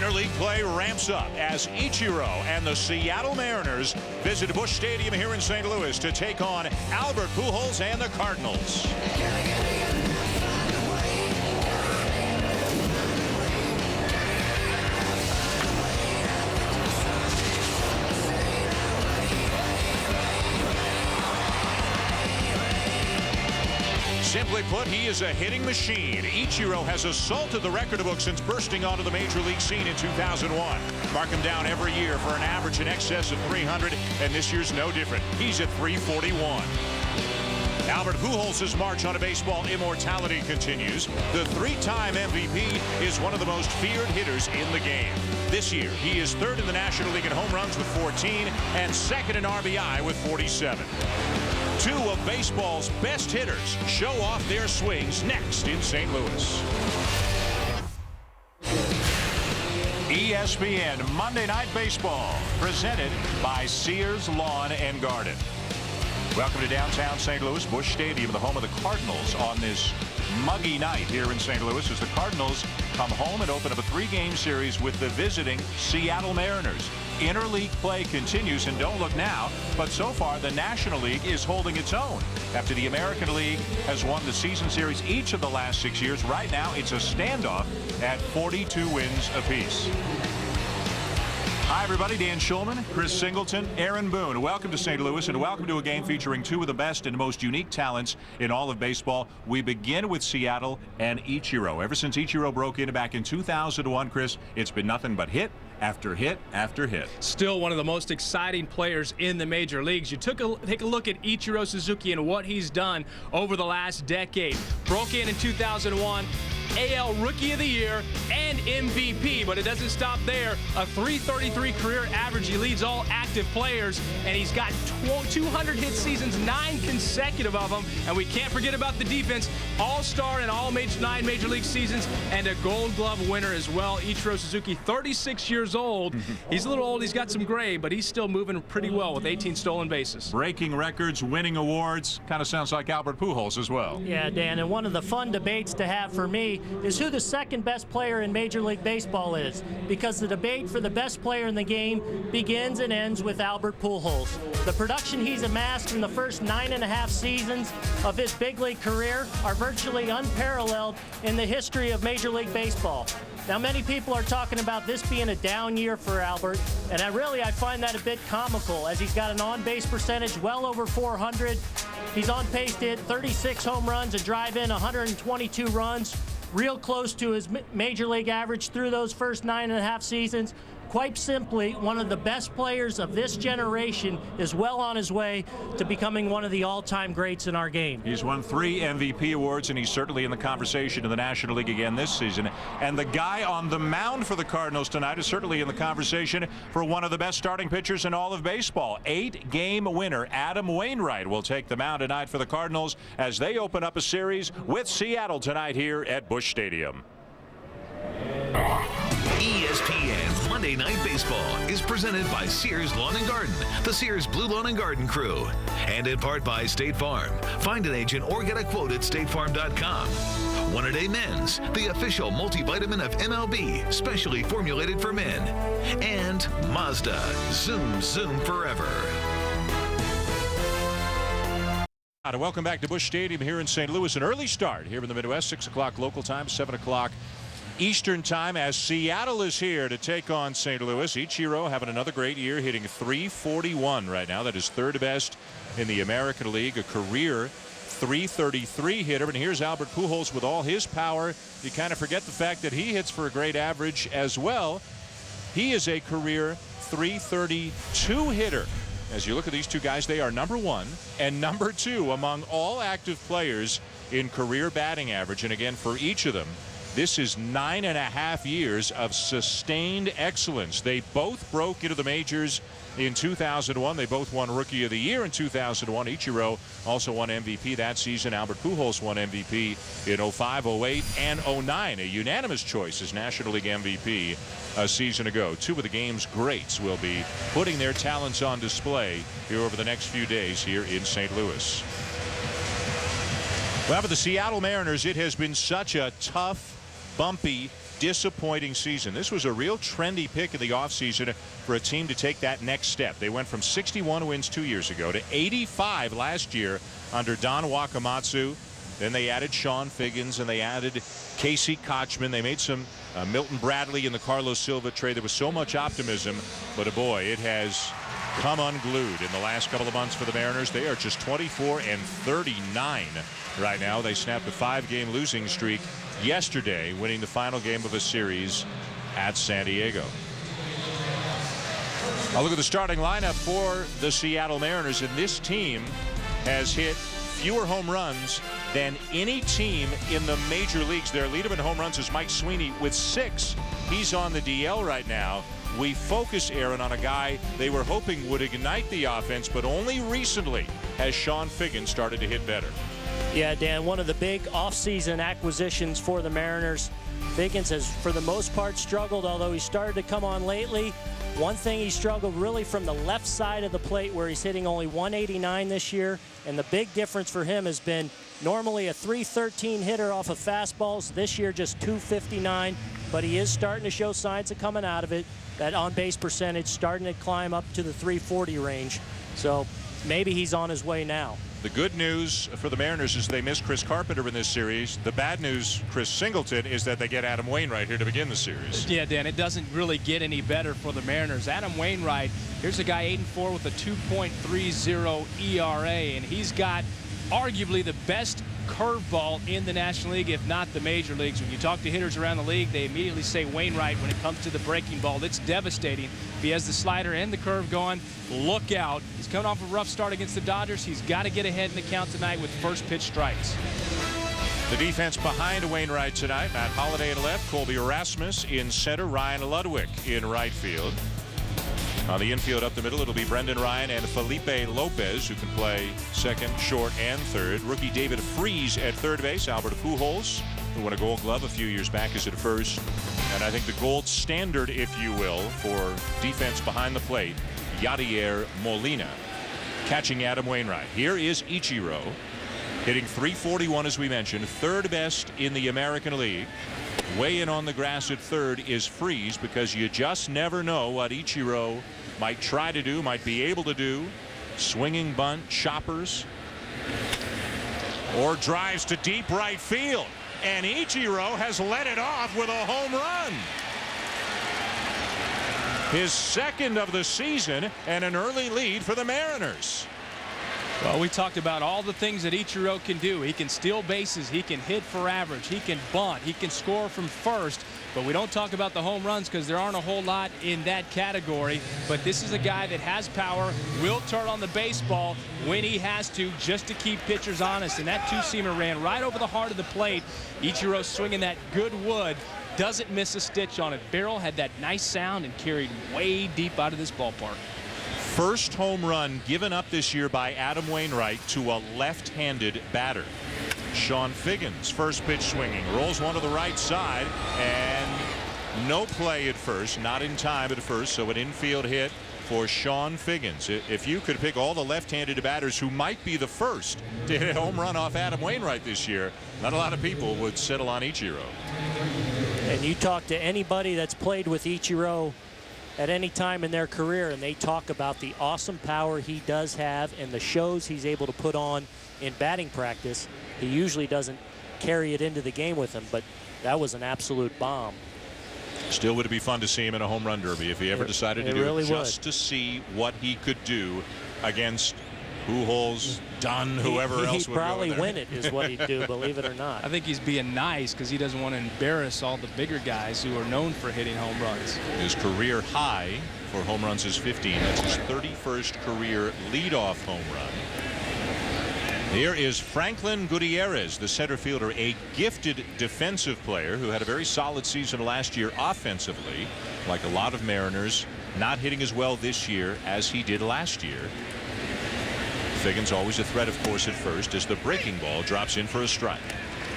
Interleague play ramps up as Ichiro and the Seattle Mariners visit Busch Stadium here in St. Louis to take on Albert Pujols and the Cardinals. Simply put, he is a hitting machine. Ichiro has assaulted the record book since bursting onto the major league scene in 2001. Mark him down every year for an average in excess of 300, and this year's no different. He's at 341. Albert Pujols' march on a baseball immortality continues. The three-time MVP is one of the most feared hitters in the game. This year, he is third in the National League in home runs with 14 and second in RBI with 47. Two of baseball's best hitters show off their swings next in St. Louis. ESPN Monday Night Baseball, presented by Sears Lawn and Garden. Welcome to downtown St. Louis, Busch Stadium, the home of the Cardinals on this muggy night here in St. Louis as the Cardinals come home and open up a three-game series with the visiting Seattle Mariners. Interleague play continues, and don't look now, but so far the National League is holding its own. After the American League has won the season series each of the last 6 years, right now it's a standoff at 42 wins apiece. Hi, everybody. Dan Schulman, Chris Singleton, Aaron Boone. Welcome to St. Louis, and welcome to a game featuring two of the best and most unique talents in all of baseball. We begin with Seattle and Ichiro. Ever since Ichiro broke in back in 2001, Chris, it's been nothing but hit after hit after hit. Still one of the most exciting players in the major leagues. You take a look at Ichiro Suzuki and what he's done over the last decade. Broke in 2001. AL Rookie of the Year and MVP, but it doesn't stop there. A .333 career average. He leads all active players, and he's got 200 hit seasons, 9 consecutive of them. And we can't forget about the defense. All-star in all 9 major league seasons, and a Gold Glove winner as well. Ichiro Suzuki, 36 years old. He's a little old. He's got some gray, but he's still moving pretty well with 18 stolen bases. Breaking records, winning awards. Kind of sounds like Albert Pujols as well. Yeah, Dan, and one of the fun debates to have for me is who the second best player in Major League Baseball is, because the debate for the best player in the game begins and ends with Albert Pujols. The production he's amassed in the first 9.5 seasons of his big league career are virtually unparalleled in the history of Major League Baseball. Now, many people are talking about this being a down year for Albert, and I find that a bit comical, as he's got an on-base percentage well over 400. He's on pace to hit 36 home runs and drive in 122 runs, real close to his major league average through those first 9.5 seasons. Quite simply, one of the best players of this generation is well on his way to becoming one of the all-time greats in our game. He's won 3 MVP awards, and he's certainly in the conversation in the National League again this season. And the guy on the mound for the Cardinals tonight is certainly in the conversation for one of the best starting pitchers in all of baseball. 8-game winner Adam Wainwright will take the mound tonight for the Cardinals as they open up a series with Seattle tonight here at Busch Stadium. ESPN Monday Night Baseball is presented by Sears Lawn and Garden, the Sears Blue Lawn and Garden crew, and in part by State Farm. Find an agent or get a quote at statefarm.com. One A Day Men's, the official multivitamin of MLB, specially formulated for men. And Mazda, zoom, zoom forever. Welcome back to Busch Stadium here in St. Louis. An early start here in the Midwest, 6 o'clock local time, 7 o'clock Eastern time, as Seattle is here to take on St. Louis. Ichiro having another great year, hitting .341 right now. That is third best in the American League, a career .333 hitter. And here's Albert Pujols with all his power. You kind of forget the fact that he hits for a great average as well. He is a career .332 hitter. As you look at these two guys, they are number 1 and number 2 among all active players in career batting average. And again, for each of them, this is 9.5 years of sustained excellence. They both broke into the majors in 2001. They both won Rookie of the Year in 2001. Ichiro also won MVP that season. Albert Pujols won MVP in 05, 08, and 09. A unanimous choice as National League MVP a season ago. Two of the game's greats will be putting their talents on display here over the next few days here in St. Louis. Well, for the Seattle Mariners, it has been such a tough, bumpy disappointing season. This was a real trendy pick in the offseason for a team to take that next step. They went from 61 wins 2 years ago to 85 last year under Don Wakamatsu. Then they added Sean Figgins and they added Casey Kochman. They made some Milton Bradley in the Carlos Silva trade. There was so much optimism, but boy, it has come unglued in the last couple of months for the Mariners. They are just 24-39 right now. They snapped a 5-game losing streak yesterday, winning the final game of a series at San Diego. I'll look at the starting lineup for the Seattle Mariners, and this team has hit fewer home runs than any team in the major leagues. Their leader in home runs is Mike Sweeney with 6. He's on the DL right now. We focus, Aaron, on a guy they were hoping would ignite the offense, but only recently has Sean Figgins started to hit better. Yeah, Dan, one of the big offseason acquisitions for the Mariners. Figgins has, for the most part, struggled, although he started to come on lately. One thing he struggled really from the left side of the plate, where he's hitting only 189 this year. And the big difference for him has been normally a 313 hitter off of fastballs. This year, just 259. But he is starting to show signs of coming out of it. That on-base percentage starting to climb up to the 340 range. So maybe he's on his way now. The good news for the Mariners is they miss Chris Carpenter in this series. The bad news, Chris Singleton, is that they get Adam Wainwright here to begin the series. Yeah, Dan, it doesn't really get any better for the Mariners. Adam Wainwright, here's a guy 8-4 with a 2.30 ERA, and he's got arguably the best curveball in the National League, if not the major leagues. When you talk to hitters around the league, they immediately say Wainwright when it comes to the breaking ball. It's devastating. If he has the slider and the curve going, look out. He's coming off a rough start against the Dodgers. He's got to get ahead in the count tonight with first pitch strikes. The defense behind Wainwright tonight: Matt Holliday in left, Colby Erasmus in center, Ryan Ludwig in right field. On the infield up the middle, it'll be Brendan Ryan and Felipe Lopez, who can play second, short, and third. Rookie David Freese at third base. Albert Pujols, who won a Gold Glove a few years back, is at first. And I think the gold standard, if you will, for defense behind the plate, Yadier Molina, catching Adam Wainwright. Here is Ichiro, hitting .341, as we mentioned, third best in the American League. Way in on the grass at third is Freese, because you just never know what Ichiro might try to do, might be able to do. Swinging bunt, choppers, or drives to deep right field. And Ichiro has let it off with a home run. His second of the season, and an early lead for the Mariners. Well, we talked about all the things that Ichiro can do. He can steal bases. He can hit for average. He can bunt. He can score from first. But we don't talk about the home runs because there aren't a whole lot in that category. But this is a guy that has power, will turn on the baseball when he has to, just to keep pitchers honest. And that two-seamer ran right over the heart of the plate. Ichiro swinging that good wood. Doesn't miss a stitch on it. Barrel had that nice sound and carried way deep out of this ballpark. First home run given up this year by Adam Wainwright to a left-handed batter. Sean Figgins, first pitch swinging, rolls one to the right side, and no play at first, not in time at first, so an infield hit for Sean Figgins. If you could pick all the left-handed batters who might be the first to hit a home run off Adam Wainwright this year, not a lot of people would settle on Ichiro. And you talk to anybody that's played with Ichiro at any time in their career, and they talk about the awesome power he does have and the shows he's able to put on in batting practice. He usually doesn't carry it into the game with him, but that was an absolute bomb. Still would be fun to see him in a home run derby if he ever decided to do really it, just to see what he could do against Pujols, Dunn, whoever else would go probably there. win it is what he'd do, believe it or not. I think he's being nice because he doesn't want to embarrass all the bigger guys who are known for hitting home runs. His career high for home runs is 15. That's his 31st career leadoff home run. Here is Franklin Gutierrez, the center fielder, a gifted defensive player who had a very solid season last year offensively. Like a lot of Mariners, not hitting as well this year as he did last year. Figgins always a threat, of course, at first as the breaking ball drops in for a strike.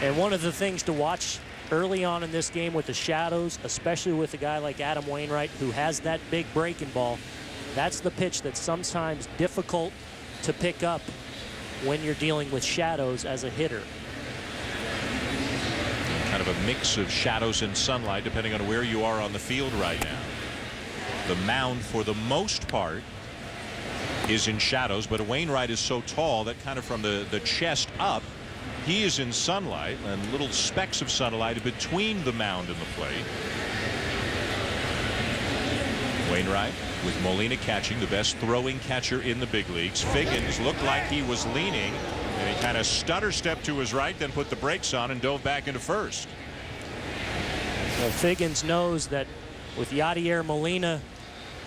And one of the things to watch early on in this game with the shadows, especially with a guy like Adam Wainwright who has that big breaking ball, that's the pitch that's sometimes difficult to pick up when you're dealing with shadows as a hitter. Kind of a mix of shadows and sunlight depending on where you are on the field right now. The mound for the most part is in shadows, but Wainwright is so tall that kind of from the chest up, he is in sunlight, and little specks of sunlight between the mound and the plate. Wainwright with Molina catching, the best throwing catcher in the big leagues. Figgins looked like he was leaning, and he kind of stutter stepped to his right, then put the brakes on and dove back into first. Well, Figgins knows that with Yadier Molina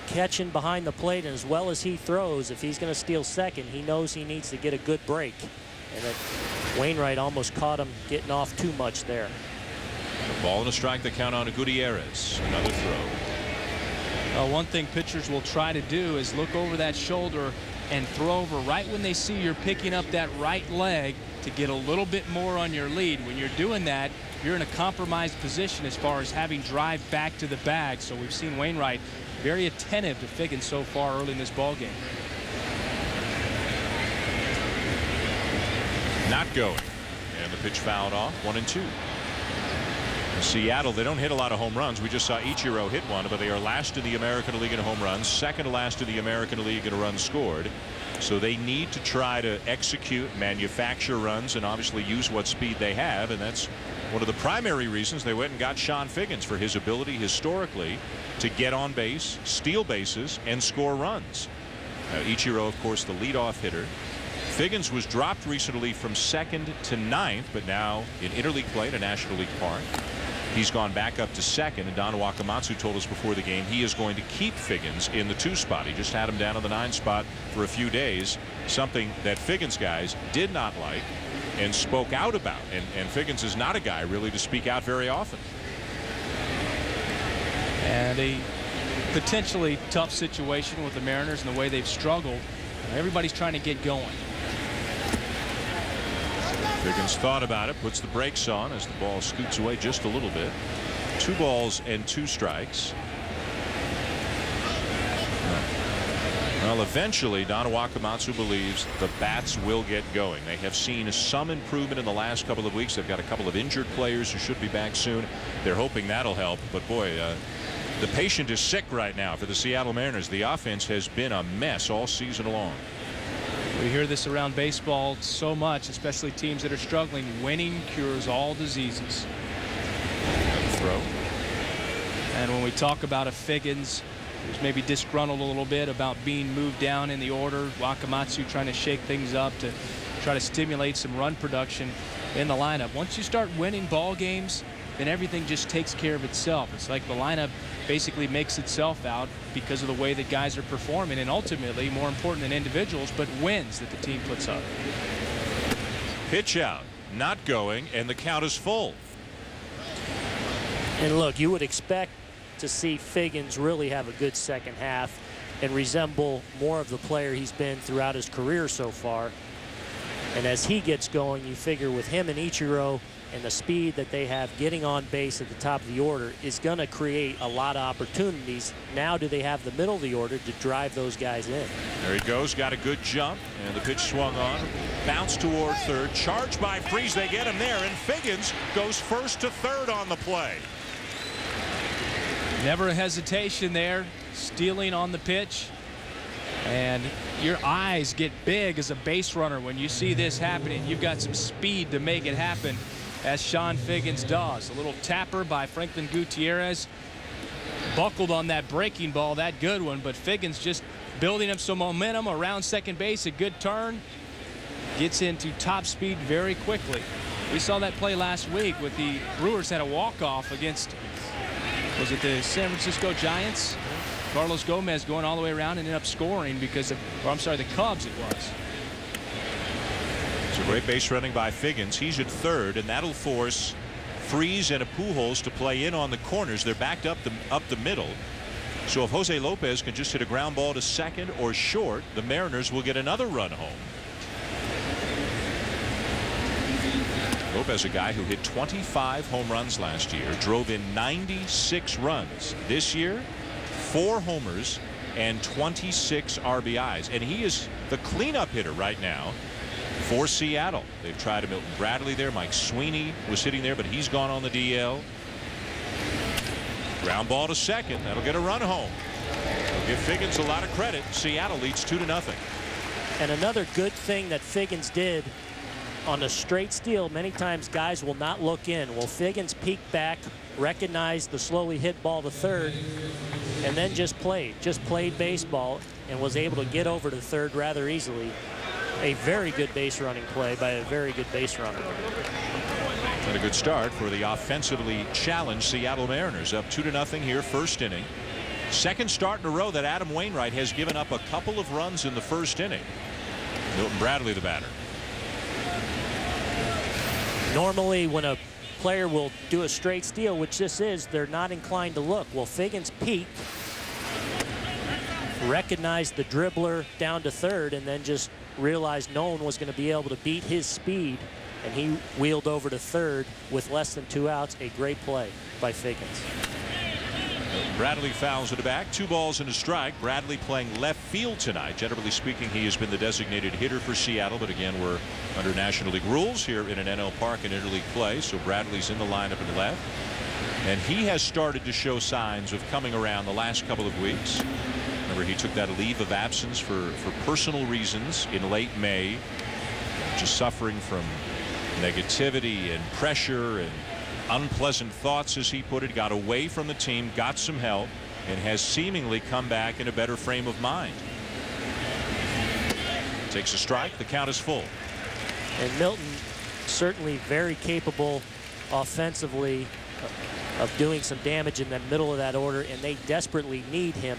catching behind the plate, and as well as he throws, if he's going to steal second, he knows he needs to get a good break. And that Wainwright almost caught him getting off too much there. A ball and a strike, the count on Gutierrez. Another throw. One thing pitchers will try to do is look over that shoulder and throw over right when they see you're picking up that right leg to get a little bit more on your lead. When you're doing that, you're in a compromised position as far as having drive back to the bag. So we've seen Wainwright very attentive to Figgins so far early in this ball game. Not going, and the pitch fouled off. 1-2. In Seattle, they don't hit a lot of home runs. We just saw Ichiro hit one, but they are last in the American League in home runs, second to last in the American League in runs scored. So they need to try to execute, manufacture runs, and obviously use what speed they have, and that's one of the primary reasons they went and got Sean Figgins, for his ability historically to get on base, steal bases, and score runs. Ichiro, of course, the leadoff hitter. Figgins was dropped recently from second to ninth, but now in interleague play at a National League park, he's gone back up to second, and Don Wakamatsu told us before the game he is going to keep Figgins in the 2 spot. He just had him down in the 9 spot for a few days, something that Figgins guys did not like and spoke out about, and Figgins is not a guy really to speak out very often. And a potentially tough situation with the Mariners and the way they've struggled. Everybody's trying to get going. Figgins thought about it, puts the brakes on as the ball scoots away just a little bit. 2 balls and 2 strikes. Well, eventually Don Wakamatsu believes the bats will get going. They have seen some improvement in the last couple of weeks. They've got a couple of injured players who should be back soon. They're hoping that'll help, but boy, the patient is sick right now for the Seattle Mariners. The offense has been a mess all season long. We hear this around baseball so much, especially teams that are struggling. Winning cures all diseases. Throw. And when we talk about a Figgins who's maybe disgruntled a little bit about being moved down in the order, Wakamatsu trying to shake things up to try to stimulate some run production in the lineup. Once you start winning ball games, then everything just takes care of itself. It's like the lineup basically makes itself out because of the way that guys are performing, and ultimately, more important than individuals, but wins that the team puts up. Pitch out, not going, and the count is full. And look, you would expect to see Figgins really have a good second half and resemble more of the player he's been throughout his career so far. And as he gets going, you figure with him and Ichiro and the speed that they have getting on base at the top of the order is going to create a lot of opportunities. Now do they have the middle of the order to drive those guys in? There he goes, got a good jump, and the pitch swung on, bounced toward third, charged by Freese. They get him there, and Figgins goes first to third on the play. Never a hesitation there, stealing on the pitch. And your eyes get big as a base runner when you see this happening. You've got some speed to make it happen, as Sean Figgins does. A little tapper by Franklin Gutierrez. Buckled on that breaking ball, that good one, but Figgins just building up some momentum around second base. A good turn. Gets into top speed very quickly. We saw that play last week with the Brewers had a walk-off against, was it the San Francisco Giants? Carlos Gomez going all the way around and ended up scoring because of, or I'm sorry, the Cubs it was. It's a great base running by Figgins. He's at third, and that'll force Freese and a Pujols to play in on the corners. They're backed up the middle. So if Jose Lopez can just hit a ground ball to second or short, the Mariners will get another run home. Lopez, a guy who hit 25 home runs last year, drove in 96 runs. This year, 4 homers and 26 RBIs, and he is the cleanup hitter right now for Seattle. They've tried a Milton Bradley there. Mike Sweeney was sitting there, but he's gone on the DL. Ground ball to second. That'll get a run home. They'll give Figgins a lot of credit. Seattle leads 2-0. And another good thing that Figgins did on a straight steal, many times guys will not look in. Well, Figgins peeked back, recognized the slowly hit ball to third, and then just played baseball and was able to get over to third rather easily. A very good base running play by a very good base runner. And a good start for the offensively challenged Seattle Mariners, up 2-0 here, first inning. Second start in a row that Adam Wainwright has given up a couple of runs in the first inning. Milton Bradley, the batter. Normally when a player will do a straight steal, which this is, they're not inclined to look. Well, Figgins peeked, recognized the dribbler down to third, and then just realized no one was going to be able to beat his speed, and he wheeled over to third with less than 2 outs. A great play by Figgins. Bradley fouls it back. 2 balls and a strike. Bradley playing left field tonight. Generally speaking, he has been the designated hitter for Seattle, but again, we're under National League rules here in an NL Park in interleague play, so Bradley's in the lineup in the left. And he has started to show signs of coming around the last couple of weeks. Remember, he took that leave of absence for personal reasons in late May, just suffering from negativity and pressure and unpleasant thoughts, as he put it. Got away from the team, got some help, and has seemingly come back in a better frame of mind. Takes a strike. The count is full. And Milton certainly very capable offensively of doing some damage in the middle of that order, and they desperately need him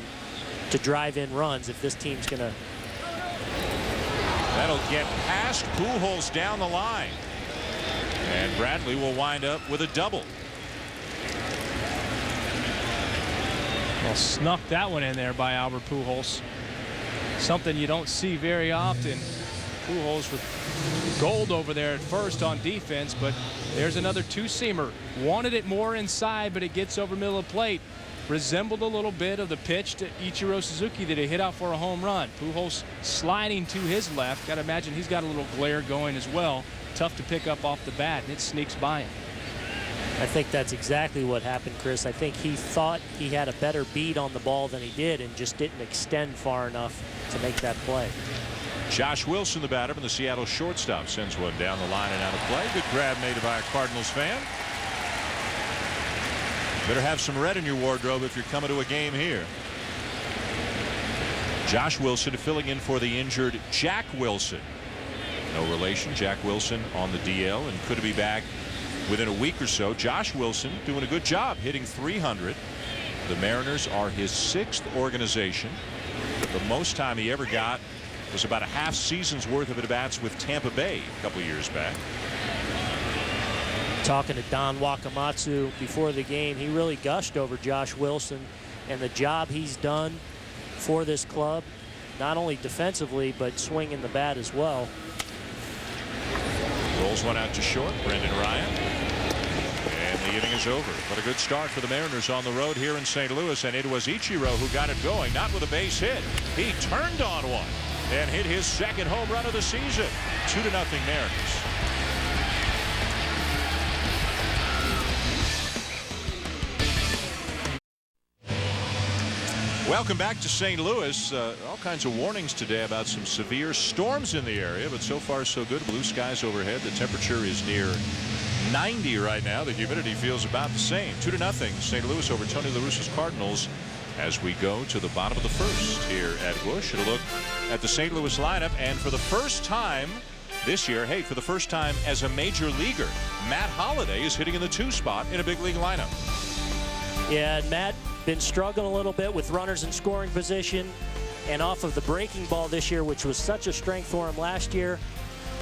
to drive in runs if this team's going to. That'll get past Pujols down the line. And Bradley will wind up with a double. Well, snuck that one in there by Albert Pujols. Something you don't see very often. Pujols with gold over there at first on defense, but there's another 2-seamer. Wanted it more inside, but it gets over middle of the plate. Resembled a little bit of the pitch to Ichiro Suzuki that he hit out for a home run. Pujols sliding to his left. Got to imagine he's got a little glare going as well. Tough to pick up off the bat, and it sneaks by him. I think that's exactly what happened, Chris. I think he thought he had a better beat on the ball than he did and just didn't extend far enough to make that play. Josh Wilson, the batter, and the Seattle shortstop, sends one down the line and out of play. Good grab made by a Cardinals fan. Better have some red in your wardrobe if you're coming to a game here. Josh Wilson filling in for the injured Jack Wilson. No relation. Jack Wilson on the DL and could be back within a week or so. Josh Wilson doing a good job, hitting 300. The Mariners are his 6th organization. The most time he ever got was about a half season's worth of at-bats with Tampa Bay a couple years back. Talking to Don Wakamatsu before the game, he really gushed over Josh Wilson and the job he's done for this club, not only defensively but swinging the bat as well. Rolls one out to short. Brendan Ryan. And the inning is over. But a good start for the Mariners on the road here in St. Louis. And it was Ichiro who got it going, not with a base hit. He turned on one and hit his 2nd home run of the season. 2-0 Mariners. Welcome back to St. Louis. All kinds of warnings today about some severe storms in the area, but so far so good. Blue skies overhead. The temperature is near 90 right now. The humidity feels about the same. 2-0 St. Louis over Tony La Russa's Cardinals as we go to the bottom of the first here at Busch. And a look at the St. Louis lineup, and for the first time this year, hey, for the first time as a major leaguer, Matt Holliday is hitting in the 2 spot in a big league lineup. Yeah, Matt been struggling a little bit with runners in scoring position and off of the breaking ball this year, which was such a strength for him last year.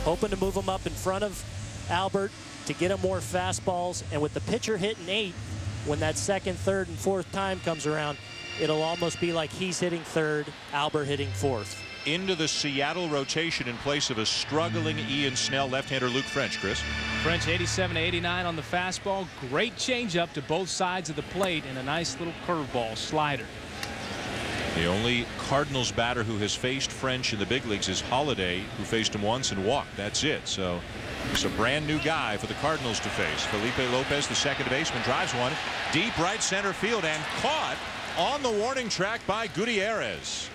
Hoping to move him up in front of Albert to get him more fastballs, and with the pitcher hitting 8, when that 2nd, 3rd, and 4th time comes around, it'll almost be like he's hitting 3rd, Albert hitting 4th. Into the Seattle rotation in place of a struggling Ian Snell, left-hander Luke French. Chris. French 87-89 on the fastball. Great changeup to both sides of the plate and a nice little curveball slider. The only Cardinals batter who has faced French in the big leagues is Holiday, who faced him once and walked. That's it. So it's a brand new guy for the Cardinals to face. Felipe Lopez, the second baseman, drives one deep right center field and caught on the warning track by Gutierrez.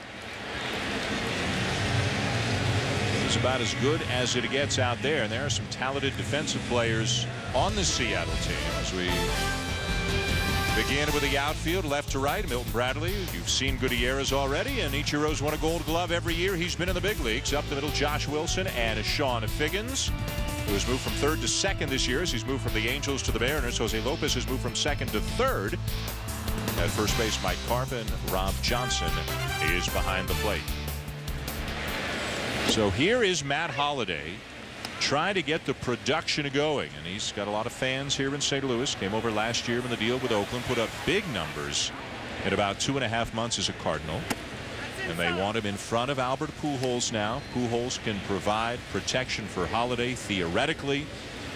It's about as good as it gets out there, and there are some talented defensive players on the Seattle team. As we begin with the outfield, left to right, Milton Bradley. You've seen Gutierrez already, and Ichiro's won a Gold Glove every year he's been in the big leagues. Up the middle, Josh Wilson and Sean Figgins, who has moved from third to second this year as he's moved from the Angels to the Mariners. Jose Lopez has moved from second to third. At first base, Mike Carpin. Rob Johnson is behind the plate. So here is Matt Holliday trying to get the production going, and he's got a lot of fans here in St. Louis. Came over last year in the deal with Oakland, put up big numbers in about 2.5 months as a Cardinal, and they want him in front of Albert Pujols now. Pujols can provide protection for Holliday, theoretically,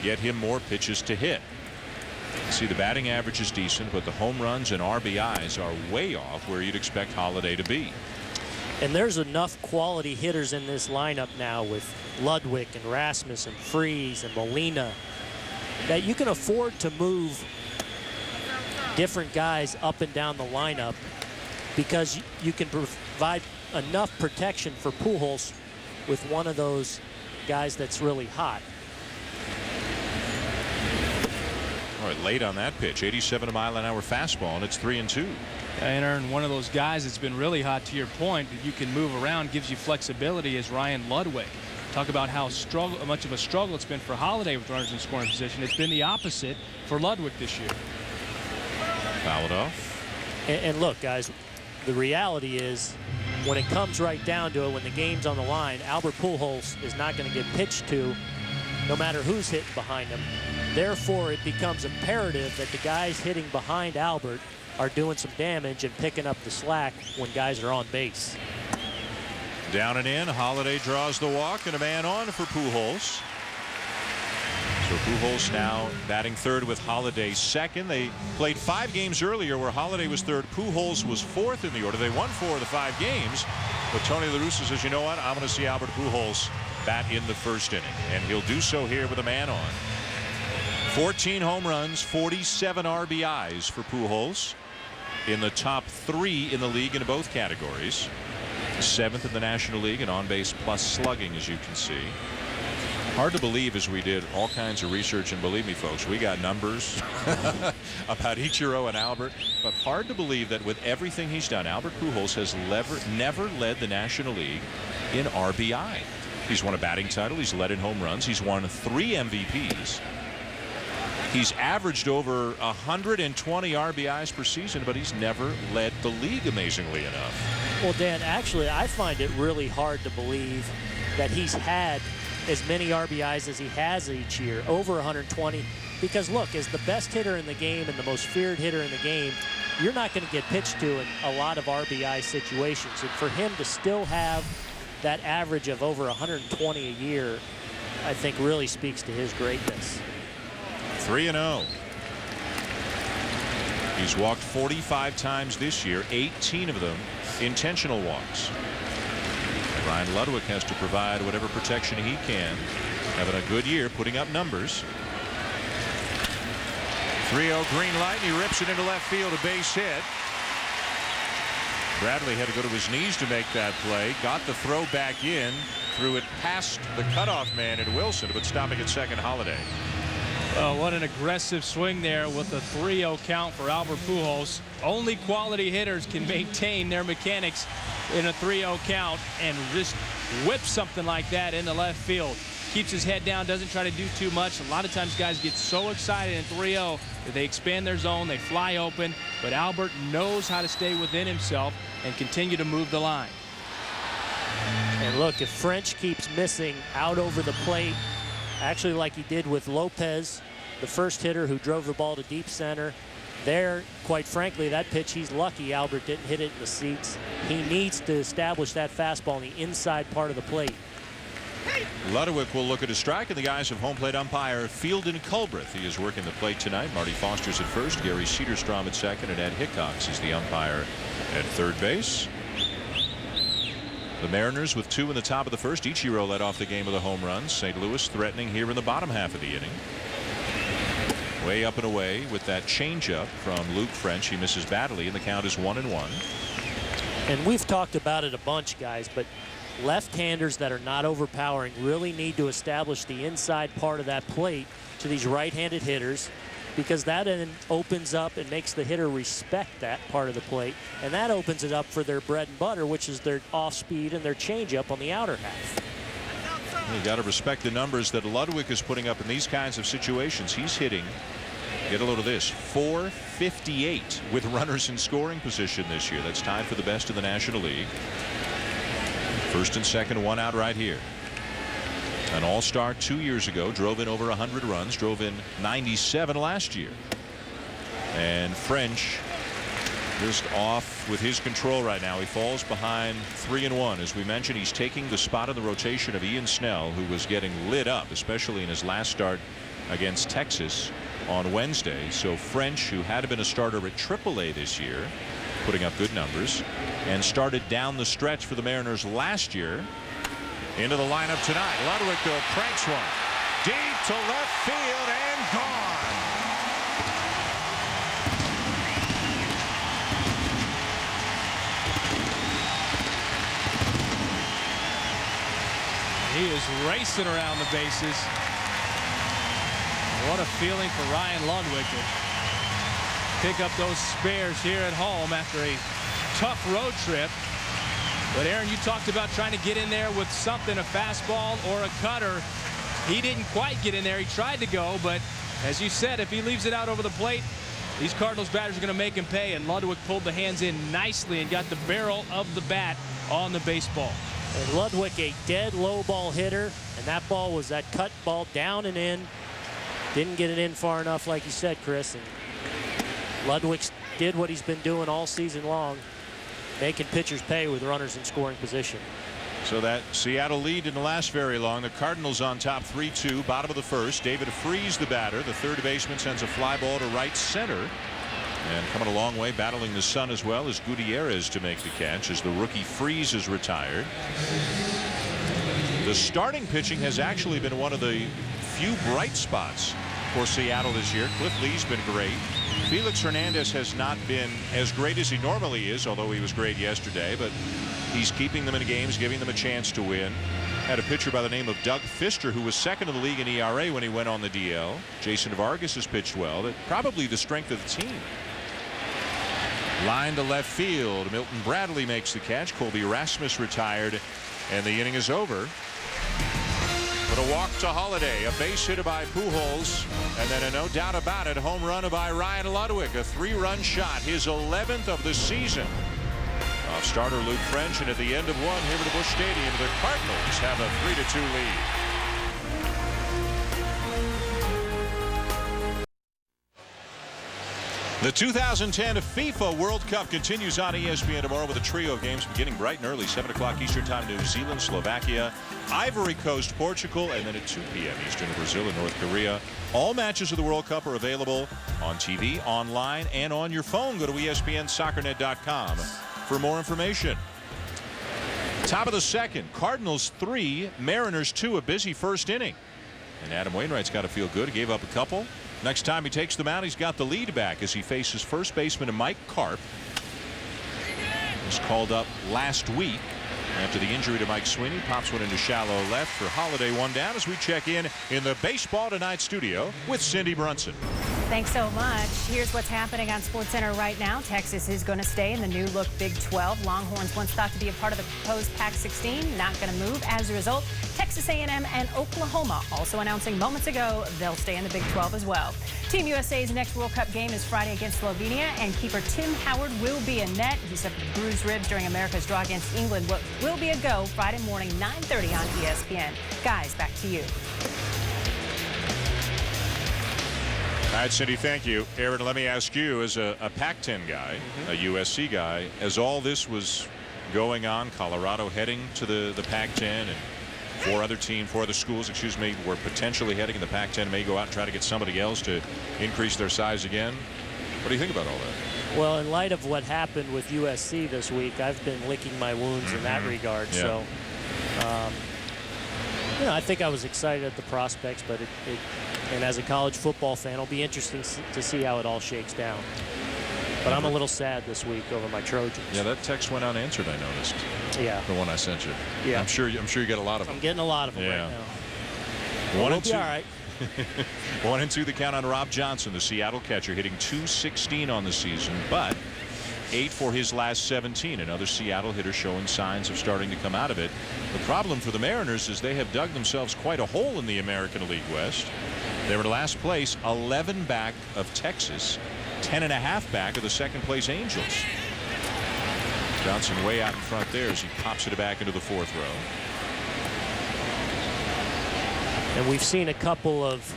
get him more pitches to hit. See, the batting average is decent, but the home runs and RBIs are way off where you'd expect Holliday to be. And there's enough quality hitters in this lineup now with Ludwig and Rasmus and Freese and Molina that you can afford to move different guys up and down the lineup because you can provide enough protection for Pujols with one of those guys that's really hot. All right, late on that pitch, 87-mile-an-hour fastball, and it's 3-2. And Aaron, one of those guys that's been really hot, to your point, that you can move around, gives you flexibility, is Ryan Ludwig. Talk about how much of a struggle it's been for Holliday with runners in scoring position. It's been the opposite for Ludwig this year. Fouled off. And look, guys, the reality is when it comes right down to it, when the game's on the line, Albert Pujols is not going to get pitched to no matter who's hitting behind him. Therefore, it becomes imperative that the guys hitting behind Albert are doing some damage and picking up the slack when guys are on base. Down and in, Holliday draws the walk and a man on for Pujols. So Pujols now batting third with Holliday second. They played 5 games earlier where Holliday was third, Pujols was fourth in the order. They won 4 of the 5 games, but Tony La Russa says, you know what, I'm going to see Albert Pujols bat in the first inning, and he'll do so here with a man on. 14 home runs, 47 RBIs for Pujols, in the top 3 in the league in both categories. 7th in the National League in on-base plus slugging, as you can see. Hard to believe, as we did all kinds of research, and believe me, folks, we got numbers about Ichiro and Albert, but hard to believe that with everything he's done, Albert Pujols has never led the National League in RBI. He's won a batting title, he's led in home runs, he's won 3 MVPs. He's averaged over 120 RBIs per season, but he's never led the league, amazingly enough. Well, Dan, actually, I find it really hard to believe that he's had as many RBIs as he has each year, over 120, because, look, as the best hitter in the game and the most feared hitter in the game, you're not going to get pitched to in a lot of RBI situations. And for him to still have that average of over 120 a year, I think really speaks to his greatness. 3-0. He's walked 45 times this year, 18 of them intentional walks. And Ryan Ludwig has to provide whatever protection he can. Having a good year, putting up numbers. 3-0 green light, and he rips it into left field, a base hit. Bradley had to go to his knees to make that play. Got the throw back in, threw it past the cutoff man at Wilson, but stopping at second, Holliday. Oh, what an aggressive swing there with a 3-0 count for Albert Pujols. Only quality hitters can maintain their mechanics in a 3-0 count and just whip something like that into left field. Keeps his head down, doesn't try to do too much. A lot of times guys get so excited in 3-0 that they expand their zone, they fly open, but Albert knows how to stay within himself and continue to move the line. And look, if French keeps missing out over the plate, actually like he did with Lopez, the first hitter who drove the ball to deep center, there, quite frankly, that pitch, he's lucky Albert didn't hit it in the seats. He needs to establish that fastball in the inside part of the plate. Ludwig will look at a strike in the eyes of home plate umpire Fieldon Culbreth. He is working the plate tonight. Marty Foster's at first, Gary Cedarstrom at second, and Ed Hickox is the umpire at third base. The Mariners with 2 in the top of the first. Ichiro led off the game with a home run. St. Louis threatening here in the bottom half of the inning. Way up and away with that changeup from Luke French. He misses badly, and the count is 1-1. And we've talked about it a bunch, guys, but left-handers that are not overpowering really need to establish the inside part of that plate to these right-handed hitters, because that then opens up and makes the hitter respect that part of the plate, and that opens it up for their bread and butter, which is their off-speed and their changeup on the outer half. You got to respect the numbers that Ludwig is putting up in these kinds of situations. He's hitting, get a load of this, .458 with runners in scoring position this year. That's tied for the best in the National League. First and second, 1 out right here. An all-star 2 years ago, drove in over 100 runs, drove in 97 last year. And French just off with his control right now. He falls behind 3-1. As we mentioned, he's taking the spot in the rotation of Ian Snell, who was getting lit up, especially in his last start against Texas on Wednesday. So French, who had been a starter at AAA this year, putting up good numbers, and started down the stretch for the Mariners last year, into the lineup tonight. Ludwig though cranks one deep to left field and gone. He is racing around the bases. What a feeling for Ryan Ludwig to pick up those spares here at home after a tough road trip. But Aaron, you talked about trying to get in there with something, a fastball or a cutter. He didn't quite get in there. He tried to go, but as you said, if he leaves it out over the plate, these Cardinals batters are going to make him pay, and Ludwig pulled the hands in nicely and got the barrel of the bat on the baseball. And Ludwig, a dead low ball hitter, and that ball was that cut ball down and in. Didn't get it in far enough, like you said, Chris. And Ludwig did what he's been doing all season long, making pitchers pay with runners in scoring position. So that Seattle lead didn't last very long. The Cardinals on top 3-2, bottom of the first. David Freese, the batter. The third baseman sends a fly ball to right center. And coming a long way, battling the sun as well, is Gutierrez to make the catch as the rookie Freese is retired. The starting pitching has actually been one of the few bright spots for Seattle this year. Cliff Lee's been great. Felix Hernandez has not been as great as he normally is, although he was great yesterday, but he's keeping them in games, giving them a chance to win. Had a pitcher by the name of Doug Fister, who was second in the league in ERA when he went on the DL. Jason Vargas has pitched well. That's probably the strength of the team. Line to left field. Milton Bradley makes the catch. Colby Rasmus retired, and the inning is over. But a walk to Holiday, a base hit by Pujols, and then a no doubt about it home run by Ryan Ludwig, a 3-run shot, his 11th of the season. Off starter Luke French, and at the end of one here at Busch Stadium, the Cardinals have a 3-2 lead. The 2010 FIFA World Cup continues on ESPN tomorrow with a trio of games beginning bright and early, 7 o'clock Eastern Time, New Zealand, Slovakia, Ivory Coast, Portugal, and then at 2 p.m. Eastern, Brazil and North Korea. All matches of the World Cup are available on TV, online, and on your phone. Go to ESPNSoccerNet.com for more information. Top of the second, Cardinals 3, Mariners 2, a busy first inning. And Adam Wainwright's got to feel good. He gave up a couple. Next time he takes them out, he's got the lead back as he faces first baseman Mike Karp. He was called up last week after the injury to Mike Sweeney. Pops one into shallow left for Holiday, one down, as we check in the Baseball Tonight studio with Cindy Brunson. Thanks so much. Here's what's happening on SportsCenter right now. Texas is going to stay in the new look Big 12. Longhorns, once thought to be a part of the proposed Pac-16, not going to move. As a result, Texas A&M and Oklahoma also announcing moments ago they'll stay in the Big 12 as well. Team USA's next World Cup game is Friday against Slovenia, and keeper Tim Howard will be in net. He suffered bruised ribs during America's draw against England. What will be a go Friday morning, 9:30 on ESPN. Guys, back to you. All right, Cindy, thank you. Aaron, let me ask you, as a Pac-10 guy, a USC guy, as all this was going on, Colorado heading to the Pac-10, and four other schools, were potentially heading in the Pac-10, may go out and try to get somebody else to increase their size again. What do you think about all that? Well, in light of what happened with USC this week, I've been licking my wounds in that regard. Yeah. So, you know, I think I was excited at the prospects, but and as a college football fan, it'll be interesting to see how it all shakes down. But I'm a little sad this week over my Trojans. Yeah, that text went unanswered, I noticed. Yeah. The one I sent you. Yeah. I'm sure you get a lot of them. I'm getting a lot of them Yeah. right now. One We'll and be two. all right. 1-2 the count on Rob Johnson, the Seattle catcher, hitting .216 on the season, but 8 for his last 17. Another Seattle hitter showing signs of starting to come out of it. The problem for the Mariners is they have dug themselves quite a hole in the American League West. They were in last place, 11 back of Texas, 10.5 back of the second place Angels. Johnson way out in front there as he pops it back into the fourth row. And we've seen a couple of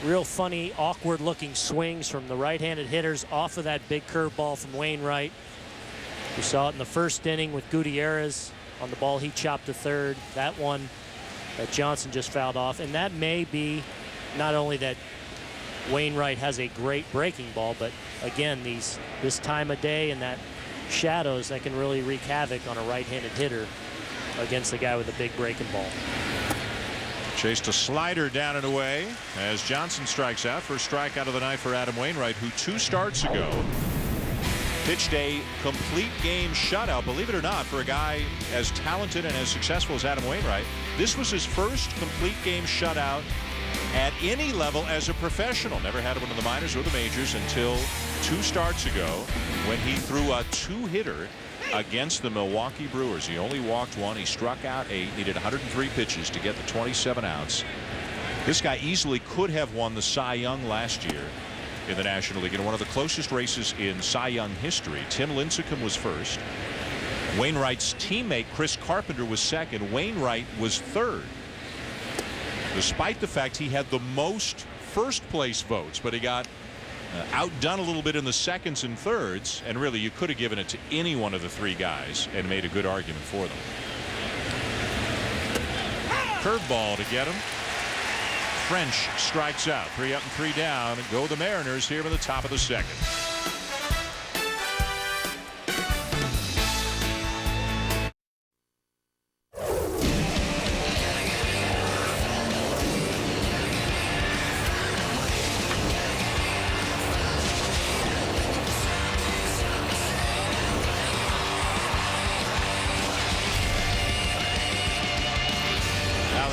real funny, awkward-looking swings from the right-handed hitters off of that big curveball from Wainwright. We saw it in the first inning with Gutierrez on the ball he chopped to third. That one that Johnson just fouled off. And that may be not only that Wainwright has a great breaking ball, but again, this time of day and that shadows that can really wreak havoc on a right-handed hitter against the guy with a big breaking ball. Chased a slider down and away as Johnson strikes out. First strikeout of the night for Adam Wainwright, who 2 starts ago pitched a complete game shutout. Believe it or not, for a guy as talented and as successful as Adam Wainwright, this was his first complete game shutout at any level as a professional. Never had one in the minors or the majors until 2 starts ago when he threw a 2-hitter against the Milwaukee Brewers. He only walked 1. He struck out 8. Needed 103 pitches to get the 27 outs. This guy easily could have won the Cy Young last year in the National League in one of the closest races in Cy Young history. Tim Lincecum was first. Wainwright's teammate Chris Carpenter was second. Wainwright was third, despite the fact he had the most first place votes, but he got outdone a little bit in the seconds and thirds, and really you could have given it to any one of the 3 guys and made a good argument for them. Curveball to get him. French strikes out. 3 up and 3 down. Go the Mariners here in the top of the second.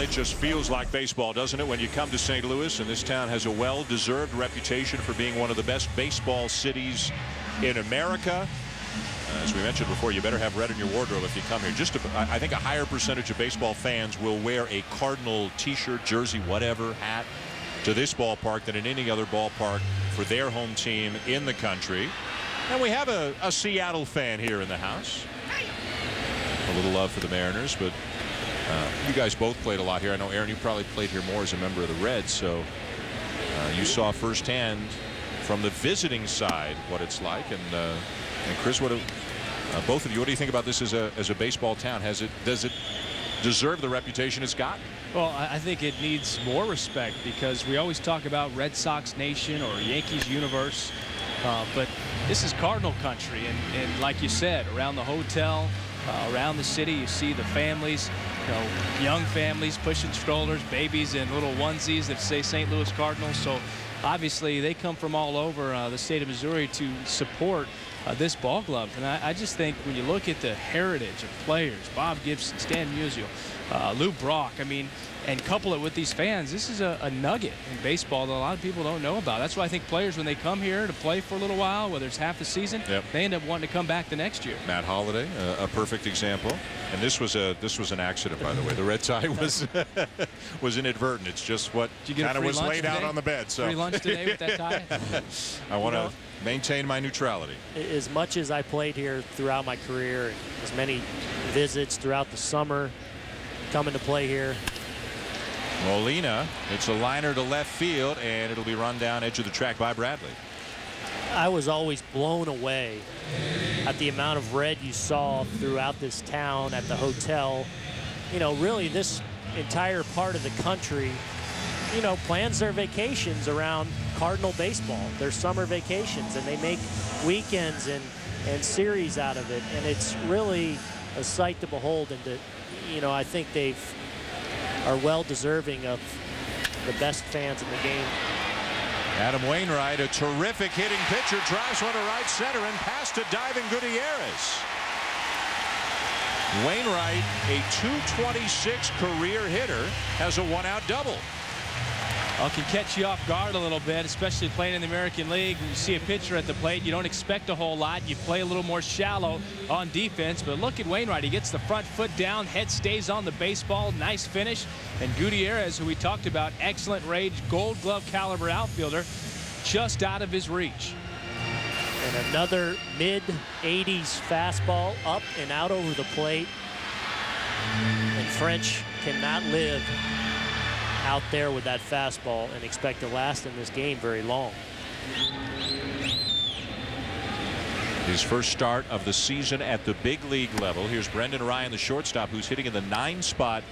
It just feels like baseball, doesn't it, when you come to St. Louis? And this town has a well-deserved reputation for being one of the best baseball cities in America. As we mentioned before, you better have red in your wardrobe if you come here. I think a higher percentage of baseball fans will wear a Cardinal t-shirt, jersey, whatever, hat to this ballpark than in any other ballpark for their home team in the country. And we have a Seattle fan here in the house. A little love for the Mariners, but you guys both played a lot here. I know, Aaron, you probably played here more as a member of the Reds, so you saw firsthand from the visiting side what it's like. And Chris, both of you, what do you think about this as a baseball town? Does it deserve the reputation it's got? Well, I think it needs more respect because we always talk about Red Sox Nation or Yankees Universe, but this is Cardinal country, and like you said, around the hotel, around the city, you see the families, young families pushing strollers, babies in little onesies that say St. Louis Cardinals. So obviously they come from all over the state of Missouri to support this ball club. And I just think when you look at the heritage of players, Bob Gibson, Stan Musial, Lou Brock, I mean, and couple it with these fans, this is a nugget in baseball that a lot of people don't know about. That's why I think players, when they come here to play for a little while, whether it's half the season, they end up wanting to come back the next year. Matt Holliday, a perfect example. And this was an accident, by the way. The red tie was inadvertent. It's just what kind of was laid out on the bed. So free lunch today with that tie? I want to maintain my neutrality. As much as I played here throughout my career, as many visits throughout the summer, coming to play here. Molina, it's a liner to left field, and it'll be run down edge of the track by Bradley. I was always blown away at the amount of red you saw throughout this town, at the hotel. Really this entire part of the country, plans their vacations around Cardinal baseball, their summer vacations, and they make weekends and series out of it, and it's really a sight to behold. And to, I think they are well deserving of the best fans in the game. Adam Wainwright, a terrific hitting pitcher, drives one to right center and past to diving Gutierrez. Wainwright, a .226 career hitter, has a one-out double. Well, can catch you off guard a little bit, especially playing in the American League. When you see a pitcher at the plate, you don't expect a whole lot. You play a little more shallow on defense. But look at Wainwright. He gets the front foot down, head stays on the baseball. Nice finish. And Gutierrez, who we talked about, excellent range, Gold Glove caliber outfielder, just out of his reach. And another mid-80s fastball up and out over the plate. And French cannot live out there with that fastball and expect to last in this game very long. His first start of the season at the big league level. Here's Brendan Ryan, the shortstop, who's hitting in the 9 spot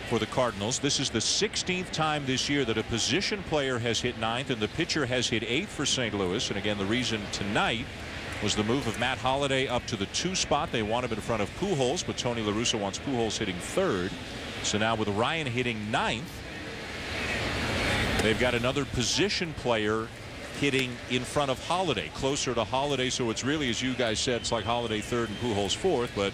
for the Cardinals. This is the 16th time this year that a position player has hit 9th and the pitcher has hit 8th for St. Louis. And again, the reason tonight was the move of Matt Holliday up to the 2 spot. They want him in front of Pujols, but Tony La Russa wants Pujols hitting 3rd. So now with Ryan hitting 9th, they've got another position player hitting in front of Holliday, closer to Holliday. So it's really, as you guys said, it's like Holliday 3rd and Pujols 4th, but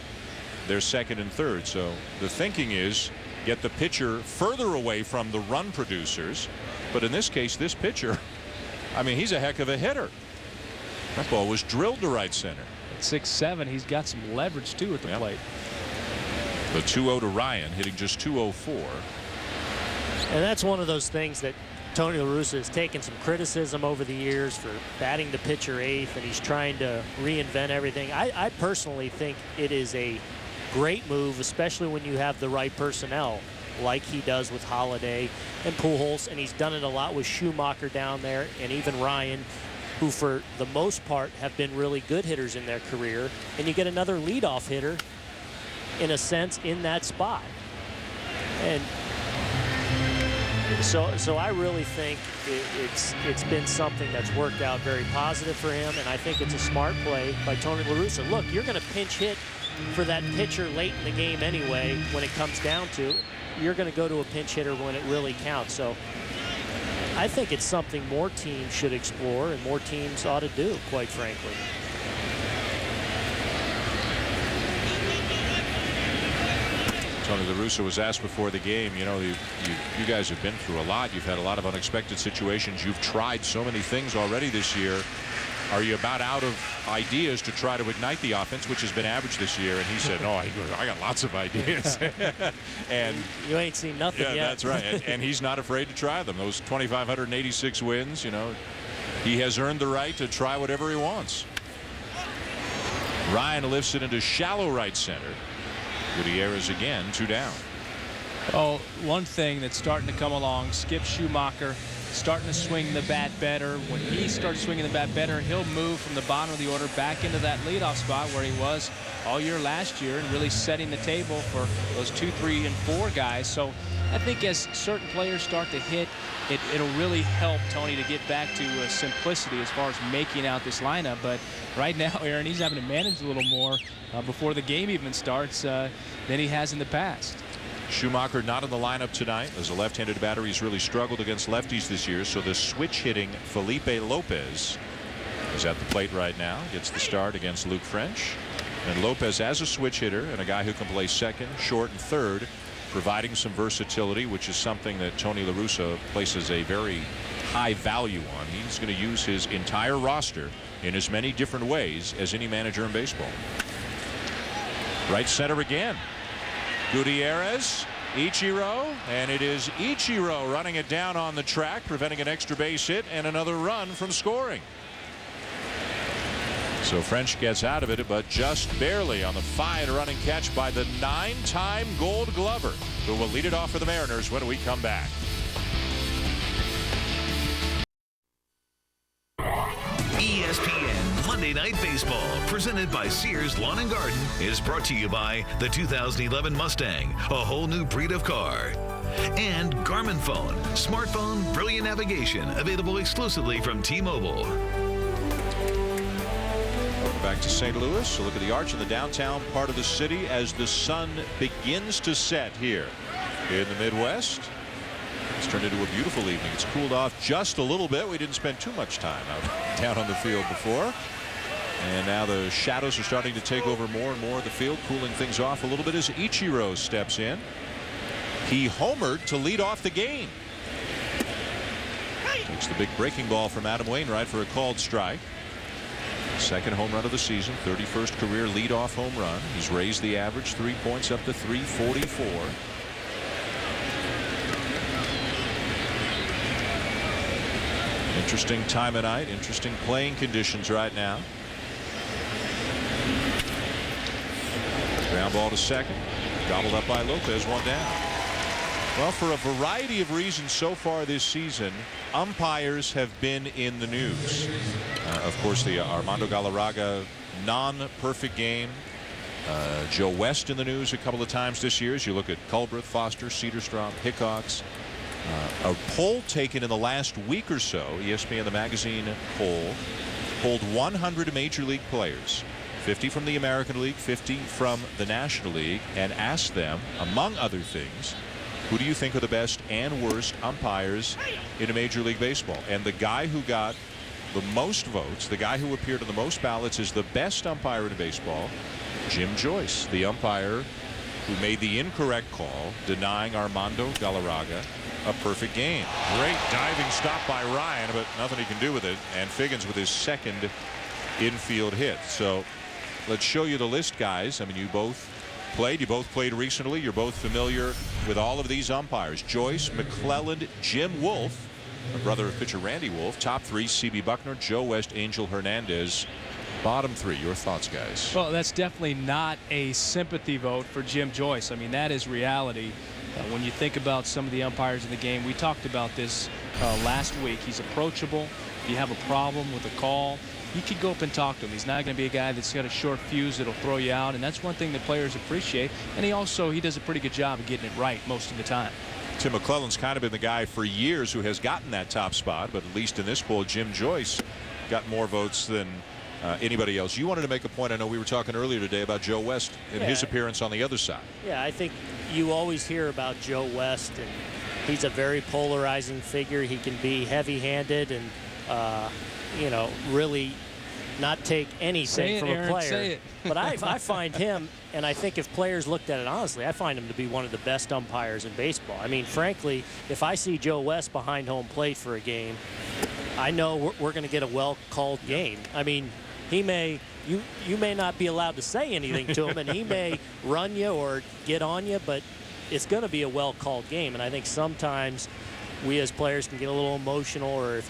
they're 2nd and 3rd. So the thinking is get the pitcher further away from the run producers. But in this case, this pitcher, I mean, he's a heck of a hitter. That ball was drilled to right center. At 6'7", he's got some leverage too at the plate. The 2-0 to Ryan, hitting just .204. And that's one of those things that Tony La Russa has taken some criticism over the years for batting the pitcher 8th, and he's trying to reinvent everything. I personally think it is a great move, especially when you have the right personnel like he does with Holliday and Pujols, and he's done it a lot with Schumacher down there, and even Ryan, who for the most part have been really good hitters in their career. And you get another leadoff hitter in a sense in that spot. And so I really think it's been something that's worked out very positive for him, and I think it's a smart play by Tony La Russa. Look, you're going to pinch hit for that pitcher late in the game anyway. When it comes down to, you're going to go to a pinch hitter when it really counts. So I think it's something more teams should explore and more teams ought to do, quite frankly. Tony La Russa was asked before the game, you guys have been through a lot. You've had a lot of unexpected situations. You've tried so many things already this year. Are you about out of ideas to try to ignite the offense, which has been average this year? And he said, no, I got lots of ideas. And you ain't seen nothing yet. That's right. And he's not afraid to try them. Those 2,586 wins, he has earned the right to try whatever he wants. Ryan lifts it into shallow right center. Gutierrez again, 2 down. Oh, one thing that's starting to come along, Skip Schumacher starting to swing the bat better. When he starts swinging the bat better, he'll move from the bottom of the order back into that leadoff spot where he was all year last year, and really setting the table for those 2, 3, and 4 guys. So I think as certain players start to hit, it'll really help Tony to get back to simplicity as far as making out this lineup. But right now, Aaron, he's having to manage a little more before the game even starts than he has in the past. Schumacher not in the lineup tonight. As a left-handed batter, he's really struggled against lefties this year. So the switch-hitting Felipe Lopez is at the plate right now. Gets the start against Luke French. And Lopez, as a switch hitter and a guy who can play second, short, and third, providing some versatility, which is something that Tony La Russa places a very high value on. He's going to use his entire roster in as many different ways as any manager in baseball. Right center again. Gutierrez, Ichiro, and it is Ichiro running it down on the track, preventing an extra base hit and another run from scoring. So French gets out of it, but just barely on the fine running catch by the 9-time Gold Glover, who will lead it off for the Mariners when we come back. ESPN Monday Night Baseball, presented by Sears Lawn and Garden, is brought to you by the 2011 Mustang, a whole new breed of car. And Garmin Phone, smartphone, brilliant navigation, available exclusively from T-Mobile. Welcome back to St. Louis. A look at the arch in the downtown part of the city as the sun begins to set here in the Midwest. It's turned into a beautiful evening. It's cooled off just a little bit. We didn't spend too much time out down on the field before. And now the shadows are starting to take over more and more of the field, cooling things off a little bit as Ichiro steps in. He homered to lead off the game. Takes the big breaking ball from Adam Wainwright for a called strike. Second home run of the season, 31st career leadoff home run. He's raised the average 3 points up to 344. Interesting time of night, interesting playing conditions right now. Ground ball to second, gobbled up by Lopez, one down. Well, for a variety of reasons so far this season, umpires have been in the news. Of course, the Armando Galarraga non-perfect game. Joe West in the news a couple of times this year as you look at Culbreth, Foster, Cedarstrom, Hickox. A poll taken in the last week or so, ESPN the magazine poll, polled 100 major league players, 50 from the American League, 50 from the National League, and asked them, among other things, who do you think are the best and worst umpires in a Major League Baseball? And the guy who got the most votes, the guy who appeared on the most ballots as the best umpire in baseball, Jim Joyce, the umpire who made the incorrect call denying Armando Galarraga a perfect game. Great diving stop by Ryan, but nothing he can do with it. And Figgins with his second infield hit. So let's show you the list, guys. I mean, you both played recently. You're both familiar with all of these umpires. Joyce, McClelland, Jim Wolf, the brother of pitcher Randy Wolf. Top three, C.B. Buckner, Joe West, Angel Hernandez. Bottom three, your thoughts, guys? Well, that's definitely not a sympathy vote for Jim Joyce. I mean, that is reality. When you think about some of the umpires in the game, we talked about this last week. He's approachable. If you have a problem with a call, you could go up and talk to him. He's not going to be a guy that's got a short fuse that'll throw you out, and that's one thing that players appreciate. And he does a pretty good job of getting it right most of the time. Tim McClelland's kind of been the guy for years who has gotten that top spot, but at least in this poll, Jim Joyce got more votes than anybody else. You wanted to make a point. I know we were talking earlier today about Joe West and his appearance on the other side. Yeah, I think you always hear about Joe West, and he's a very polarizing figure. He can be heavy-handed and, really not take anything from a player. But I find him, and I think if players looked at it honestly, I find him to be one of the best umpires in baseball. I mean, frankly, if I see Joe West behind home plate for a game, I know we're going to get a well-called game. I mean, you may not be allowed to say anything to him, and he may run you or get on you, but it's going to be a well-called game. And I think sometimes we as players can get a little emotional or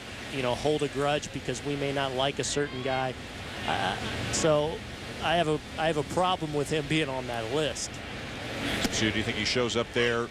hold a grudge because we may not like a certain guy. So I have a problem with him being on that list. So do you think he shows up there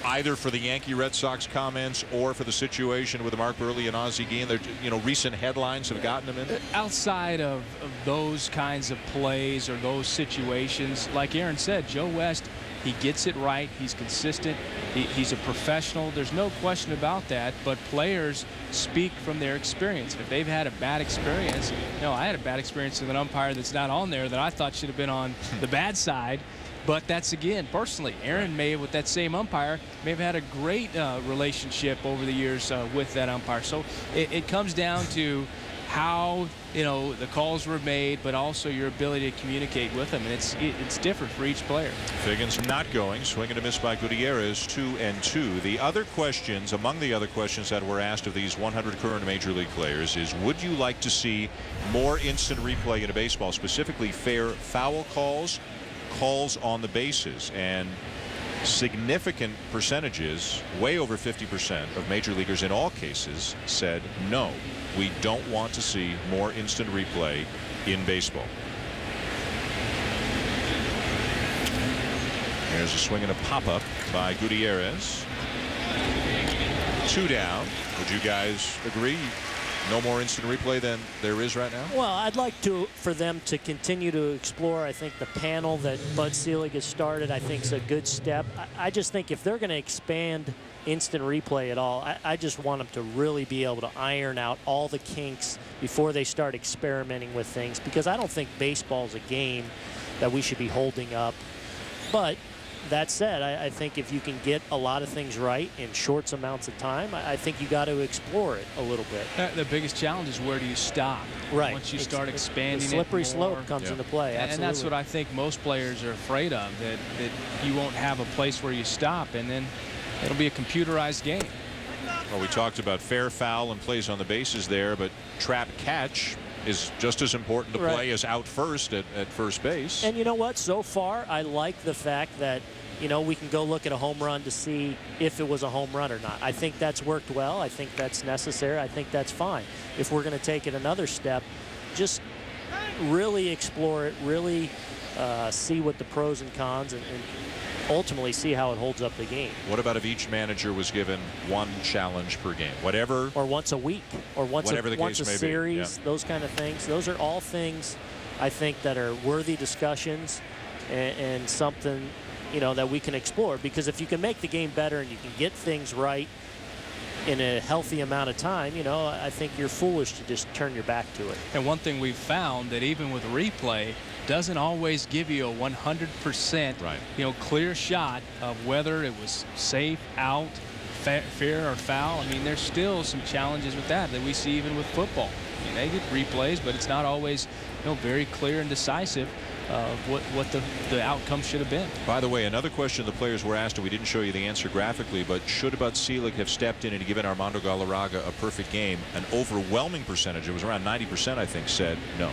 either for the Yankee Red Sox comments or for the situation with Mark Burley and Ozzie Guillen? Recent headlines have gotten him in. Outside of those kinds of plays or those situations, like Aaron said, Joe West, he gets it right. He's consistent. He's a professional. There's no question about that. But players speak from their experience. If they've had a bad experience, I had a bad experience with an umpire that's not on there that I thought should have been on the bad side. But that's, again, personally. Aaron may, with that same umpire, may have had a great relationship over the years with that umpire. So it comes down to how the calls were made, but also your ability to communicate with them, and it's different for each player. Figgins not going, swing and a miss by Gutierrez, 2-2. The other questions, among the other questions that were asked of these 100 current major league players, is would you like to see more instant replay in a baseball, specifically fair foul calls, calls on the bases? And significant percentages, way over 50% of major leaguers in all cases said no, we don't want to see more instant replay in baseball. There's a swing and a pop-up by Gutierrez. 2 down. Would you guys agree? No more instant replay than there is right now? Well, I'd like for them to continue to explore. I think the panel that Bud Selig has started, I think, is a good step. I just think if they're going to expand instant replay at all, I just want them to really be able to iron out all the kinks before they start experimenting with things, because I don't think baseball is a game that we should be holding up. But that said, I think if you can get a lot of things right in short amounts of time, I think you got to explore it a little bit. The biggest challenge is where do you stop? Right. Once you start expanding the slippery it slope comes into play. Absolutely. And that's what I think most players are afraid of, that you won't have a place where you stop, and then it'll be a computerized game. Well, we talked about fair, foul, and plays on the bases there, but trap catch is just as important to play as out first at first base. And you know what? So far, I like the fact that, you know, we can go look at a home run to see if it was a home run or not. I think that's worked well. I think that's necessary. I think that's fine. If we're going to take it another step, just really explore it, really see what the pros and cons, and ultimately see how it holds up the game. What about if each manager was given one challenge per game? Whatever. Or once a week, or once a series, yeah. Those kind of things. Those are all things I think that are worthy discussions and something, you know, that we can explore. Because if you can make the game better and you can get things right in a healthy amount of time, you know, I think you're foolish to just turn your back to it. And one thing we've found, that even with replay, doesn't always give you a 100% you know, clear shot of whether it was safe, out, fair or foul. I mean, there's still some challenges with that we see even with football. I mean, they get replays, but it's not always, you know, very clear and decisive what the outcome should have been. By the way, another question the players were asked, and we didn't show you the answer graphically, but should Bud Selig have stepped in and given Armando Galarraga a perfect game? An overwhelming percentage, it was around 90% I think, said no,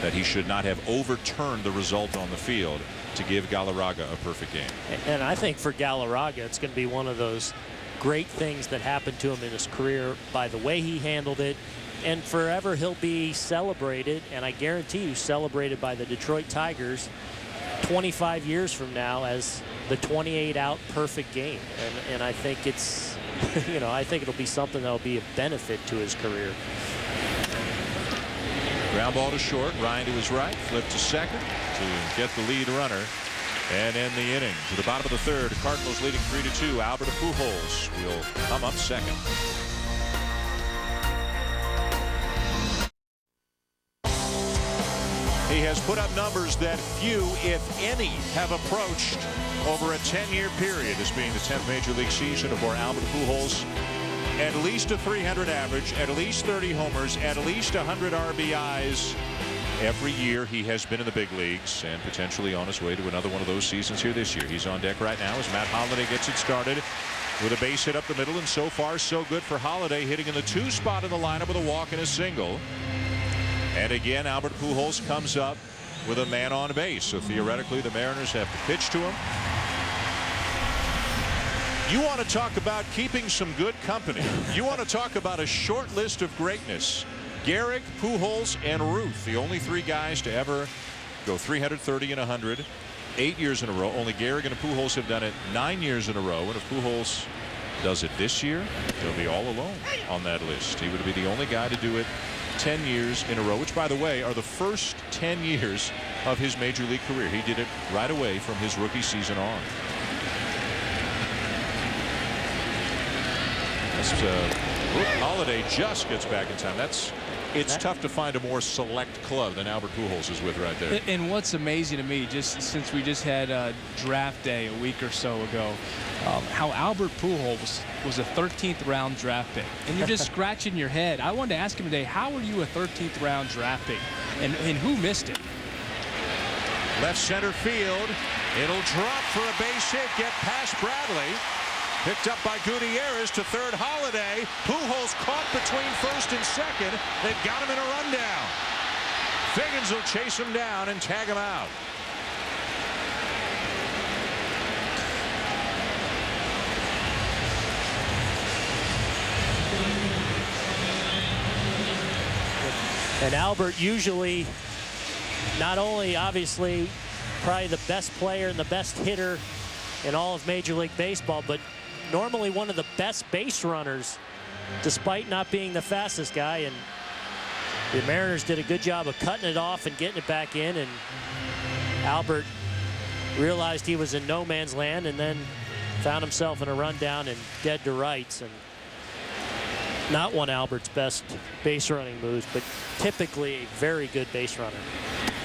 that he should not have overturned the result on the field to give Galarraga a perfect game. And I think for Galarraga, it's going to be one of those great things that happened to him in his career by the way he handled it. And forever he'll be celebrated, and I guarantee you celebrated by the Detroit Tigers 25 years from now as the 28-out perfect game. And I think it's, you know, I think it'll be something that'll be a benefit to his career. Ground ball to short, Ryan to his right, flip to second to get the lead runner and end the inning. To the bottom of the third, Cardinals leading 3-2. Albert Pujols will come up second. He has put up numbers that few, if any, have approached over a 10-year period, this being the 10th Major League season for Albert Pujols. At least a 300 average, at least 30 homers, at least 100 RBIs. Every year he has been in the big leagues and potentially on his way to another one of those seasons here this year. He's on deck right now as Matt Holliday gets it started with a base hit up the middle, and so far so good for Holliday, hitting in the 2 spot in the lineup with a walk and a single. And again, Albert Pujols comes up with a man on base. So theoretically, the Mariners have to pitch to him. You want to talk about keeping some good company. You want to talk about a short list of greatness. Gehrig, Pujols, and Ruth, the only 3 guys to ever go 330 and 100 8 years in a row. Only Gehrig and Pujols have done it 9 years in a row. And if Pujols does it this year, he'll be all alone on that list. He would be the only guy to do it 10 years in a row, which, by the way, are the first 10 years of his major league career. He did it right away from his rookie season on. Holliday just gets back in time. It's tough to find a more select club than Albert Pujols is with right there. And what's amazing to me, just since we just had draft day a week or so ago, how Albert Pujols was a 13th round draft pick. And you're just scratching your head. I wanted to ask him today, how are you a 13th round draft pick? And who missed it? Left center field. It'll drop for a base hit. Get past Bradley. Picked up by Gutierrez to third. Holliday. Pujols caught between first and second. They've got him in a rundown. Figgins will chase him down and tag him out. And Albert usually not only obviously probably the best player and the best hitter in all of Major League Baseball, but normally one of the best base runners despite not being the fastest guy. And the Mariners did a good job of cutting it off and getting it back in. And Albert realized he was in no man's land and then found himself in a rundown and dead to rights. And not one of Albert's best base running moves, but typically a very good base runner.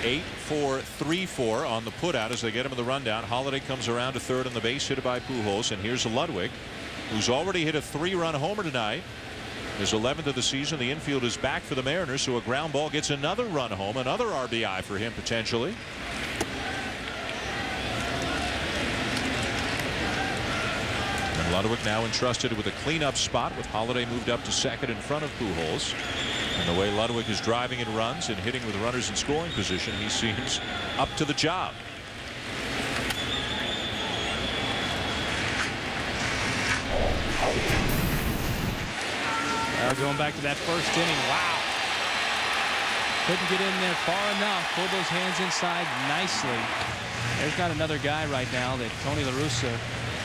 8-4-3-4 on the putout as they get him in the rundown. Holiday comes around to third on the base hit by Pujols, and here's Ludwig, who's already hit a 3-run homer tonight. His 11th of the season. The infield is back for the Mariners, so a ground ball gets another run home, another RBI for him potentially. And Ludwig now entrusted with a cleanup spot with Holiday moved up to second in front of Pujols. And the way Ludwig is driving in runs and hitting with runners in scoring position, he seems up to the job. Going back to that first inning. Wow. Couldn't get in there far enough. Pulled those hands inside nicely. There's not another guy right now that Tony La Russa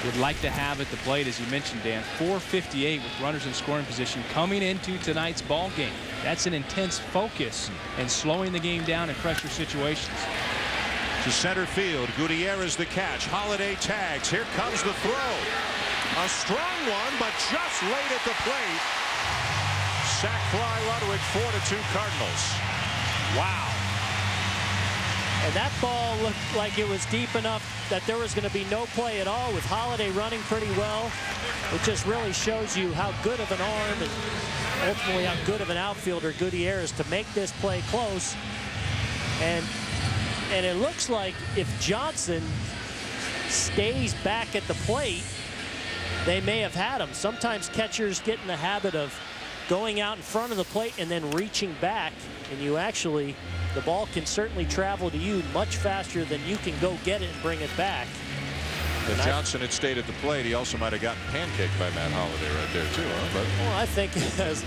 would like to have at the plate, as you mentioned, Dan. 458 with runners in scoring position coming into tonight's ball game. That's an intense focus and slowing the game down in pressure situations. To center field, Gutierrez the catch. Holiday tags. Here comes the throw. A strong one, but just late at the plate. Sac fly Ludwig, 4-2 Cardinals. Wow. And that ball looked like it was deep enough that there was going to be no play at all, with Holiday running pretty well. It just really shows you how good of an arm and ultimately how good of an outfielder Gutierrez to make this play close. And it looks like if Johnson stays back at the plate, they may have had him. Sometimes catchers get in the habit of going out in front of the plate and then reaching back, and you actually, the ball can certainly travel to you much faster than you can go get it and bring it back. If Johnson had stayed at the plate, he also might have gotten pancaked by Matt Holiday right there too. Huh? But well, I think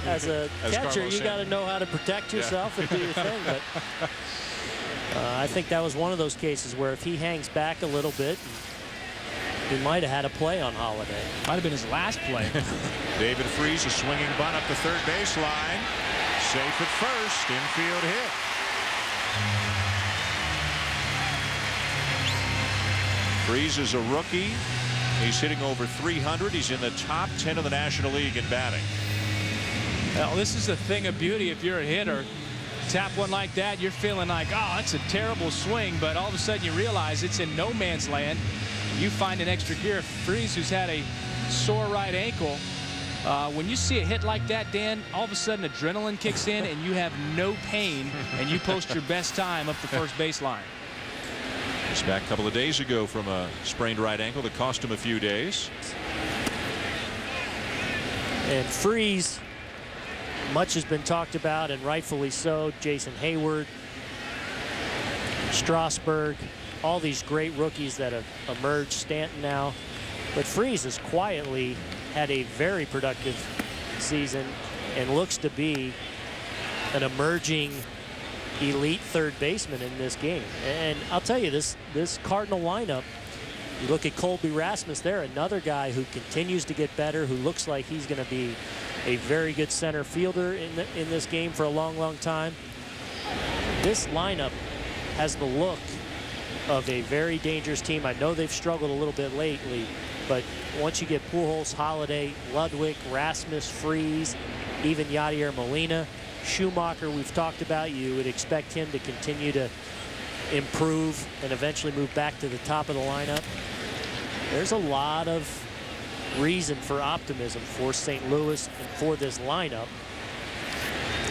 as a catcher, you got to know how to protect yourself and do your thing. But I think that was one of those cases where if he hangs back a little bit, he might have had a play on Holiday. Might have been his last play. David Freese, a swinging bunt up the third baseline. Safe at first. Infield hit. Freese is a rookie. He's hitting over 300. He's in the top 10 of the National League in batting. Well, this is a thing of beauty if you're a hitter. Tap one like that, you're feeling like, oh, that's a terrible swing, but all of a sudden you realize it's in no man's land. You find an extra gear. Freese, who's had a sore right ankle, when you see a hit like that, Dan, all of a sudden adrenaline kicks in and you have no pain and you post your best time up the first baseline. He's back a couple of days ago from a sprained right ankle that cost him a few days. And Freese, much has been talked about, and rightfully so. Jason Hayward, Strasburg, all these great rookies that have emerged, Stanton now. But Freese has quietly had a very productive season and looks to be an emerging elite third baseman in this game. And I'll tell you, this Cardinal lineup, you look at Colby Rasmus there, another guy who continues to get better, who looks like he's going to be a very good center fielder in this game for a long time. This lineup has the look of a very dangerous team. I know they've struggled a little bit lately, but once you get Pujols, Holiday, Ludwig, Rasmus, Freese, even Yadier Molina, Schumacher, we've talked about, you would expect him to continue to improve and eventually move back to the top of the lineup. There's a lot of reason for optimism for St. Louis and for this lineup,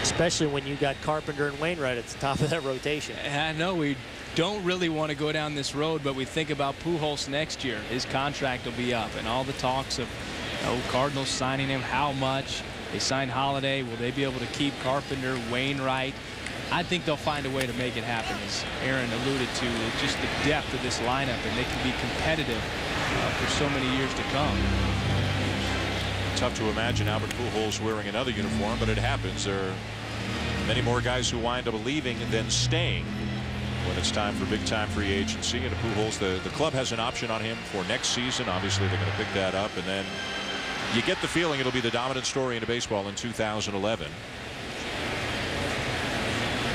especially when you got Carpenter and Wainwright at the top of that rotation. I know we don't really want to go down this road, but we think about Pujols next year. His contract will be up, and all the talks of Cardinals signing him, how much. They signed Holiday. Will they be able to keep Carpenter, Wainwright? I think they'll find a way to make it happen, as Aaron alluded to, just the depth of this lineup, and they can be competitive for so many years to come. Tough to imagine Albert Pujols wearing another uniform, but it happens. There are many more guys who wind up leaving than staying when it's time for big-time free agency. And Pujols, the club has an option on him for next season. Obviously, they're going to pick that up, and then You get the feeling it'll be the dominant story in baseball in 2011.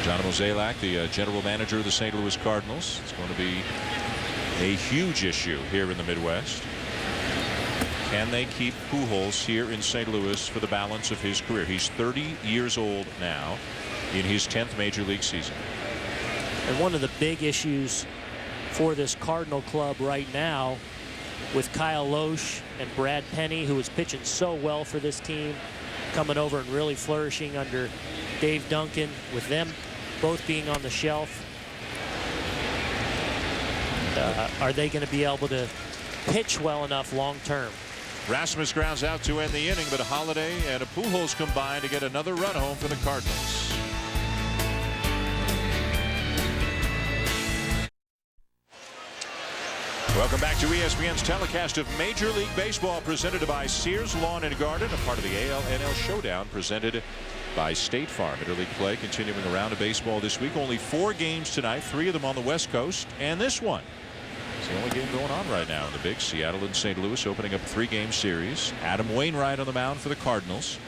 John Mozeliak, the general manager of the St. Louis Cardinals. It's going to be a huge issue here in the Midwest. Can they keep Pujols here in St. Louis for the balance of his career? He's 30 years old now in his 10th major league season. And one of the big issues for this Cardinal club right now, with Kyle Loesch and Brad Penny, who is pitching so well for this team, coming over and really flourishing under Dave Duncan, with them both being on the shelf. Are they going to be able to pitch well enough long term? Rasmus grounds out to end the inning, but Holiday and Pujols combine to get another run home for the Cardinals. Welcome back to ESPN's telecast of Major League Baseball, presented by Sears Lawn and Garden, a part of the AL-NL Showdown presented by State Farm. Interleague play continuing around of baseball this week. Only 4 games tonight, 3 of them on the West Coast, and this one. It's the only game going on right now in the big. Seattle and St. Louis opening up a 3-game series. Adam Wainwright on the mound for the Cardinals.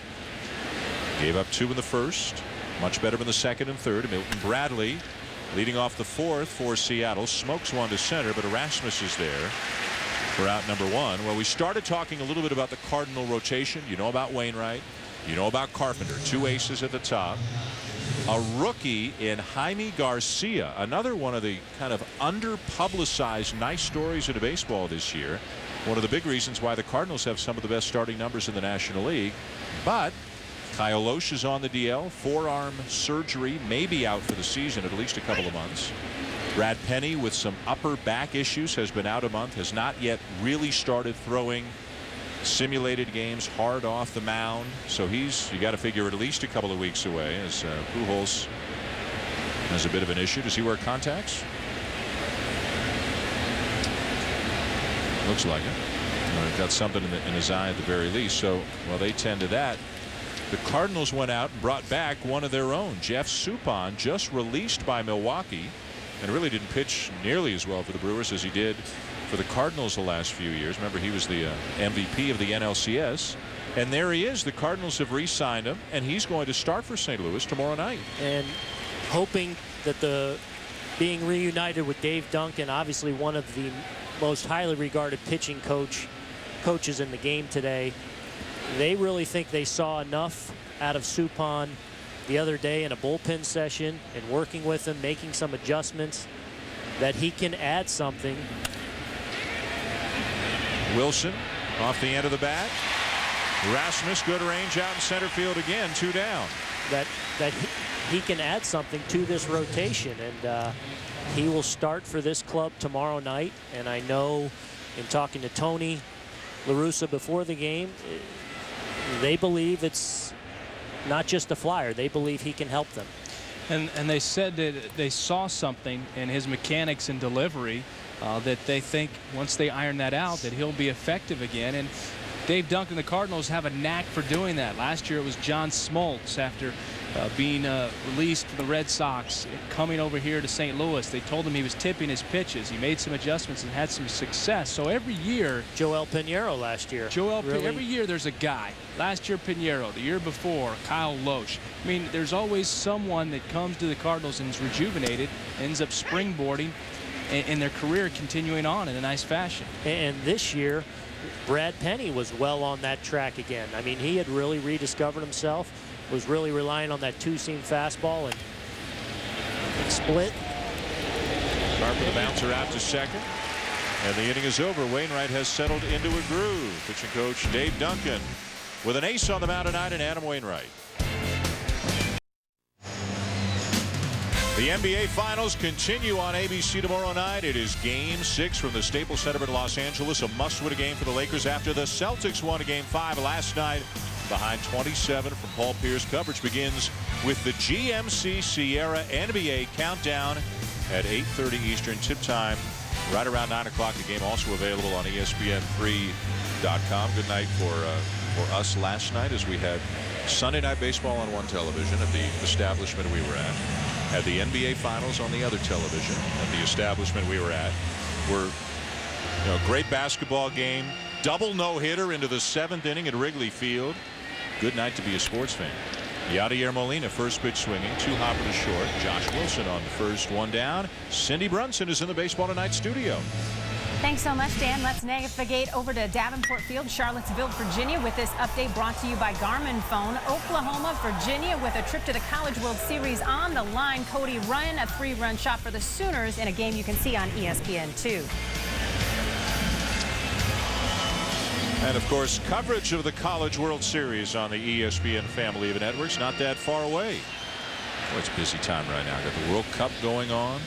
Gave up 2 in the first. Much better in the second and third. Milton Bradley leading off the 4th for Seattle. Smokes one to center, but Erasmus is there for out number 1. Well, we started talking a little bit about the Cardinal rotation. You know about Wainwright. You know about Carpenter. 2 aces at the top. A rookie in Jaime Garcia, another one of the kind of under-publicized nice stories in baseball this year. One of the big reasons why the Cardinals have some of the best starting numbers in the National League. But Kyle Loesch is on the DL. Forearm surgery, maybe out for the season, at least a couple of months. Brad Penny with some upper back issues has been out a month, has not yet really started throwing simulated games hard off the mound. So you got to figure at least a couple of weeks away, as Pujols has a bit of an issue. Does he wear contacts? Looks like it. Got something in his eye at the very least. So while they tend to that, the Cardinals went out and brought back one of their own. Jeff Suppan, just released by Milwaukee, and really didn't pitch nearly as well for the Brewers as he did for the Cardinals the last few years. Remember, he was the MVP of the NLCS. And there he is. The Cardinals have re-signed him, and he's going to start for St. Louis tomorrow night. And hoping that being reunited with Dave Duncan, obviously one of the most highly regarded pitching coaches in the game today, they really think they saw enough out of Suppan the other day in a bullpen session and working with him, making some adjustments, that he can add something. Wilson off the end of the bat. Rasmus, good range out in center field again, 2 down. That he can add something to this rotation, and he will start for this club tomorrow night. And I know, in talking to Tony La Russa before the game, they believe it's not just a flyer. They believe he can help them. And they said that they saw something in his mechanics and delivery that they think once they iron that out, that he'll be effective again. And Dave Duncan, the Cardinals have a knack for doing that. Last year it was John Smoltz, after being released from the Red Sox, coming over here to St. Louis. They told him he was tipping his pitches. He made some adjustments and had some success. So every year, Joel Pinheiro last year. Every year there's a guy. Last year Pinheiro, the year before Kyle Loesch. I mean, there's always someone that comes to the Cardinals and is rejuvenated, ends up springboarding, and their career continuing on in a nice fashion. And this year, Brad Penny was well on that track again. I mean, he had really rediscovered himself, was really relying on that 2-seam fastball and split. Sharp with the bouncer out to second, and the inning is over. Wainwright has settled into a groove. Pitching coach Dave Duncan with an ace on the mound tonight, and Adam Wainwright. The NBA Finals continue on ABC tomorrow night. It is Game 6 from the Staples Center in Los Angeles. A must-win game for the Lakers after the Celtics won Game 5 last night behind 27 from Paul Pierce. Coverage begins with the GMC Sierra NBA Countdown at 8:30 Eastern. Tip time right around 9 o'clock. The game also available on ESPN3.com. Good night for us last night, as we had Sunday Night Baseball on one television at the establishment we were at. Had the NBA Finals on the other television at the establishment we were at. A great basketball game. double no-hitter into the 7th inning at Wrigley Field. Good night to be a sports fan. Yadier Molina, first pitch swinging, 2 hopper to short. Josh Wilson on the first, 1 down. Cindy Brunson is in the Baseball Tonight studio. Thanks so much, Dan. Let's navigate over to Davenport Field, Charlottesville, Virginia, with this update brought to you by Garmin Phone. Oklahoma, Virginia, with a trip to the College World Series on the line. Cody Ryan, a 3-run shot for the Sooners in a game you can see on ESPN2. And, of course, coverage of the College World Series on the ESPN family of networks not that far away. Boy, it's a busy time right now. Got the World Cup going on.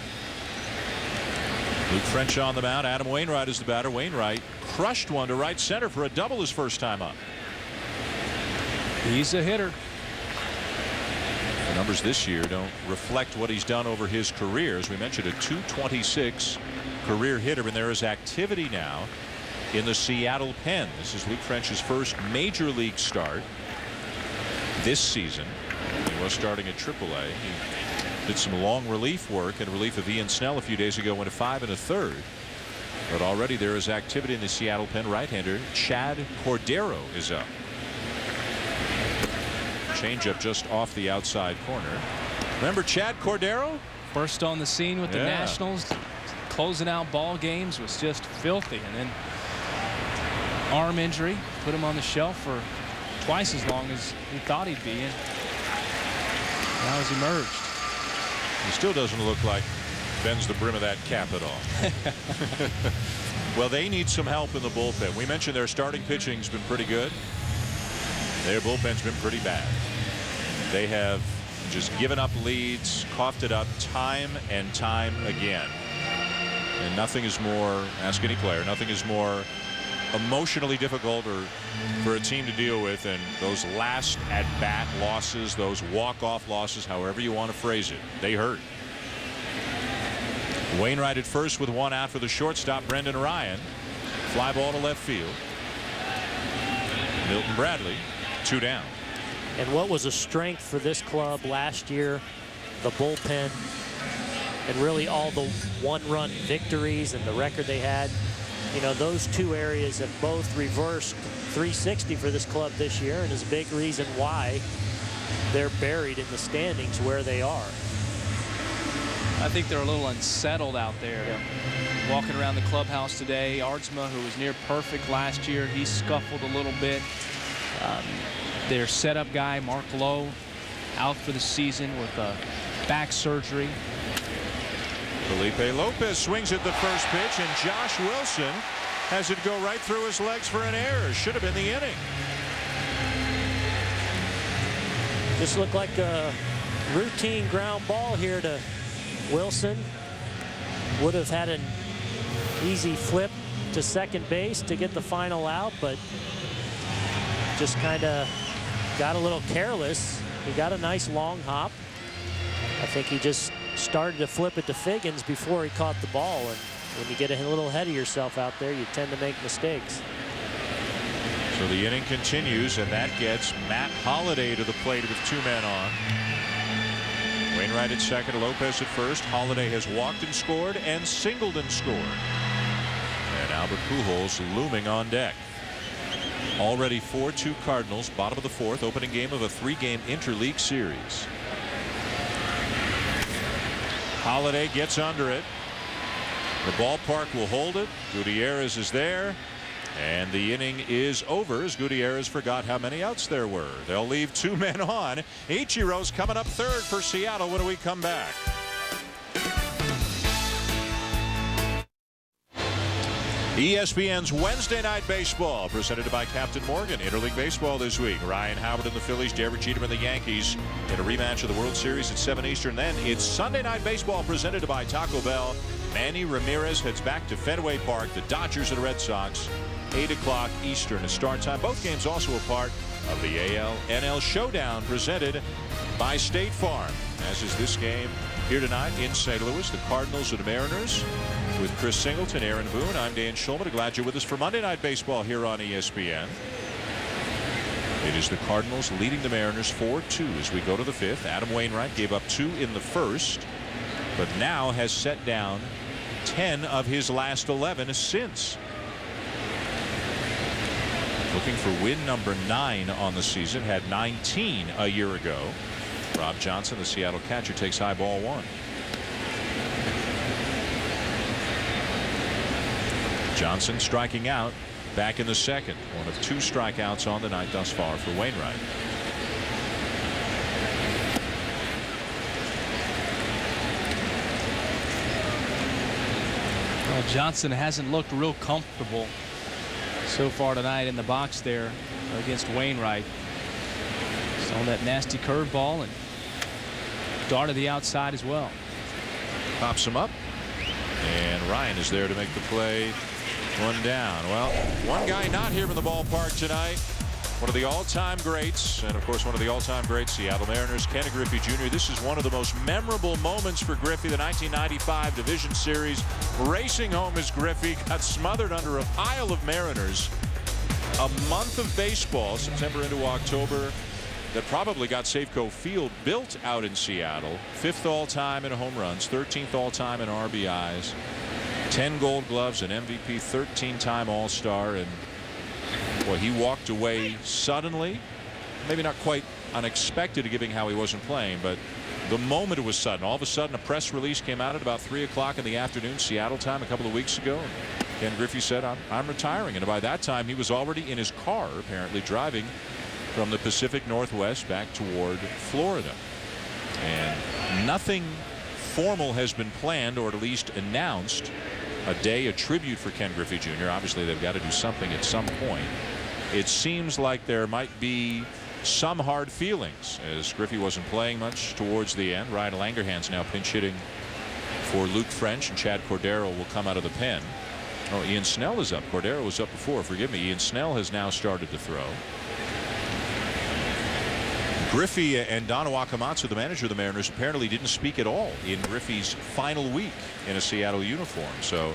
Luke French on the mound. Adam Wainwright is the batter. Wainwright crushed one to right center for a double his first time up. He's a hitter. The numbers this year don't reflect what he's done over his career. As we mentioned, a .226 career hitter, and there is activity now in the Seattle pen. This is Luke French's first major league start this season. He was starting at AAA. He did some long relief work in relief of Ian Snell a few days ago, went to 5 1/3. But already there is activity in the Seattle pen. Right-hander Chad Cordero is up. Changeup just off the outside corner. Remember Chad Cordero? First on the scene with the Nationals, closing out ball games, was just filthy, and then arm injury put him on the shelf for twice as long as he thought he'd be, and now he's emerged. He still doesn't look like bends the brim of that cap at all. Well, they need some help in the bullpen. We mentioned their starting pitching's been pretty good. Their bullpen's been pretty bad. They have just given up leads, coughed it up time and time again. And nothing is more, ask any player, nothing is more emotionally difficult or for a team to deal with than those last at-bat losses, those walk-off losses, however you want to phrase it. They hurt. Wainwright at first with 1 out for the shortstop, Brendan Ryan. Fly ball to left field. Milton Bradley, 2 down. And what was a strength for this club last year, the bullpen, and really all the 1-run victories and the record they had. You know, those 2 areas have both reversed 360 for this club this year, and is a big reason why they're buried in the standings where they are. I think they're a little unsettled out there. Yeah. Walking around the clubhouse today, Aardsma, who was near perfect last year, he scuffled a little bit. Their setup guy, Mark Lowe, out for the season with back surgery. Felipe Lopez swings at the first pitch, and Josh Wilson has it go right through his legs for an error. Should have been the inning. Just looked like a routine ground ball here to Wilson. Would have had an easy flip to second base to get the final out, but just kind of got a little careless. He got a nice long hop. I think he just started to flip it to Figgins before he caught the ball, and when you get a little ahead of yourself out there, you tend to make mistakes. So the inning continues, and that gets Matt Holliday to the plate with 2 men on. Wainwright at second, Lopez at first. Holliday has walked and scored and singled and scored. And Albert Pujols looming on deck. Already 4-2 Cardinals, bottom of the 4th, opening game of a 3-game interleague series. Holliday gets under it. The ballpark will hold it. Gutierrez is there. And the inning is over as Gutierrez forgot how many outs there were. They'll leave 2 men on. Ichiro's coming up third for Seattle when we come back. ESPN's Wednesday Night Baseball, presented by Captain Morgan. Interleague Baseball this week. Ryan Howard and the Phillies, Derek Jeter and the Yankees in a rematch of the World Series at 7 Eastern. Then it's Sunday Night Baseball, presented by Taco Bell. Manny Ramirez heads back to Fenway Park. The Dodgers and the Red Sox, 8 o'clock Eastern is start time. Both games also a part of the AL-NL Showdown, presented by State Farm. As is this game here tonight in St. Louis, the Cardinals and the Mariners. With Chris Singleton, Aaron Boone, I'm Dan Schulman. Glad you're with us for Monday Night Baseball here on ESPN. It is the Cardinals leading the Mariners 4-2 as we go to the 5th. Adam Wainwright gave up 2 in the first, but now has set down 10 of his last 11 since. Looking for win number 9 on the season. Had 19 a year ago. Rob Johnson, the Seattle catcher, takes high ball 1. Johnson striking out back in the second. One of 2 strikeouts on the night thus far for Wainwright. Well, Johnson hasn't looked real comfortable so far tonight in the box there against Wainwright. He's on that nasty curveball and dart to the outside as well. Pops him up, and Ryan is there to make the play. 1 down. Well, one guy not here in the ballpark tonight. One of the all-time greats, and of course one of the all-time greats, Seattle Mariners, Ken Griffey Jr. This is one of the most memorable moments for Griffey, the 1995 Division Series. Racing home as Griffey got smothered under a pile of Mariners. A month of baseball, September into October, that probably got Safeco Field built out in Seattle. 5th all-time in home runs, 13th all-time in RBIs, 10 Gold Gloves, an MVP, 13-time All-Star, and boy, he walked away suddenly, maybe not quite unexpected given how he wasn't playing, but the moment it was sudden. All of a sudden a press release came out at about 3 o'clock in the afternoon Seattle time a couple of weeks ago. Ken Griffey said, I'm retiring, and by that time he was already in his car, apparently driving from the Pacific Northwest back toward Florida. And nothing formal has been planned or at least announced. A tribute for Ken Griffey Jr. Obviously they've got to do something at some point. It seems like there might be some hard feelings as Griffey wasn't playing much towards the end. Ryan Langerhand's now pinch hitting for Luke French, and Chad Cordero will come out of the pen. Oh, Ian Snell is up. Cordero was up before. Forgive me. Ian Snell has now started to throw. Griffey and Don Wakamatsu, the manager of the Mariners, apparently didn't speak at all in Griffey's final week in a Seattle uniform. So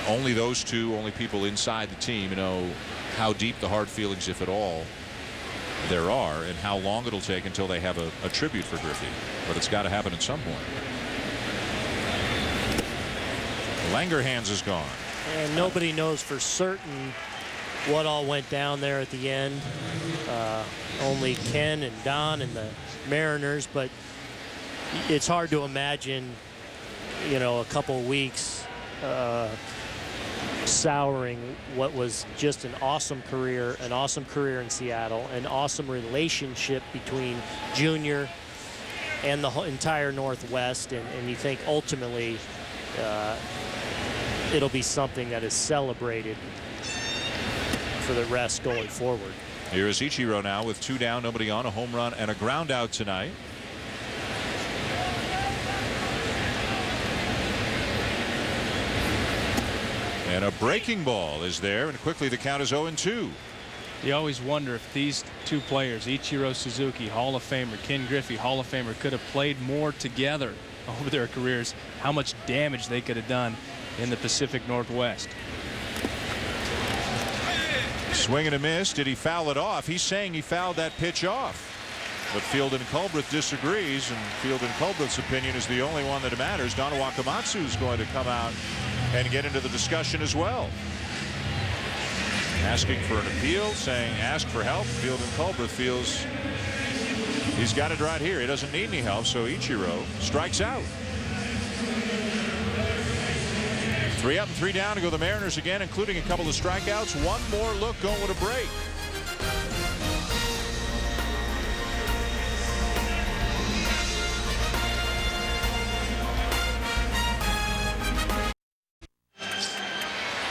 only those two, only people inside the team know how deep the hard feelings, if at all, there are, and how long it'll take until they have a tribute for Griffey. But it's got to happen at some point. Langerhans is gone. And nobody knows for certain what all went down there at the end. Only Ken and Don and the Mariners, but it's hard to imagine, you know, a couple of weeks souring what was just an awesome career in Seattle, an awesome relationship between Junior and the entire Northwest, and you think ultimately it'll be something that is celebrated for the rest going forward. Here is Ichiro now with 2 down, nobody on, a home run and a ground out tonight. And a breaking ball is there, and quickly the count is 0-2. You always wonder if these 2 players, Ichiro Suzuki, Hall of Famer, Ken Griffey, Hall of Famer, could have played more together over their careers, how much damage they could have done in the Pacific Northwest. Swing and a miss. Did he foul it off? He's saying he fouled that pitch off. But Field and Culbreth disagrees, and Field and Culbreth's opinion is the only one that matters. Don Wakamatsu is going to come out and get into the discussion as well. Asking for an appeal, saying ask for help. Field and Culbreth feels he's got it right here. He doesn't need any help, so Ichiro strikes out. 3 up and 3 down to go the Mariners again, including a couple of strikeouts. One more look going with a break.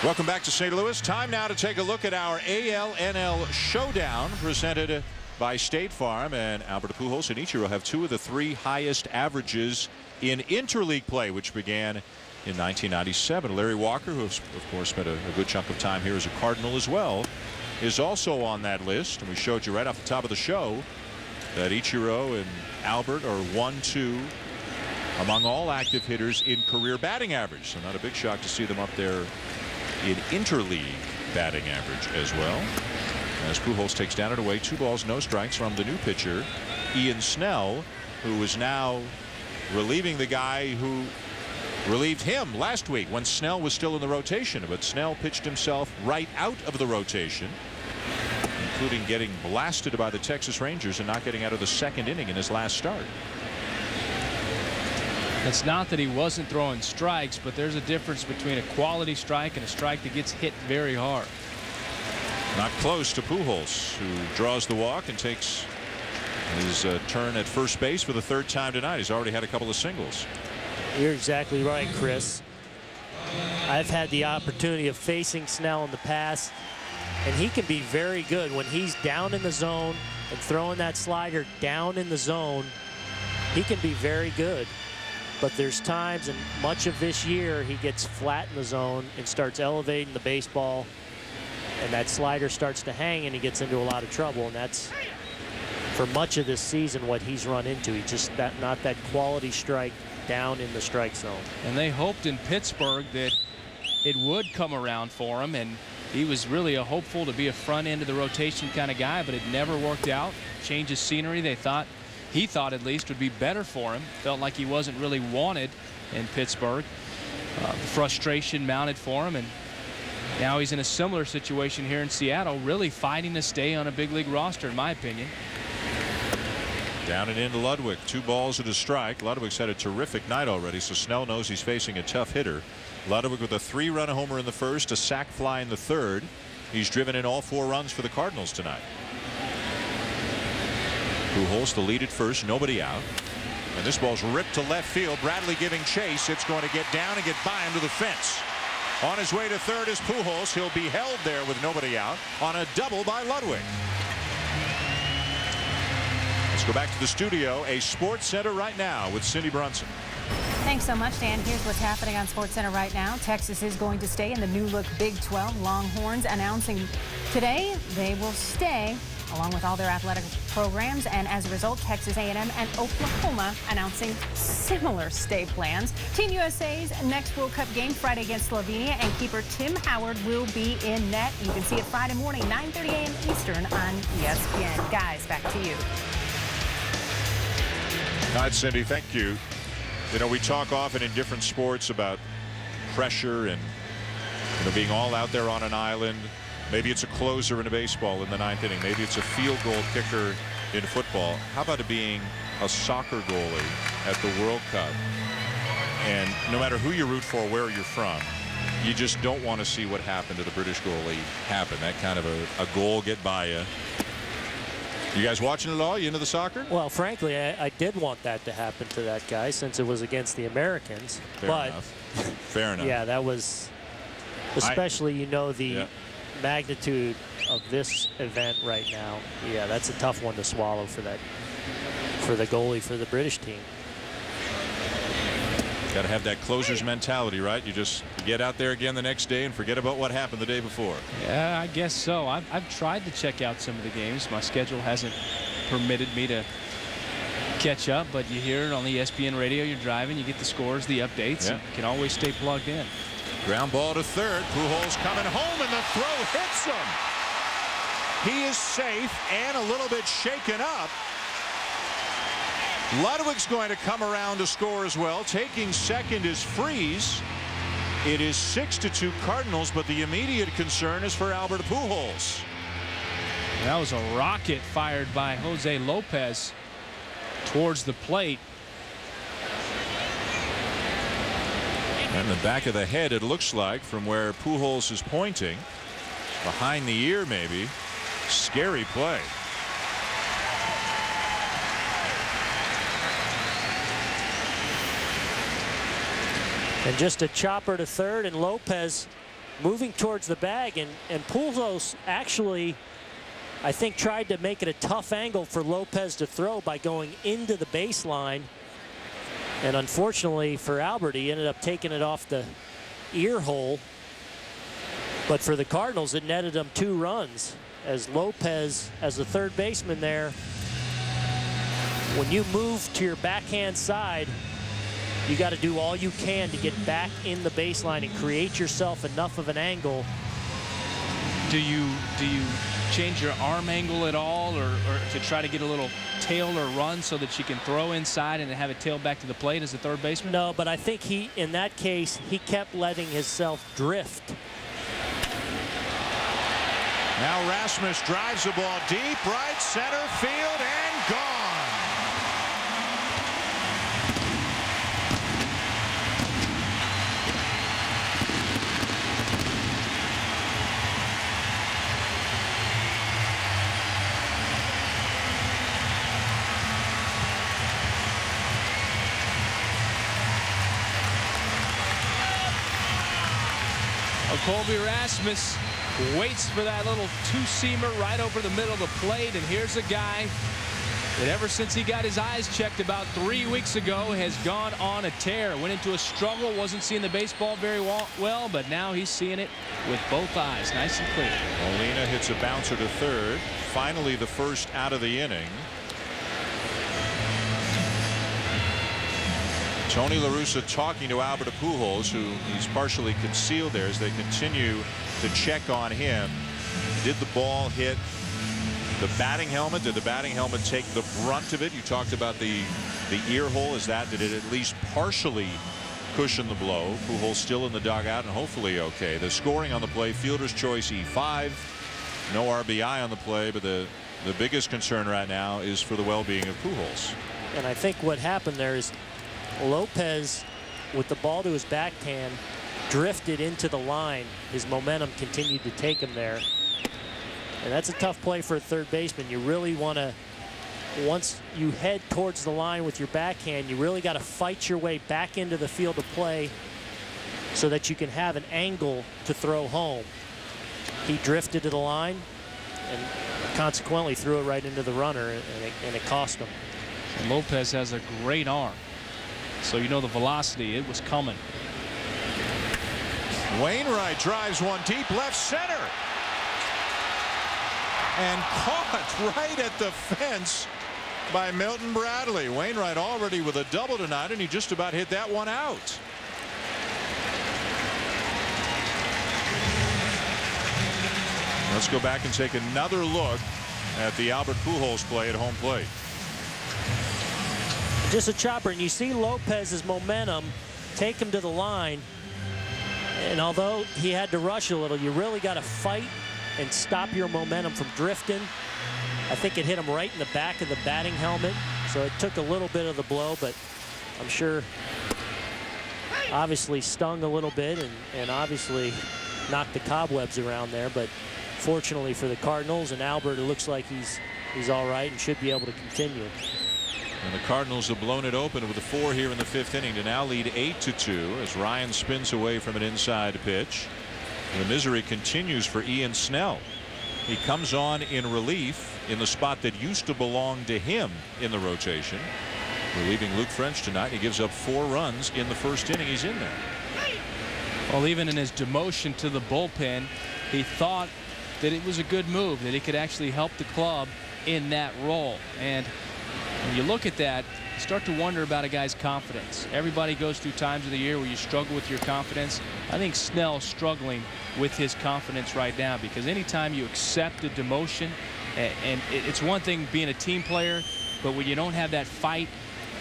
Welcome back to St. Louis. Time now to take a look at our AL-NL Showdown presented by State Farm. And Albert Pujols and Ichiro have 2 of the 3 highest averages in interleague play, which began in 1997. Larry Walker, who of course spent a good chunk of time here as a Cardinal as well, is also on that list. And we showed you right off the top of the show that Ichiro and Albert are 1-2 among all active hitters in career batting average. So not a big shock to see them up there in interleague batting average as well. As Pujols takes down and away, 2 balls, no strikes from the new pitcher, Ian Snell, who is now relieving the guy who relieved him last week when Snell was still in the rotation. But Snell pitched himself right out of the rotation. including getting blasted by the Texas Rangers and not getting out of the second inning in his last start. It's not that he wasn't throwing strikes, but there's a difference between a quality strike and a strike that gets hit very hard. Not close to Pujols, who draws the walk and takes his turn at first base for the third time tonight. He's already had a couple of singles. You're exactly right, Chris. I've had the opportunity of facing Snell in the past, and he can be very good when he's down in the zone and throwing that slider down in the zone. He can be very good. But there's times, and much of this year, he gets flat in the zone and starts elevating the baseball, and that slider starts to hang, and he gets into a lot of trouble. And that's, for much of this season, what he's run into. He just not that quality strike down in the strike zone. And they hoped in Pittsburgh that it would come around for him, and he was really a hopeful to be a front end of the rotation kind of guy, but it never worked out. Change of scenery, he thought at least would be better for him. Felt like he wasn't really wanted in Pittsburgh. Frustration mounted for him, and now he's in a similar situation here in Seattle, really fighting to stay on a big league roster, in my opinion. Down and into Ludwig. 2 balls and a strike. Ludwig's had a terrific night already, so Snell knows he's facing a tough hitter. Ludwig with a 3-run homer in the first, a sac fly in the third. He's driven in all 4 runs for the Cardinals tonight. Pujols the lead at first, nobody out. And this ball's ripped to left field. Bradley giving chase. It's going to get down and get by him to the fence. On his way to third is Pujols. He'll be held there with nobody out on a double by Ludwig. Let's go back to the studio. A Sports Center right now with Cindy Brunson. Thanks so much, Dan. Here's what's happening on SportsCenter right now. Texas is going to stay in the new look Big 12. Longhorns announcing today they will stay along with all their athletic programs, and as a result, Texas A&M and Oklahoma announcing similar stay plans. Team USA's next World Cup game Friday against Slovenia, and keeper Tim Howard will be in net. You can see it Friday morning, 9:30 a.m. Eastern on ESPN. Guys, back to you. All right, Cindy, thank you. You know, we talk often in different sports about pressure and being all out there on an island. Maybe it's a closer in a baseball in the 9th inning. Maybe it's a field goal kicker in football. How about it being a soccer goalie at the World Cup? And no matter who you root for, where you're from, you just don't want to see what happened to the British goalie happen. That kind of a goal get by you. You guys watching it all? You into the soccer? Well, frankly, I did want that to happen to that guy since it was against the Americans. Fair enough. Fair enough. Yeah, that was especially, the magnitude of this event right now. Yeah, that's a tough one to swallow for the goalie for the British team. Got to have that closer's mentality, right? You just get out there again the next day and forget about what happened the day before. Yeah, I guess so. I've tried to check out some of the games. My schedule hasn't permitted me to catch up, but you hear it on the ESPN radio. You're driving, you get the scores, the updates. Yeah. And you can always stay plugged in. Ground ball to third. Pujols coming home, and the throw hits him. He is safe and a little bit shaken up. Ludwig's going to come around to score as well. Taking second is Freeze. It is 6-2 Cardinals, but the immediate concern is for Albert Pujols. That was a rocket fired by Jose Lopez towards the plate. And the back of the head, it looks like, from where Pujols is pointing. Behind the ear, maybe. Scary play. And just a chopper to third, and Lopez moving towards the bag, and Pujols actually, I think, tried to make it a tough angle for Lopez to throw by going into the baseline. And unfortunately for Albert, he ended up taking it off the ear hole. But for the Cardinals, it netted them 2 runs. As Lopez, as the third baseman there, when you move to your backhand side, you got to do all you can to get back in the baseline and create yourself enough of an angle. Do you change your arm angle at all, or to try to get a little tail or run so that you can throw inside and have it tail back to the plate as a third baseman? No, but I think in that case, he kept letting himself drift. Now Rasmus drives the ball deep right center field and gone. Colby Rasmus waits for that little two-seamer right over the middle of the plate, and here's a guy that ever since he got his eyes checked about 3 weeks ago has gone on a tear. Went into a struggle, wasn't seeing the baseball very well, but now he's seeing it with both eyes, nice and clear. Molina hits a bouncer to third. Finally the first out of the inning. Tony La Russa talking to Albert Pujols, who he's partially concealed there as they continue to check on him. Did the ball hit the batting helmet? Did the batting helmet take the brunt of it? You talked about the ear hole. Did it at least partially cushion the blow? Pujols still in the dugout and hopefully okay. The scoring on the play, fielder's choice E5. No RBI on the play, but the biggest concern right now is for the well-being of Pujols. And I think what happened there is Lopez, with the ball to his backhand, drifted into the line. His momentum continued to take him there. And that's a tough play for a third baseman. You really want to, once you head towards the line with your backhand, you really got to fight your way back into the field of play so that you can have an angle to throw home. He drifted to the line and consequently threw it right into the runner, and it cost him. And Lopez has a great arm. So you know the velocity, it was coming. Wainwright drives one deep left center. And caught right at the fence by Milton Bradley. Wainwright already with a double tonight, and he just about hit that one out. Let's go back and take another look at the Albert Pujols play at home plate. Just a chopper, and you see Lopez's momentum take him to the line. And although he had to rush a little, you really got to fight and stop your momentum from drifting. I think it hit him right in the back of the batting helmet, so it took a little bit of the blow, but I'm sure obviously stung a little bit and obviously knocked the cobwebs around there. But fortunately for the Cardinals and Albert, it looks like he's all right and should be able to continue. And the Cardinals have blown it open with a 4 here in the 5th inning to now lead 8-2 as Ryan spins away from an inside pitch. The misery continues for Ian Snell. He comes on in relief in the spot that used to belong to him in the rotation, relieving Luke French tonight. He gives up 4 runs in the 1st inning. He's in there. Well, even in his demotion to the bullpen, he thought that it was a good move, that he could actually help the club in that role. And when you look at that, you start to wonder about a guy's confidence. Everybody goes through times of the year where you struggle with your confidence. I think Snell's struggling with his confidence right now, because anytime you accept a demotion, and it's one thing being a team player, but when you don't have that fight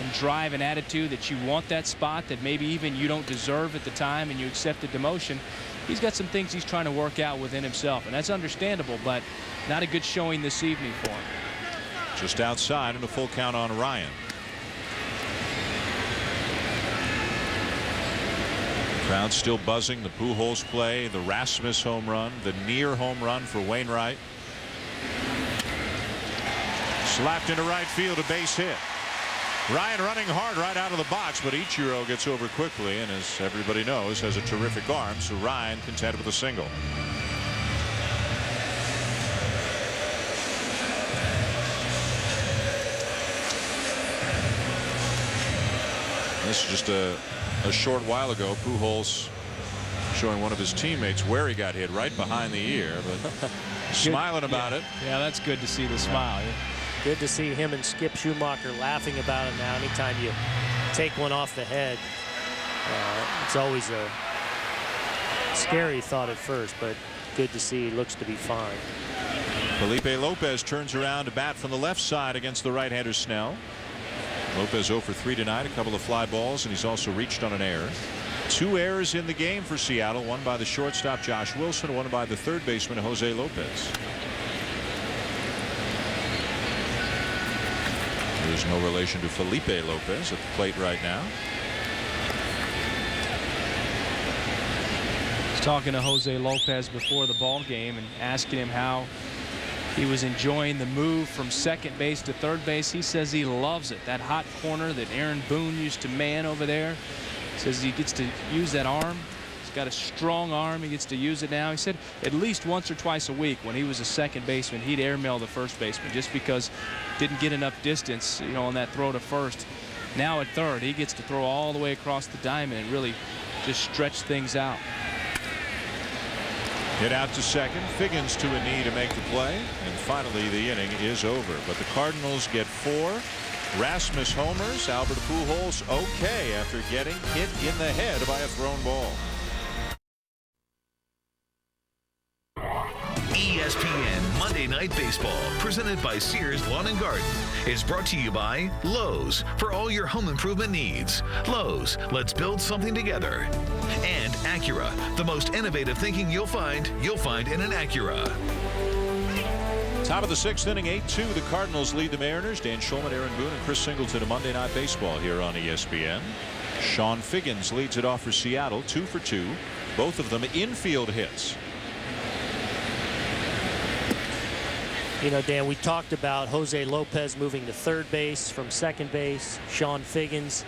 and drive and attitude that you want that spot that maybe even you don't deserve at the time, and you accept the demotion, he's got some things he's trying to work out within himself, and that's understandable, but not a good showing this evening for him. Just outside and a full count on Ryan. Crowd still buzzing. The Pujols play, the Rasmus home run, the near home run for Wainwright. Slapped into right field, a base hit. Ryan running hard right out of the box, but Ichiro gets over quickly, and as everybody knows, has a terrific arm, so Ryan content with a single. This is just a short while ago. Pujols showing one of his teammates where he got hit, right behind the ear, but smiling about it. Yeah, that's good to see the smile. Good to see him and Skip Schumacher laughing about it now. Anytime you take one off the head, it's always a scary thought at first, but good to see. He looks to be fine. Felipe Lopez turns around to bat from the left side against the right-hander Snell. Lopez 0 for 3 tonight, a couple of fly balls, and he's also reached on an error. 2 errors in the game for Seattle, one by the shortstop Josh Wilson, one by the third baseman Jose Lopez. There's no relation to Felipe Lopez at the plate right now. Talking to Jose Lopez before the ball game and asking him how he was enjoying the move from second base to third base. He says he loves it. That hot corner that Aaron Boone used to man over there. Says he gets to use that arm. He's got a strong arm. He gets to use it now. He said at least once or twice a week when he was a second baseman, he'd airmail the first baseman just because didn't get enough distance, you know, on that throw to first. Now at third, he gets to throw all the way across the diamond and really just stretch things out. Hit out to second. Figgins to a knee to make the play. And finally, the inning is over. But the Cardinals get 4. Rasmus homers. Albert Pujols okay after getting hit in the head by a thrown ball. ESPN Monday Night Baseball, presented by Sears Lawn and Garden, is brought to you by Lowe's for all your home improvement needs. Lowe's, let's build something together. And Acura, the most innovative thinking you'll find in an Acura. Top of the 6th inning, 8-2. The Cardinals lead the Mariners. Dan Shulman, Aaron Boone, and Chris Singleton of Monday Night Baseball here on ESPN. Sean Figgins leads it off for Seattle, 2 for 2. Both of them infield hits. You know, Dan, we talked about Jose Lopez moving to third base from second base. Sean Figgins,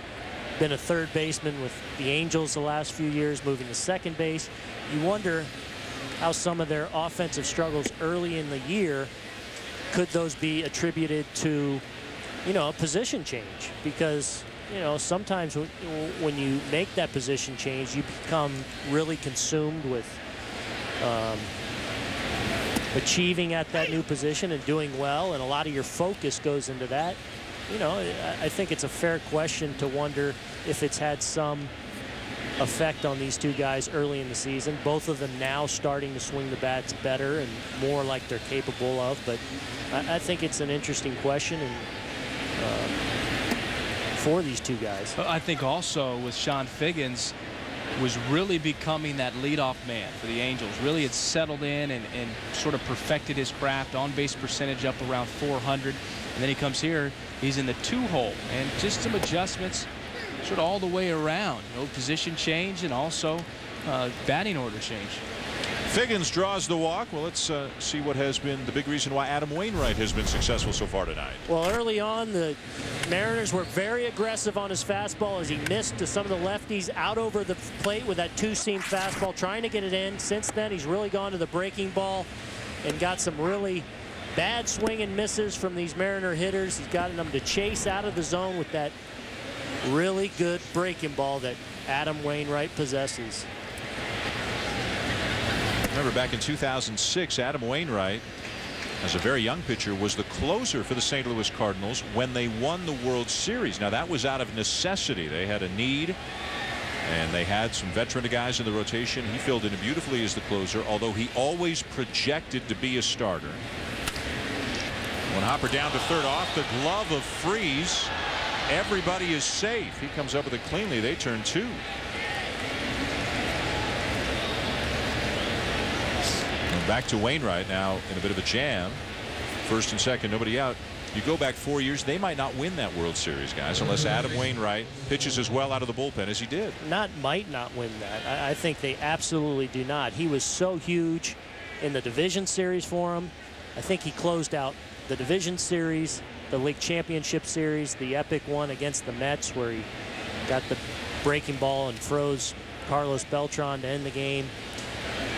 been a third baseman with the Angels the last few years, moving to second base. You wonder how some of their offensive struggles early in the year, could those be attributed to, you know, a position change? Because, you know, sometimes when you make that position change, you become really consumed with achieving at that new position and doing well, and a lot of your focus goes into that. You know, I think it's a fair question to wonder if it's had some effect on these two guys early in the season. Both of them now starting to swing the bats better and more like they're capable of, but I think it's an interesting question and for these two guys. I think also with Sean Figgins, was really becoming that leadoff man for the Angels. Really had settled in and sort of perfected his craft. On-base percentage up around 400. And then he comes here, he's in the 2-hole. And just some adjustments sort of all the way around. You know, position change and also batting order change. Figgins draws the walk. Well, let's see what has been the big reason why Adam Wainwright has been successful so far tonight. Well, early on, the Mariners were very aggressive on his fastball as he missed to some of the lefties out over the plate with that 2-seam fastball, trying to get it in. Since then, he's really gone to the breaking ball and got some really bad swing and misses from these Mariner hitters. He's gotten them to chase out of the zone with that really good breaking ball that Adam Wainwright possesses. Remember back in 2006, Adam Wainwright, as a very young pitcher, was the closer for the St. Louis Cardinals when they won the World Series. Now, that was out of necessity. They had a need, and they had some veteran guys in the rotation. He filled in beautifully as the closer, although he always projected to be a starter. When Hopper down to third, off the glove of Freese, everybody is safe. He comes up with it cleanly. They turn 2. Back to Wainwright now in a bit of a jam. First and second, nobody out. You go back 4 years, they might not win that World Series, guys, unless Adam Wainwright pitches as well out of the bullpen as he did. Might not win that. I think they absolutely do not. He was so huge in the division series for him. I think he closed out the division series, the league championship series, the epic one against the Mets where he got the breaking ball and froze Carlos Beltran to end the game.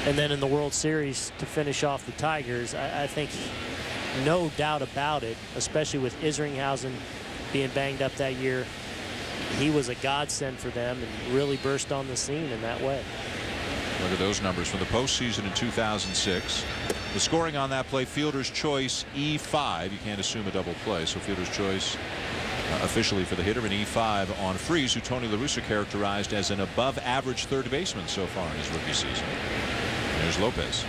And then in the World Series to finish off the Tigers, I think no doubt about it, especially with Isringhausen being banged up that year, he was a godsend for them and really burst on the scene in that way. Look at those numbers from the postseason in 2006. The scoring on that play, fielder's choice E5. You can't assume a double play, so fielder's choice officially for the hitter, an E5 on Freese, who Tony La Russa characterized as an above-average third baseman so far in his rookie season. There's Lopez.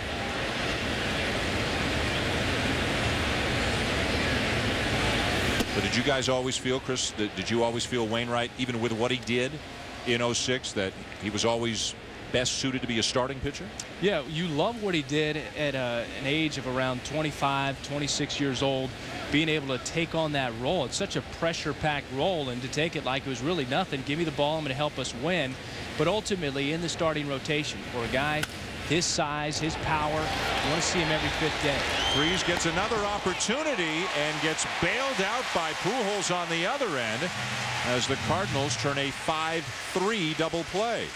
But did you guys always feel, Chris, did you always feel Wainwright, even with what he did, in 06 that he was always best suited to be a starting pitcher? Yeah, you love what he did at an age of around 25, 26 years old, being able to take on that role. It's such a pressure-packed role, and to take it like it was really nothing. Give me the ball, I'm going to help us win. But ultimately, in the starting rotation, for a guy his size, his power, you want to see him every 5th day. Freese gets another opportunity and gets bailed out by Pujols on the other end as the Cardinals turn a 5-3 double play.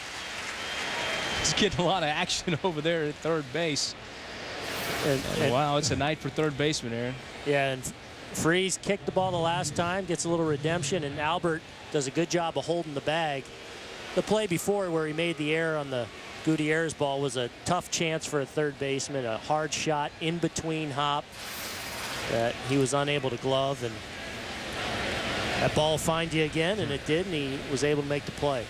He's getting a lot of action over there at third base. And wow, it's a night for third baseman, Aaron. Yeah, and Freese kicked the ball the last time, gets a little redemption, and Albert does a good job of holding the bag. The play before where he made the error on the Gutierrez ball was a tough chance for a third baseman, a hard shot in between hop that he was unable to glove, and that ball will find you again, and it did, and he was able to make the play.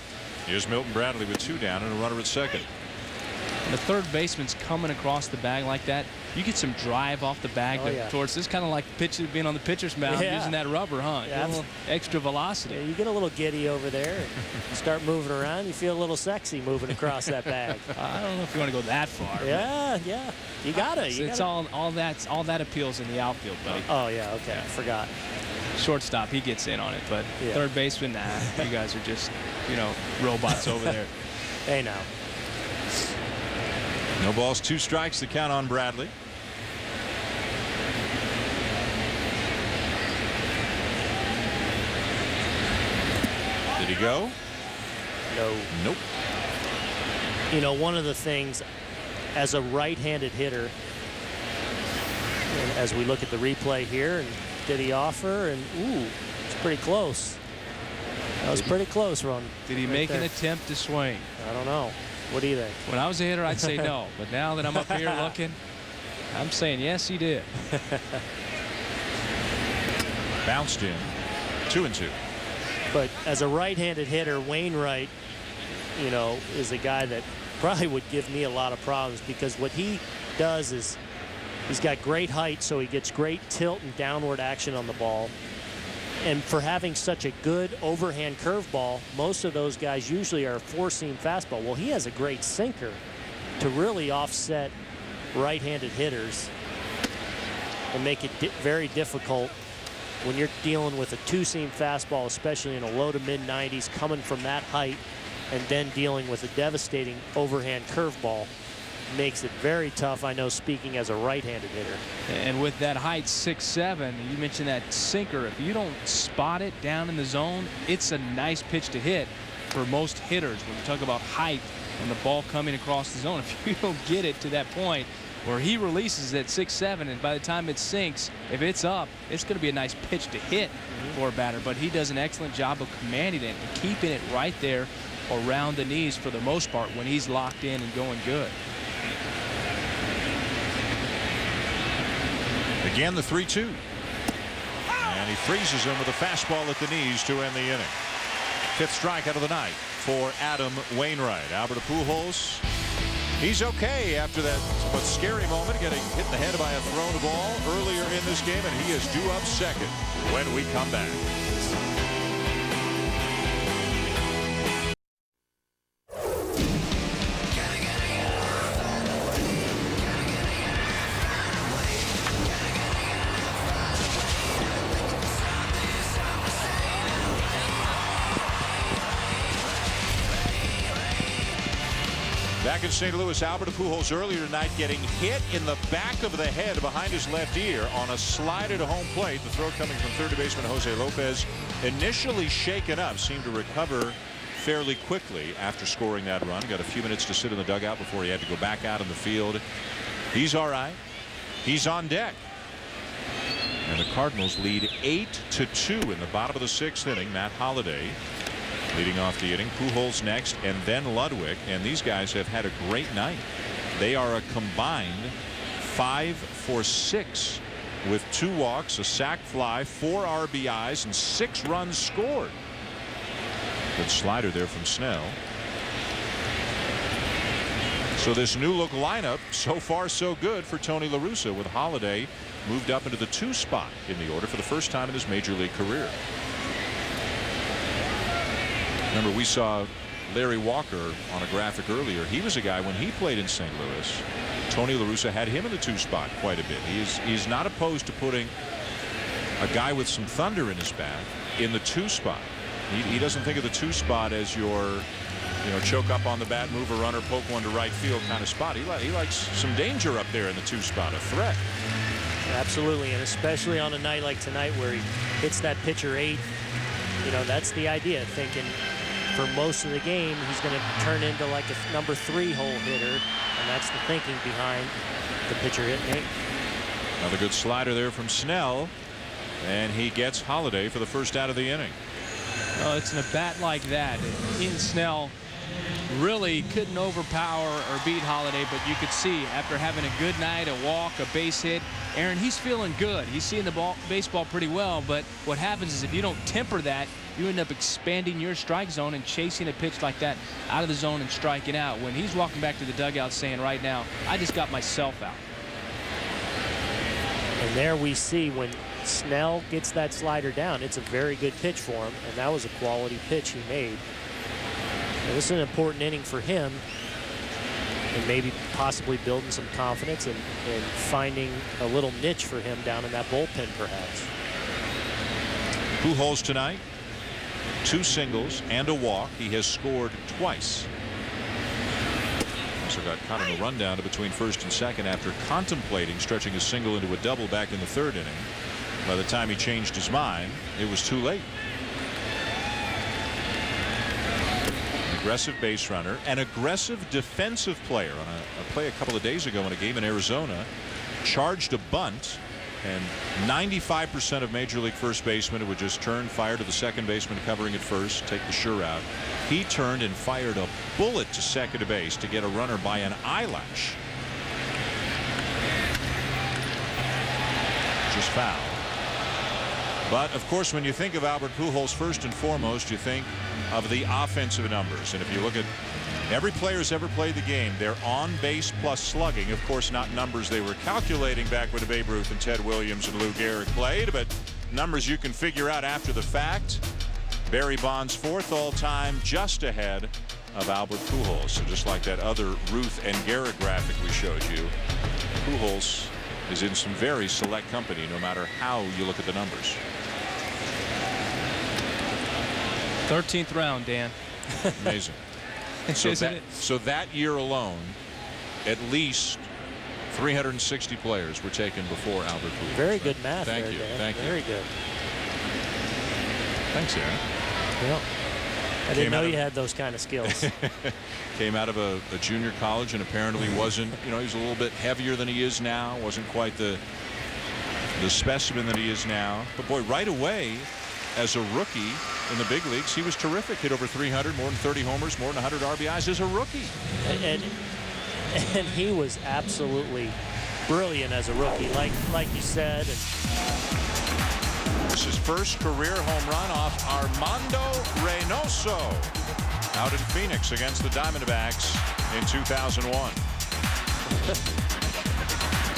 Here's Milton Bradley with 2 down and a runner at second. When the third baseman's coming across the bag like that, you get some drive off the bag towards this, kind of like pitcher being on the pitcher's mound, using that rubber, huh? Yeah, a little extra velocity. Yeah, you get a little giddy over there, and you start moving around. You feel a little sexy moving across that bag. I don't know if you want to go that far. Yeah, you gotta. It's all that appeals in the outfield, buddy. Oh yeah, okay, I forgot. Shortstop, he gets in on it, but third baseman, nah. You guys are just, robots over there. Hey now. No balls, 2 strikes, the count on Bradley. Did he go? No. Nope. One of the things as a right-handed hitter, and as we look at the replay here, and did he offer? And ooh, it's pretty close. That was pretty close, Ron. Did he make an attempt to swing? I don't know. What do you think? When I was a hitter, I'd say no. But now that I'm up here looking, I'm saying yes, he did. Bounced in. 2-2. But as a right-handed hitter, Wainwright, is a guy that probably would give me a lot of problems, because what he does is he's got great height, so he gets great tilt and downward action on the ball. And for having such a good overhand curveball, most of those guys usually are a 4-seam fastball. Well, he has a great sinker to really offset right-handed hitters and make it very difficult when you're dealing with a 2-seam fastball, especially in a low to mid-90s, coming from that height, and then dealing with a devastating overhand curveball. Makes it very tough, I know, speaking as a right-handed hitter. And with that height, 6'7", you mentioned that sinker. If you don't spot it down in the zone, it's a nice pitch to hit for most hitters. When you talk about height and the ball coming across the zone, if you don't get it to that point where he releases at 6'7", and by the time it sinks, if it's up, it's going to be a nice pitch to hit for a batter. But he does an excellent job of commanding it and keeping it right there around the knees for the most part when he's locked in and going good. Again, the 3-2. And he freezes him with a fastball at the knees to end the inning. 5th strikeout of the night for Adam Wainwright. Albert Pujols, he's okay after that but scary moment, getting hit in the head by a thrown ball earlier in this game, and he is due up second when we come back. Back in St. Louis, Albert Pujols earlier tonight getting hit in the back of the head behind his left ear on a slider to home plate. The throw coming from third baseman Jose Lopez. Initially shaken up, seemed to recover fairly quickly after scoring that run. Got a few minutes to sit in the dugout before he had to go back out in the field. He's all right. He's on deck. And the Cardinals lead 8-2 in the bottom of the 6th inning. Matt Holliday leading off the inning. Pujols next, and then Ludwig. And these guys have had a great night. They are a combined 5 for 6 with 2 walks, a sac fly, 4 RBIs, and 6 runs scored. Good slider there from Snell. So this new look lineup, so far so good for Tony La Russa, with Holliday moved up into the 2 spot in the order for the first time in his major league career. Remember, we saw Larry Walker on a graphic earlier. He was a guy when he played in St. Louis. Tony La Russa had him in the 2 spot quite a bit. He's not opposed to putting a guy with some thunder in his bat in the 2 spot. He doesn't think of the 2 spot as your, choke up on the bat, move a runner, poke one to right field kind of spot. He likes some danger up there in the 2 spot, a threat. Absolutely, and especially on a night like tonight where he hits that pitcher 8. That's the idea, thinking for most of the game he's going to turn into like a number 3 hole hitter, and that's the thinking behind the pitcher hitting 8. Another good slider there from Snell, and he gets Holiday for the first out of the inning. Oh, it's in a bat like that. Ian Snell really couldn't overpower or beat Holiday, but you could see after having a good night, a walk, a base hit, Aaron, he's feeling good. He's seeing the baseball pretty well, but what happens is if you don't temper that, you end up expanding your strike zone and chasing a pitch like that out of the zone and striking out. When he's walking back to the dugout saying right now, I just got myself out. And there we see when Snell gets that slider down, it's a very good pitch for him, and that was a quality pitch he made. And this is an important inning for him, and maybe possibly building some confidence and finding a little niche for him down in that bullpen perhaps. Pujols tonight, 2 singles and a walk. He has scored twice. Also got caught in a rundown to between first and second after contemplating stretching a single into a double back in the 3rd inning. By the time he changed his mind, it was too late. Aggressive base runner, an aggressive defensive player. On a play a couple of days ago in a game in Arizona, charged a bunt, and 95% of Major League first basemen would just turn, fire to the second baseman covering at first, take the sure out. He turned and fired a bullet to second base to get a runner by an eyelash. Just foul. But of course, when you think of Albert Pujols, first and foremost, you think of the offensive numbers. And if you look at every player who's ever played the game, they're on base plus slugging. Of course, not numbers they were calculating back when Babe Ruth and Ted Williams and Lou Gehrig played, but numbers you can figure out after the fact. Barry Bonds 4th all-time, just ahead of Albert Pujols. So just like that other Ruth and Gehrig graphic we showed you, Pujols is in some very select company no matter how you look at the numbers. 13th round, Dan. Amazing. So that year alone, at least 360 players were taken before Albert Pujols. Very good math. Thank there, you. Dan. Thank you. Very good. Thanks, Aaron. Well, I didn't know you had those kind of skills. Came out of a junior college and apparently wasn't, he was a little bit heavier than he is now. Wasn't quite the specimen that he is now. But boy, right away, as a rookie in the big leagues, he was terrific. Hit over 300, more than 30 homers, more than 100 RBIs as a rookie. And he was absolutely brilliant as a rookie, like you said. This is first career home run off Armando Reynoso out in Phoenix against the Diamondbacks in 2001.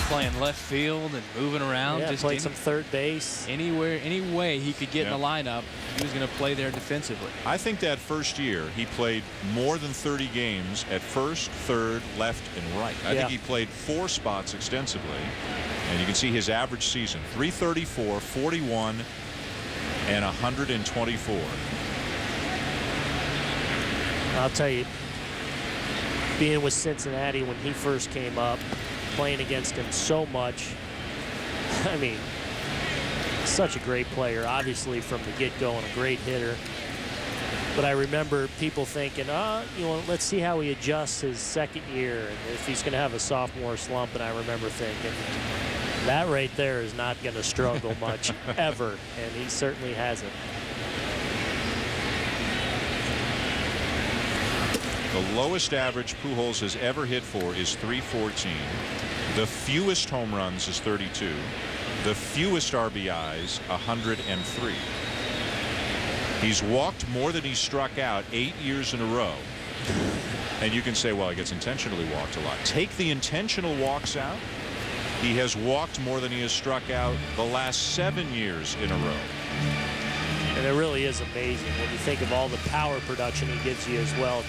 Playing left field and moving around. Yeah, just played some third base. Anywhere, any way he could get in the lineup, he was going to play there defensively. I think that first year he played more than 30 games at first, third, left, and right. I think he played 4 spots extensively. And you can see his average season, 334, 41, and 124. I'll tell you, being with Cincinnati when he first came up, playing against him so much. I mean, such a great player, obviously from the get-go, and a great hitter. But I remember people thinking, let's see how he adjusts his second year and if he's going to have a sophomore slump. And I remember thinking, that right there is not going to struggle much ever, and he certainly hasn't. The lowest average Pujols has ever hit for is 314. The fewest home runs is 32. The fewest RBIs, 103. He's walked more than he struck out 8 years in a row. And you can say, well, he gets intentionally walked a lot. Take the intentional walks out. He has walked more than he has struck out the last 7 years in a row. And it really is amazing when you think of all the power production he gives you as well.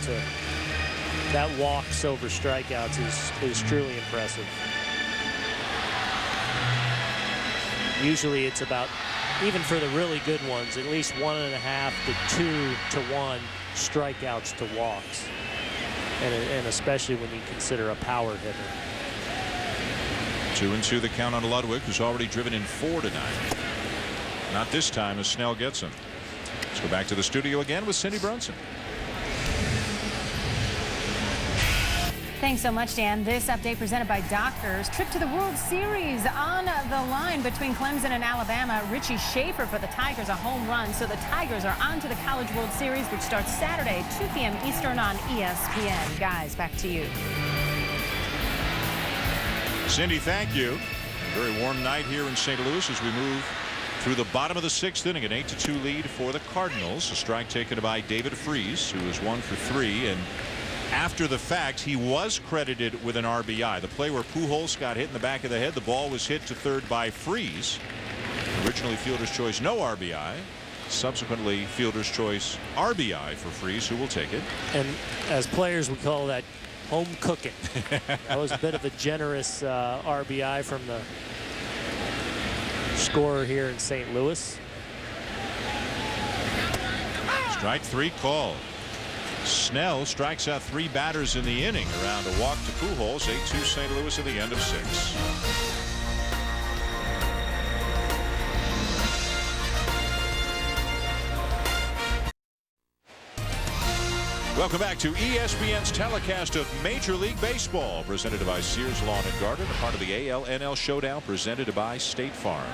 That walks over strikeouts is truly impressive. Usually it's about, even for the really good ones, at least 1.5 to 2 to 1 strikeouts to walks. And especially when you consider a power hitter. 2-2 the count on Ludwig, who's already driven in 4 tonight. Not this time as Snell gets him. Let's go back to the studio again with Cindy Brunson. Thanks so much, Dan. This update presented by Doctors. Trip to the World Series on the line between Clemson and Alabama. Richie Schaefer for the Tigers, a home run. So the Tigers are on to the College World Series, which starts Saturday, 2 p.m. Eastern on ESPN. Guys, back to you. Cindy, thank you. Very warm night here in St. Louis as we move through the bottom of the 6th inning. An 8-2 lead for the Cardinals. A strike taken by David Freese, who is 1 for 3. And after the fact, he was credited with an RBI. The play where Pujols got hit in the back of the head, the ball was hit to third by Freese. Originally fielder's choice, no RBI. Subsequently, fielder's choice RBI for Freese, who will take it. And as players, we call that home cooking. That was a bit of a generous RBI from the scorer here in St. Louis. Strike 3 called. Snell strikes out 3 batters in the inning around a walk to Pujols. 8-2 St. Louis at the end of 6. Welcome back to ESPN's telecast of Major League Baseball, presented by Sears Lawn and Garden, a part of the ALNL Showdown presented by State Farm.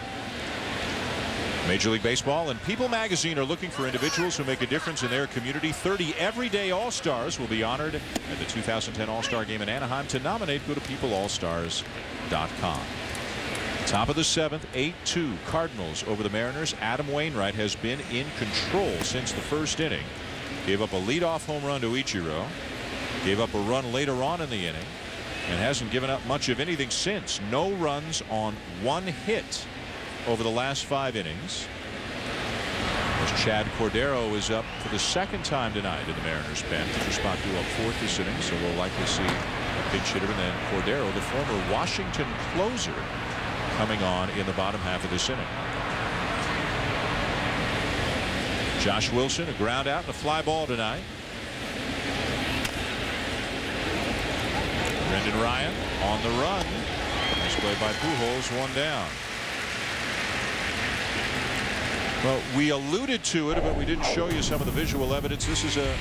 Major League Baseball and People Magazine are looking for individuals who make a difference in their community. 30 everyday All-Stars will be honored at the 2010 All-Star Game in Anaheim. To nominate, go to peopleallstars.com. Top of the 7th, 8-2 Cardinals over the Mariners. Adam Wainwright has been in control since the first inning. Gave up a leadoff home run to Ichiro. Gave up a run later on in the inning. And hasn't given up much of anything since. No runs on 1 hit over the last 5 innings. As Chad Cordero is up for the 2nd time tonight in the Mariners pen. Pitcher spot due up 4th this inning, so we'll likely see a pinch hitter, and then Cordero, the former Washington closer, coming on in the bottom half of this inning. Josh Wilson, a ground out and a fly ball tonight. Brendan Ryan on the run. Nice play by Pujols, 1 down. Well, we alluded to it, but we didn't show you some of the visual evidence. This is a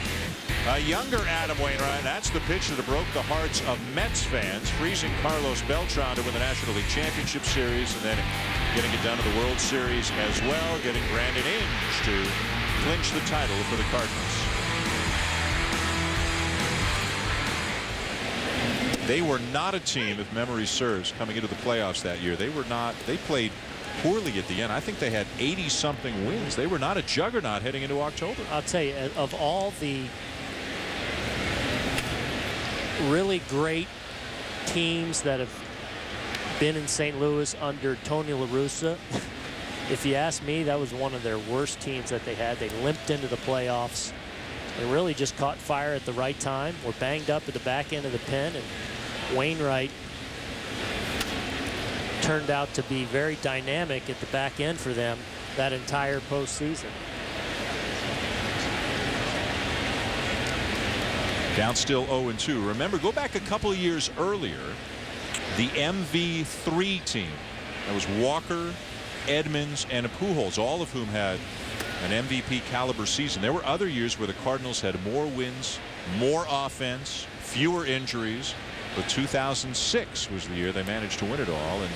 younger Adam Wainwright. That's the pitch that broke the hearts of Mets fans, freezing Carlos Beltran to win the National League Championship Series, and then getting it done to the World Series as well, getting Brandon Inge to clinch the title for the Cardinals. They were not a team, if memory serves, coming into the playoffs that year. They were not. They played poorly at the end. I think they had 80-something wins. They were not a juggernaut heading into October. I'll tell you, of all the really great teams that have been in St. Louis under Tony La Russa, if you ask me, that was one of their worst teams that they had. They limped into the playoffs. They really just caught fire at the right time. Were banged up at the back end of the pen, and Wainwright turned out to be very dynamic at the back end for them that entire postseason. Down still 0-2. Remember, go back a couple of years earlier, the MV3 team. That was Walker, Edmonds, and Pujols, all of whom had an MVP caliber season. There were other years where the Cardinals had more wins, more offense, fewer injuries. But 2006 was the year they managed to win it all. And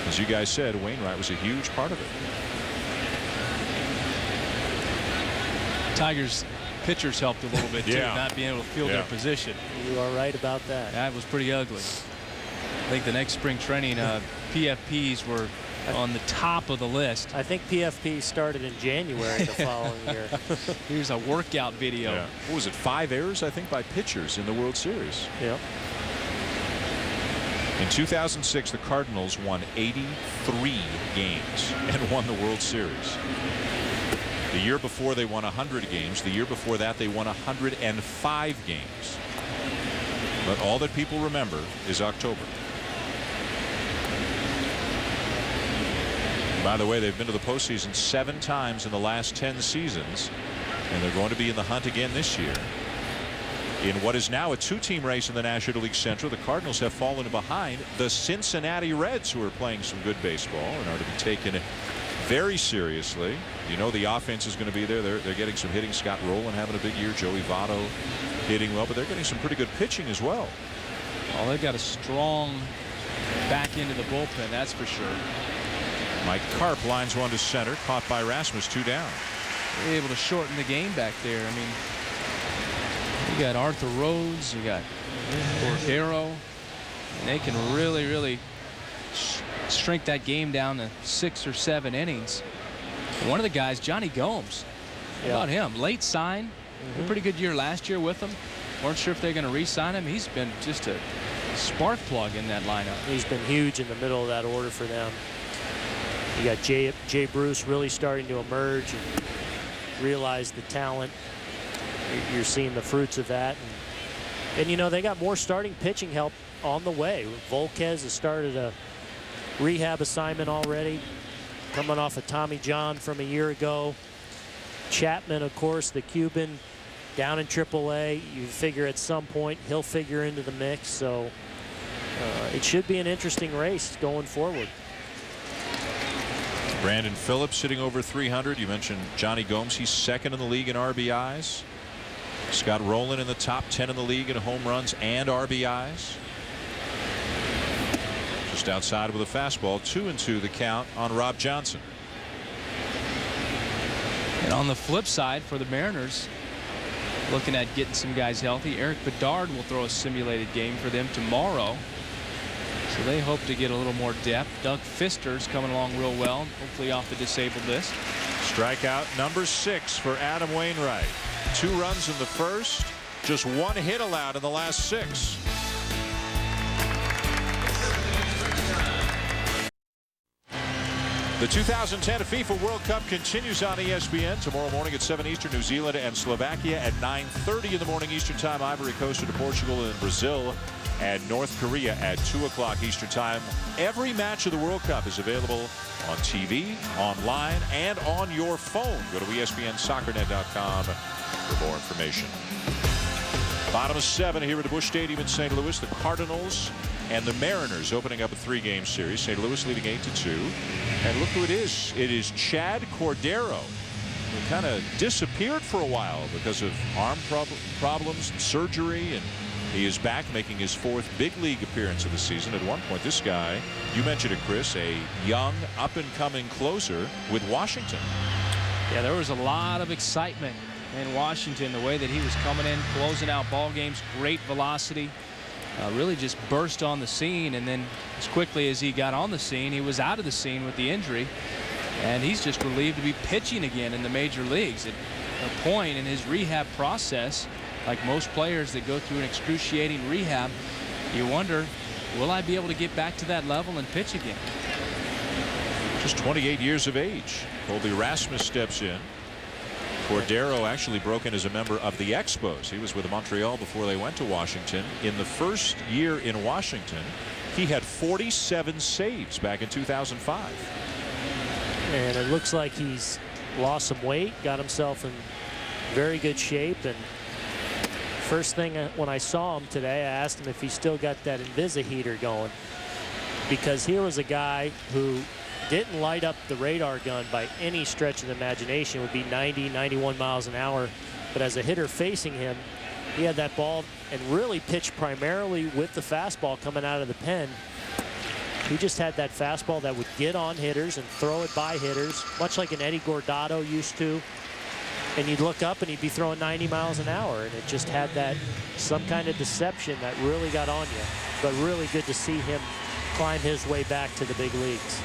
as you guys said, Wainwright was a huge part of it. Tigers pitchers helped a little bit too, not being able to field their position. You are right about that. That was pretty ugly. I think the next spring training PFPs were on the top of the list. I think PFP started in January the following year. Here's a workout video. Yeah. What was it, 5 errors, I think, by pitchers in the World Series? Yep. In 2006, the Cardinals won 83 games and won the World Series. The year before they won 100 games. The year before that they won 105 games. But all that people remember is October. By the way, they've been to the postseason 7 times in the last 10 seasons, and they're going to be in the hunt again this year. In what is now a 2-team race in the National League Central, the Cardinals have fallen behind the Cincinnati Reds, who are playing some good baseball and are to be taken very seriously. You know the offense is going to be there. They're getting some hitting. Scott Rowland having a big year. Joey Votto hitting well, but they're getting some pretty good pitching as well. Oh, they've got a strong back into the bullpen, that's for sure. Mike Karp lines one to center, caught by Rasmus, 2 down. They're able to shorten the game back there. I mean, you got Arthur Rhodes, you got Cordero, and they can really shrink that game down to 6 or 7 innings. And one of the guys, Johnny Gomes, how about him? Late sign, a pretty good year last year with them. Weren't sure if they're going to re-sign him. He's been just a spark plug in that lineup. He's been huge in the middle of that order for them. You got Jay Bruce really starting to emerge and realize the talent. You're seeing the fruits of that. And you know, they got more starting pitching help on the way. Volquez has started a rehab assignment already, coming off of Tommy John from a year ago. Chapman, of course, the Cuban, down in AAA. You figure at some point he'll figure into the mix. So it should be an interesting race going forward. Brandon Phillips sitting over 300. You mentioned Johnny Gomes. He's 2nd in the league in RBIs. Scott Rowland in the top 10 in the league in home runs and RBIs. Just outside with a fastball. 2-2 the count on Rob Johnson. And on the flip side for the Mariners, looking at getting some guys healthy, Eric Bedard will throw a simulated game for them tomorrow. So they hope to get a little more depth. Doug Fister's coming along real well, hopefully off the disabled list. Strikeout number 6 for Adam Wainwright. 2 runs in the first, just 1 hit allowed in the last 6. The 2010 FIFA World Cup continues on ESPN tomorrow morning at 7 Eastern. New Zealand and Slovakia at 9:30 in the morning Eastern Time. Ivory Coast to Portugal and Brazil, and North Korea at 2 o'clock Eastern Time. Every match of the World Cup is available on TV, online, and on your phone. Go to ESPNSoccerNet.com for more information. Bottom of 7 here at the Busch Stadium in St. Louis. The Cardinals and the Mariners opening up a 3-game series. St. Louis leading 8-2. And look who it is. It is Chad Cordero, who kind of disappeared for a while because of arm problems and surgery, and he is back making his 4th big league appearance of the season. At one point, this guy, you mentioned it, Chris, a young up-and-coming closer with Washington. Yeah, there was a lot of excitement in Washington, the way that he was coming in, closing out ball games, great velocity, really just burst on the scene. And then as quickly as he got on the scene, he was out of the scene with the injury, and he's just relieved to be pitching again in the major leagues. At a point in his rehab process, like most players that go through an excruciating rehab, you wonder, will I be able to get back to that level and pitch again? Just 28 years of age. Colby Rasmus steps in. Cordero actually broke in as a member of the Expos. He was with Montreal before they went to Washington. In the first year in Washington, he had 47 saves back in 2005. And it looks like he's lost some weight, got himself in very good shape. And first thing when I saw him today, I asked him if he still got that Invisa heater going, because here was a guy who didn't light up the radar gun by any stretch of the imagination. It would be 90, 91 miles an hour. But as a hitter facing him, he had that ball and really pitched primarily with the fastball coming out of the pen. He just had that fastball that would get on hitters and throw it by hitters, much like an Eddie Gordado used to. And you'd look up and he'd be throwing 90 miles an hour. And it just had that some kind of deception that really got on you. But really good to see him climb his way back to the big leagues.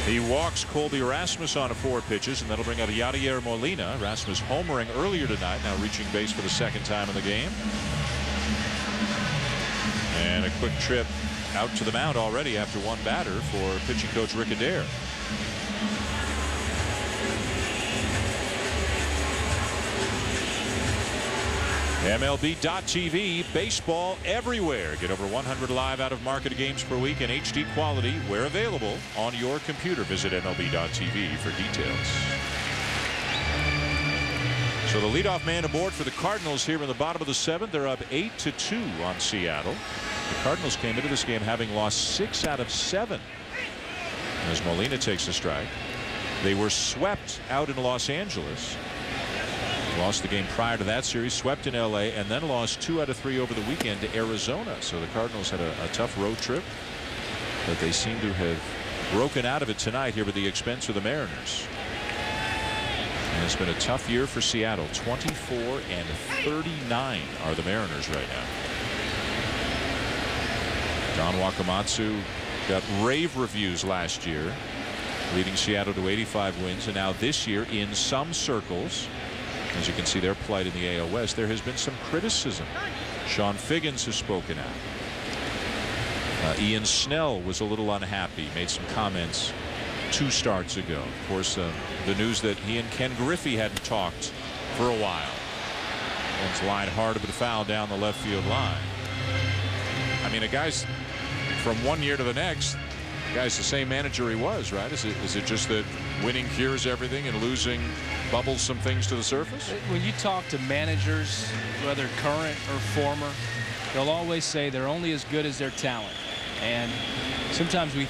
He walks Colby Rasmus on 4 pitches, and that'll bring out Yadier Molina. Rasmus homering earlier tonight, now reaching base for the 2nd time in the game. And a quick trip out to the mound already after 1 batter for pitching coach Rick Adair. MLB.TV, baseball everywhere. Get over 100 live out-of-market games per week in HD quality where available on your computer. Visit MLB.TV for details. So the leadoff man aboard for the Cardinals here in the bottom of the 7th. They're up 8-2 on Seattle. The Cardinals came into this game having lost 6 out of 7. As Molina takes a strike. They were swept out in Los Angeles. Lost the game prior to that series, swept in LA, and then lost 2 out of 3 over the weekend to Arizona. So the Cardinals had a tough road trip, but they seem to have broken out of it tonight here at the expense of the Mariners. And it's been a tough year for Seattle. 24-39 are the Mariners right now. Don Wakamatsu got rave reviews last year, leading Seattle to 85 wins, and now this year in some circles, as you can see, their plight in the AL West, there has been some criticism. Sean Figgins has spoken out. Ian Snell was a little unhappy, made some comments 2 starts ago. Of course, the news that he and Ken Griffey hadn't talked for a while. One's line hard but a foul down the left field line. I mean, a guy's from one year to the next. The guy's the same manager he was, right? Is it just that winning cures everything and losing bubbles some things to the surface? When you talk to managers, whether current or former, they'll always say they're only as good as their talent. And sometimes we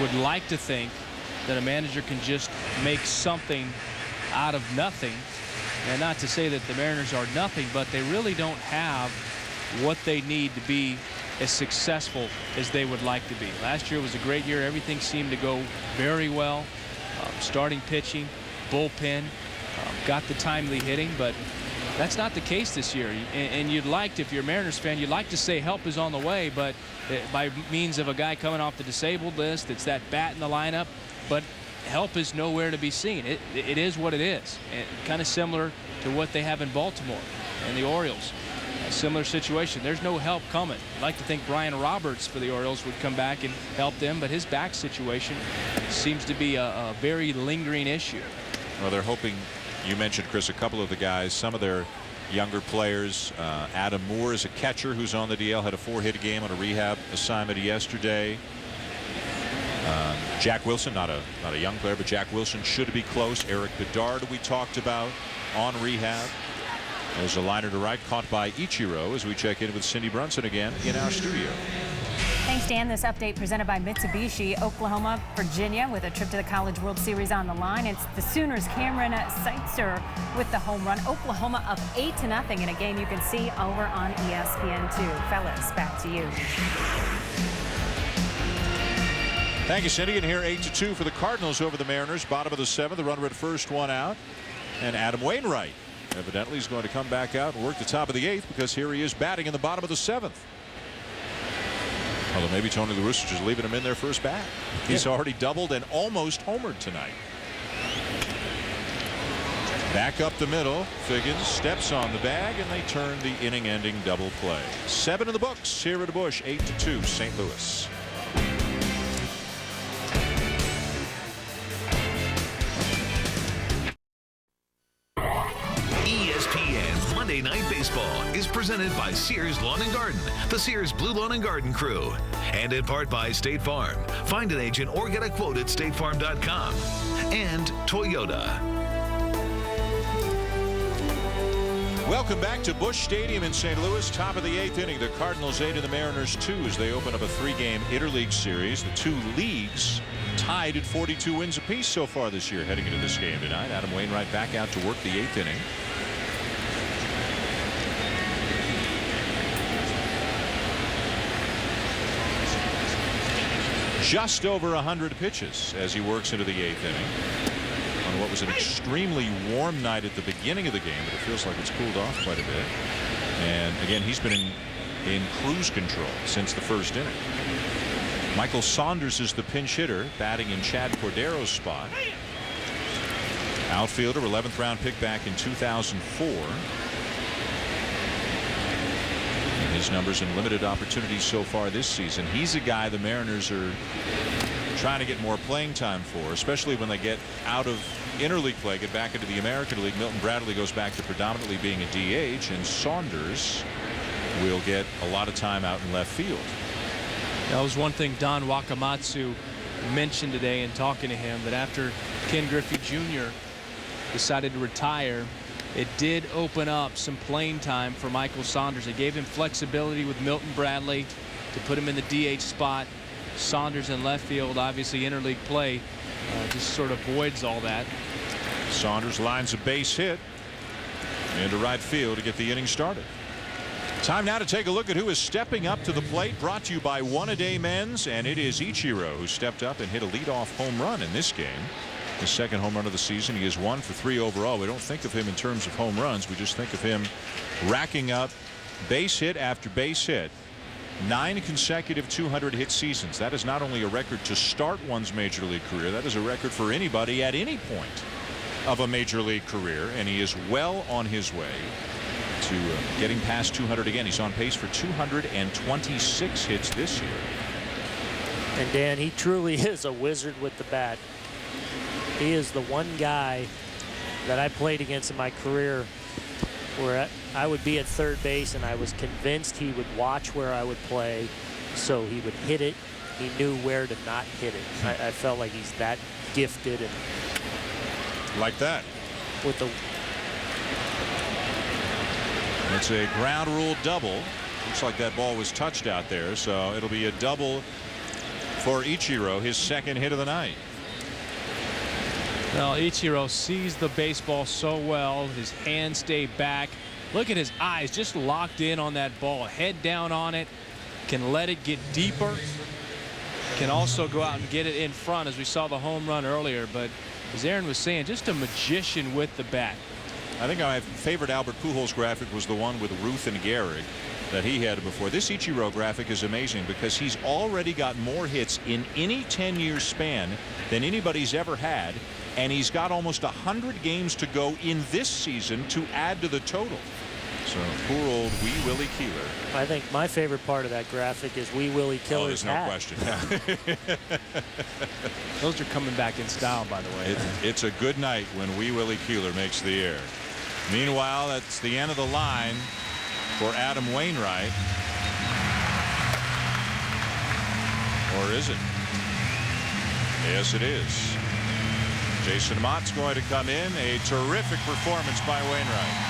would like to think that a manager can just make something out of nothing. And not to say that the Mariners are nothing, but they really don't have what they need to be as successful as they would like to be. Last year was a great year. Everything seemed to go very well. Starting pitching, bullpen, got the timely hitting, but that's not the case this year. And you'd like to, if you're a Mariners fan, you'd like to say help is on the way, but by means of a guy coming off the disabled list, it's that bat in the lineup, but help is nowhere to be seen. It is what it is. And kind of similar to what they have in Baltimore and the Orioles. A similar situation. There's no help coming. I'd like to think Brian Roberts for the Orioles would come back and help them, but his back situation seems to be a very lingering issue. Well, they're hoping, you mentioned, Chris, a couple of the guys, some of their younger players. Adam Moore is a catcher who's on the DL, had a 4-hit game on a rehab assignment yesterday. Jack Wilson, not a young player, but Jack Wilson should be close. Eric Bedard, we talked about, on rehab. There's a liner to right, caught by Ichiro as we check in with Cindy Brunson again in our studio. Thanks, Dan. This update presented by Mitsubishi. Oklahoma, Virginia, with a trip to the College World Series on the line. It's the Sooners' Cameron Seitzer with the home run. Oklahoma up 8-0 in a game you can see over on ESPN2. Fellas, back to you. Thank you, Cindy. And here 8-2 for the Cardinals over the Mariners. Bottom of the 7th. The runner at first, 1 out. And Adam Wainwright evidently is going to come back out and work the top of the 8th, because here he is batting in the bottom of the 7th. Although maybe Tony La Russa just leaving him in there first bat. He's already doubled and almost homered tonight. Back up the middle. Figgins steps on the bag, and they turn the inning-ending double play. 7 in the books here at Busch. 8-2 St. Louis. ESPN Monday Night Baseball is presented by Sears Lawn and Garden, the Sears Blue Lawn and Garden crew, and in part by State Farm. Find an agent or get a quote at statefarm.com. And Toyota. Welcome back to Busch Stadium in St. Louis. Top of the 8th inning. The Cardinals 8 and the Mariners 2 as they open up a 3-game interleague series. The two leagues tied at 42 wins apiece so far this year heading into this game tonight. Adam Wainwright back out to work the 8th inning. Just over 100 pitches as he works into the 8th inning on what was an extremely warm night at the beginning of the game, but it feels like it's cooled off quite a bit. And again, he's been in cruise control since the first inning. Michael Saunders is the pinch hitter, batting in Chad Cordero's spot. Outfielder, 11th round pick back in 2004. And his numbers in limited opportunities so far this season. He's a guy the Mariners are trying to get more playing time for, especially when they get out of interleague play, get back into the American League. Milton Bradley goes back to predominantly being a DH, and Saunders will get a lot of time out in left field. That was one thing Don Wakamatsu mentioned today in talking to him, that after Ken Griffey Jr. decided to retire, it did open up some playing time for Michael Saunders. It gave him flexibility with Milton Bradley to put him in the DH spot. Saunders in left field, obviously interleague play just sort of voids all that. Saunders lines a base hit into right field to get the inning started. Time now to take a look at who is stepping up to the plate. Brought to you by One A Day Men's, and it is Ichiro who stepped up and hit a leadoff home run in this game. His second home run of the season. He is 1 for 3 overall. We don't think of him in terms of home runs. We just think of him racking up base hit after base hit. 9 consecutive 200 hit seasons. That is not only a record to start one's major league career, that is a record for anybody at any point of a major league career, and he is well on his way to getting past 200 again. He's on pace for 226 hits this year. And Dan, he truly is a wizard with the bat. He is the one guy that I played against in my career where I would be at third base and I was convinced he would watch where I would play, so he would hit it. He knew where to not hit it. I felt like he's that gifted. And like that. With the It's a ground rule double. Looks like that ball was touched out there, so it'll be a double for Ichiro, his second hit of the night. Well, Ichiro sees the baseball so well. His hands stay back. Look at his eyes, just locked in on that ball. Head down on it. Can let it get deeper. Can also go out and get it in front, as we saw the home run earlier. But as Aaron was saying, just a magician with the bat. I think my favorite Albert Pujols graphic was the one with Ruth and Gehrig that he had before. This Ichiro graphic is amazing because he's already got more hits in any 10-year span than anybody's ever had, and he's got almost 100 games to go in this season to add to the total. So poor old Wee Willie Keeler. I think my favorite part of that graphic is Wee Willie Keeler's hat. There's no question. Those are coming back in style, by the way. It's a good night when Wee Willie Keeler makes the air. Meanwhile, that's the end of the line for Adam Wainwright. Or is it? Yes, it is. Jason Mott's going to come in. A terrific performance by Wainwright.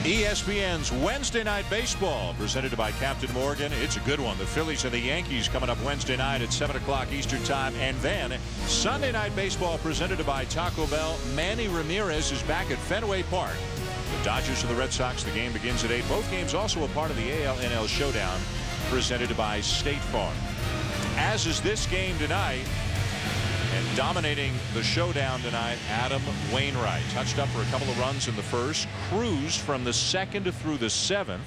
ESPN's Wednesday Night Baseball, presented by Captain Morgan. It's a good one. The Phillies and the Yankees coming up Wednesday night at 7 o'clock Eastern Time. And then Sunday Night Baseball, presented by Taco Bell. Manny Ramirez is back at Fenway Park. The Dodgers and the Red Sox. The game begins at 8. Both games also a part of the AL-NL Showdown, presented by State Farm. As is this game tonight. And dominating the showdown tonight, Adam Wainwright. Touched up for a couple of runs in the first, cruised from the second through the seventh,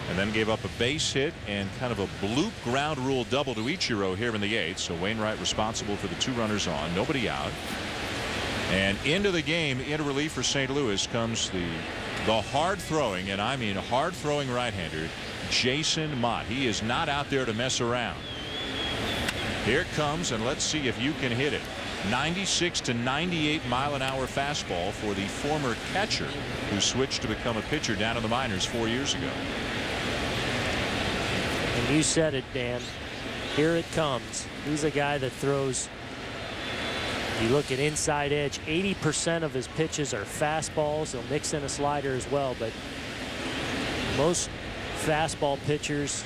and then gave up a base hit and kind of a bloop ground rule double to Ichiro here in the eighth. So Wainwright responsible for the 2 runners on, nobody out. And into the game, into relief for St. Louis comes the hard throwing, and I mean hard throwing right-hander, Jason Mott. He is not out there to mess around. Here it comes, and let's see if you can hit it. 96 to 98 mile-an-hour fastball for the former catcher who switched to become a pitcher down in the minors 4 years ago. And you said it, Dan. Here it comes. He's a guy that throws, you look at inside edge, 80% of his pitches are fastballs. He'll mix in a slider as well, but most fastball pitchers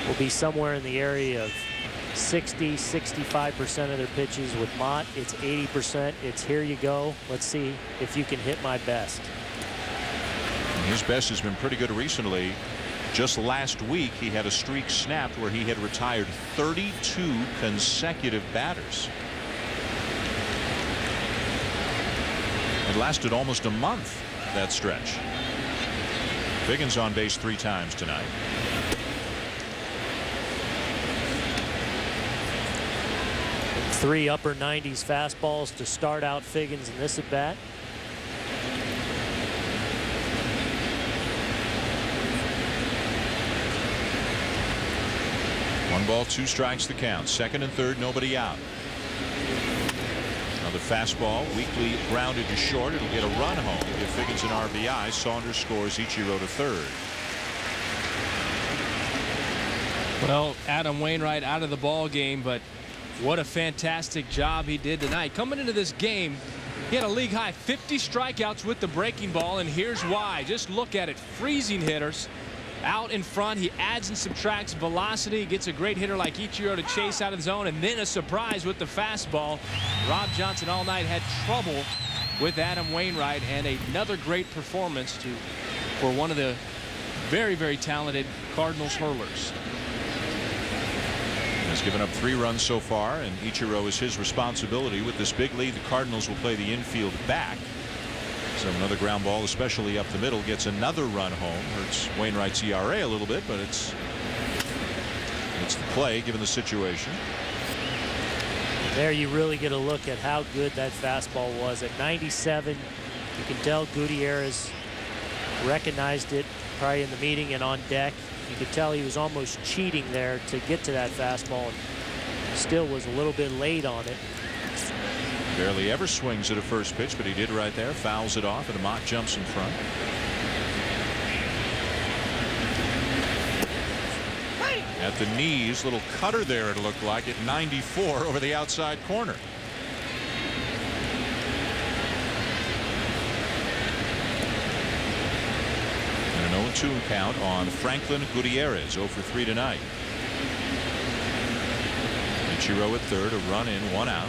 will be somewhere in the area of 60-65% of their pitches. With Mott, it's 80%. It's here you go. Let's see if you can hit my best. His best has been pretty good recently. Just last week, he had a streak snapped where he had retired 32 consecutive batters. It lasted almost a month, that stretch. Biggins on base 3 times tonight. 3 upper 90s fastballs to start out Figgins in this at bat. One ball, 2 strikes the count. Second and third, nobody out. Now the fastball, weakly grounded to short. It'll get a run home. If Figgins an RBI, Saunders scores Ichiro to third. Well, Adam Wainwright out of the ball game, but what a fantastic job he did tonight. Coming into this game, he had a league high 50 strikeouts with the breaking ball, and here's why. Just look at it. Freezing hitters out in front. He adds and subtracts velocity, gets a great hitter like Ichiro to chase out of the zone, and then a surprise with the fastball. Rob Johnson all night had trouble with Adam Wainwright, and another great performance for one of the very, very talented Cardinals hurlers. Has given up 3 runs so far, and Ichiro is his responsibility. With this big lead, the Cardinals will play the infield back. So another ground ball, especially up the middle, gets another run home. Hurts Wainwright's ERA a little bit, but it's the play given the situation. There you really get a look at how good that fastball was. At 97, you can tell Gutierrez recognized it probably in the meeting and on deck. You could tell he was almost cheating there to get to that fastball, and still was a little bit late on it. Barely ever swings at a first pitch, but he did right there. Fouls it off, and Amat jumps in front. At the knees, little cutter there it looked like at 94 over the outside corner. And an 0-2 count on Franklin Gutierrez, 0 for 3 tonight. Ichiro at third, a run in, 1 out.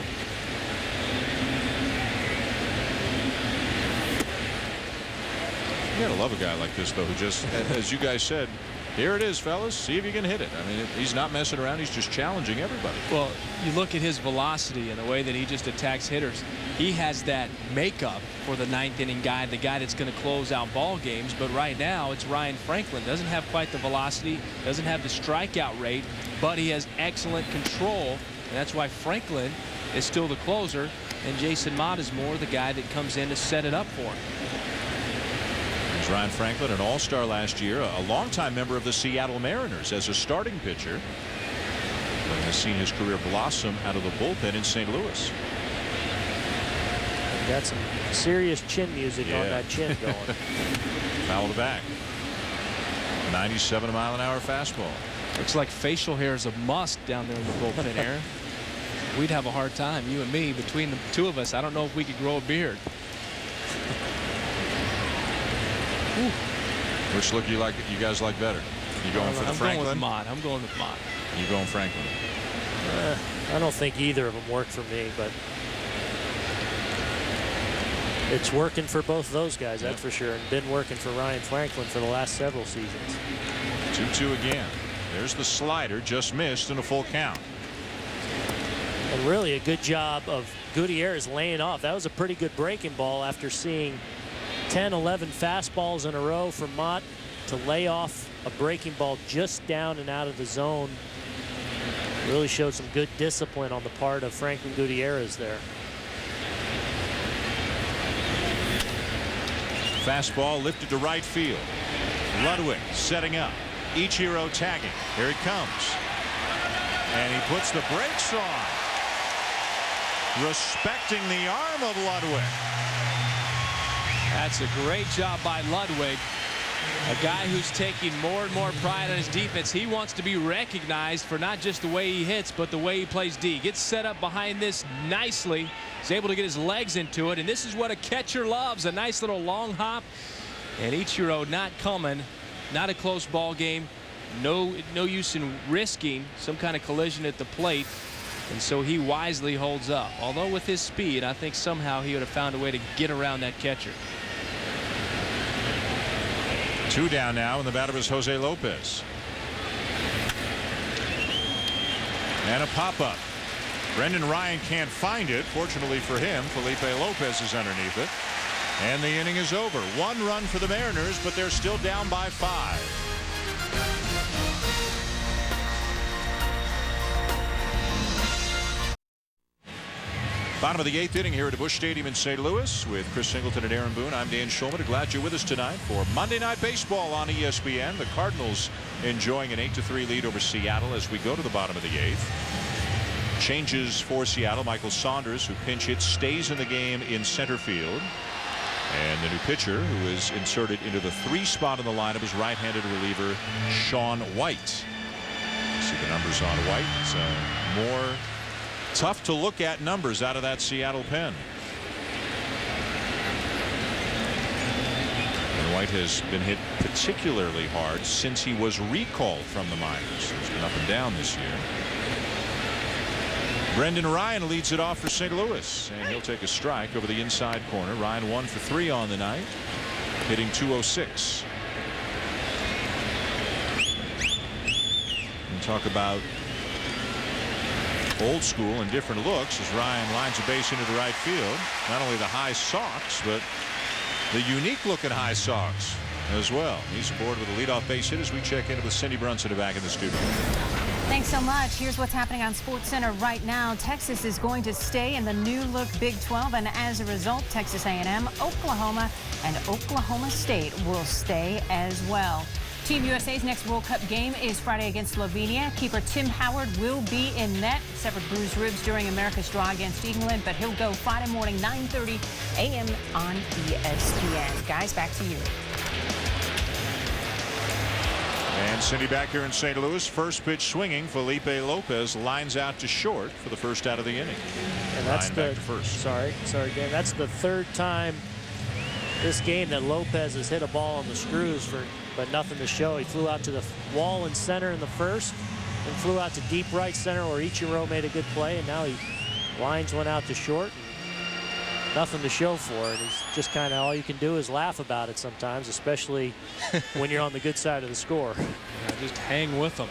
You gotta love a guy like this, though, who just, as you guys said, here it is, fellas. See if you can hit it. I mean, he's not messing around. He's just challenging everybody. Well, you look at his velocity and the way that he just attacks hitters. He has that makeup for the 9th inning guy, the guy that's going to close out ball games. But right now, it's Ryan Franklin. Doesn't have quite the velocity, doesn't have the strikeout rate, but he has excellent control. And that's why Franklin is still the closer, and Jason Mott is more the guy that comes in to set it up for him. Ryan Franklin, an all-star last year, a longtime member of the Seattle Mariners as a starting pitcher, and has seen his career blossom out of the bullpen in St. Louis. Got some serious chin music on that chin going. Fouled back. 97-mile-an-hour fastball. Looks like facial hair is a must down there in the bullpen, Aaron. We'd have a hard time, you and me, between the two of us. I don't know if we could grow a beard. Which look you guys like better? You going for the Franklin? I'm going with Mott. You going Franklin? I don't think either of them work for me, but it's working for both those guys, that's for sure, and been working for Ryan Franklin for the last several seasons. 2-2 again. There's the slider, just missed in a full count. And really a good job of Gutierrez laying off. That was a pretty good breaking ball after seeing 10, 11 fastballs in a row from Mott to lay off a breaking ball just down and out of the zone. Really showed some good discipline on the part of Franklin Gutierrez there. Fastball lifted to right field. Ludwig setting up. Ichiro tagging. Here he comes. And he puts the brakes on. Respecting the arm of Ludwig. That's a great job by Ludwig. A guy who's taking more and more pride in his defense. He wants to be recognized for not just the way he hits, but the way he plays D. Gets set up behind this nicely. He's able to get his legs into it, and this is what a catcher loves, a nice little long hop. And Ichiro not coming, not a close ball game. No use in risking some kind of collision at the plate. And so he wisely holds up. Although with his speed, I think somehow he would have found a way to get around that catcher. 2 down now, and the batter is Jose Lopez. And a pop-up. Brendan Ryan can't find it. Fortunately for him, Felipe Lopez is underneath it. And the inning is over. 1 run for the Mariners, but they're still down by 5. Bottom of the 8th inning here at the Busch Stadium in St. Louis with Chris Singleton and Aaron Boone. I'm Dan Schulman. Glad you're with us tonight for Monday Night Baseball on ESPN. The Cardinals enjoying an 8-3 lead over Seattle as we go to the bottom of the 8th. Changes for Seattle. Michael Saunders, who pinch hits, stays in the game in center field. And the new pitcher, who is inserted into the 3 spot in the lineup, is right-handed reliever Shaun White. You see the numbers on White. It's more tough to look at numbers out of that Seattle pen. And White has been hit particularly hard since he was recalled from the minors. He's been up and down this year. Brendan Ryan leads it off for St. Louis, and he'll take a strike over the inside corner. Ryan 1 for 3 on the night, hitting .206. And talk about old school and different looks as Ryan lines a base into the right field. Not only the high socks, but the unique looking high socks as well. He's aboard with a leadoff base hit as we check in with Cindy Brunson back in the studio. Thanks so much. Here's what's happening on SportsCenter right now. Texas is going to stay in the new look Big 12, and as a result, Texas A&M, Oklahoma, and Oklahoma State will stay as well. Team USA's next World Cup game is Friday against Slovenia. Keeper Tim Howard will be in net. Suffered bruised ribs during America's draw against England, but he'll go Friday morning 9:30 a.m. on ESPN. Guys, back to you. And Cindy back here in St. Louis. First pitch swinging. Felipe Lopez lines out to short for the first out of the inning. And that's back to first. Sorry, Dan. That's the 3rd time this game that Lopez has hit a ball on the screws but nothing to show. He flew out to the wall in center in the first and flew out to deep right center where Ichiro made a good play, and now he lines one out to short. Nothing to show for it. It's just kind of all you can do is laugh about it sometimes, especially when you're on the good side of the score. Yeah, just hang with them.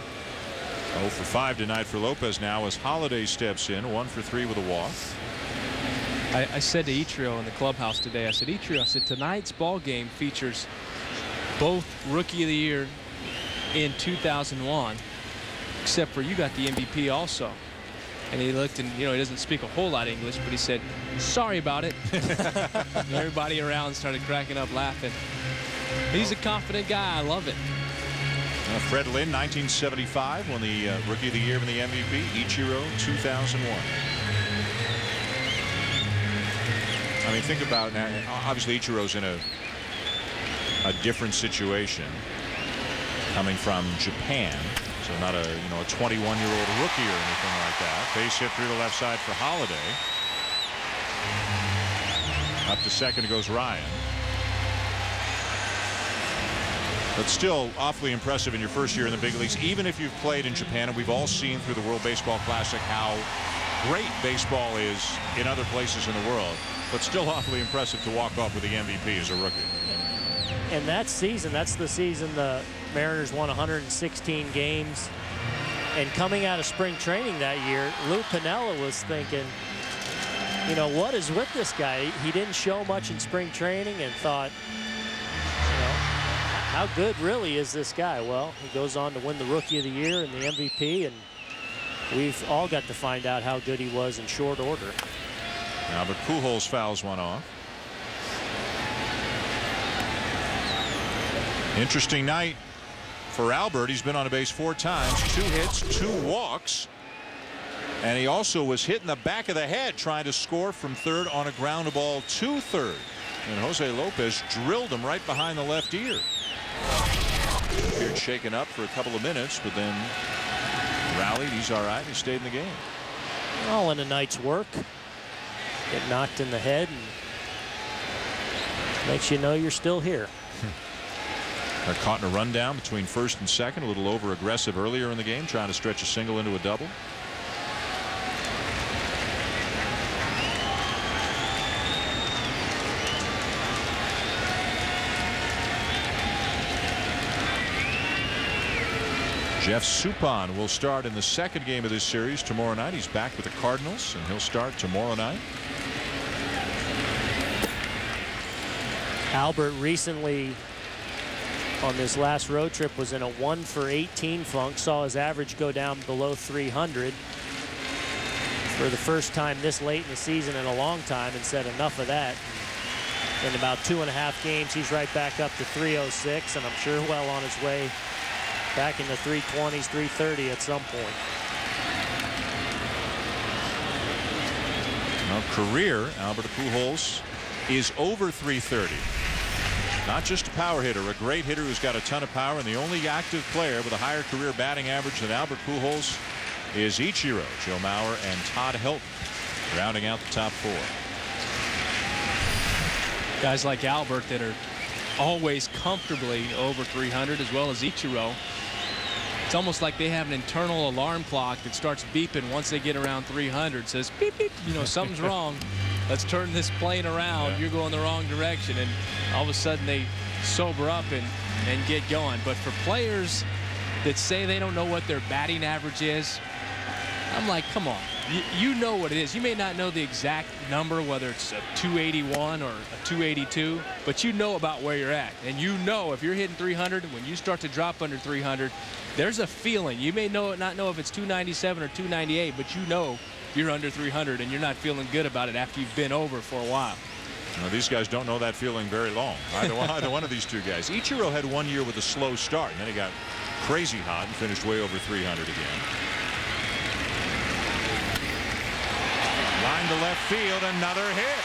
0 for 5 tonight for Lopez now as Holiday steps in. 1 for 3 with a walk. I said to Ichiro in the clubhouse today, I said, Ichiro, tonight's ball game features both Rookie of the Year in 2001, except for you got the MVP also. And he looked, and he doesn't speak a whole lot of English, but he said, sorry about it. And everybody around started cracking up laughing. He's a confident guy. I love it. Fred Lynn, 1975, won the Rookie of the Year and the MVP. Ichiro, 2001. I mean, think about now. Obviously, Ichiro's in a different situation, coming from Japan. So not a 21-year-old rookie or anything like that. Base hit through the left side for Holiday. Up to second goes Ryan. But still awfully impressive in your first year in the big leagues, even if you've played in Japan. And we've all seen through the World Baseball Classic how great baseball is in other places in the world. But still awfully impressive to walk off with the MVP as a rookie. And that season, that's the season the Mariners won 116 games. And coming out of spring training that year, Lou Piniella was thinking, what is with this guy? He didn't show much in spring training, and thought, how good really is this guy? Well, he goes on to win the Rookie of the Year and the MVP, and we've all got to find out how good he was in short order. Now, but Pujols fouls one off. Interesting night for Albert. He's been on a base 4 times, 2 hits, 2 walks. And he also was hit in the back of the head trying to score from third on a ground ball to third. And Jose Lopez drilled him right behind the left ear. Appeared shaken up for a couple of minutes, but then rallied. He's all right. He stayed in the game. All in a night's work. Get knocked in the head and makes you know you're still here. They're caught in a rundown between first and second, a little over aggressive earlier in the game, trying to stretch a single into a double. Jeff Suppan will start in the second game of this series tomorrow night. He's back with the Cardinals, and he'll start tomorrow night. Albert recently on this last road trip was in a 1 for 18 funk, saw his average go down below 300. for the first time this late in the season in a long time and said enough of that. In about 2.5 games, he's right back up to 306, and I'm sure well on his way back in the 320s, 330 at some point. Well, career, Albert Pujols is over 330. Not just a power hitter, a great hitter who's got a ton of power, and the only active player with a higher career batting average than Albert Pujols is Ichiro, Joe Mauer, and Todd Helton, rounding out the top 4. Guys like Albert that are always comfortably over 300, as well as Ichiro. It's almost like they have an internal alarm clock that starts beeping once they get around 300. Says beep beep, you know, something's wrong. Let's turn this plane around. Yeah. You're going the wrong direction, and all of a sudden they sober up and get going. But for players that say they don't know what their batting average is, I'm like, come on. You know what it is. You may not know the exact number, whether it's a 281 or a 282, but you know about where you're at. And you know if you're hitting 300, when you start to drop under 300, there's a feeling. You may not know if it's 297 or 298, but you know you're under 300 and you're not feeling good about it after you've been over for a while. Now, these guys don't know that feeling very long. Either one of these two guys. Ichiro had 1 year with a slow start, and then he got crazy hot and finished way over 300 again. Line to left field, another hit.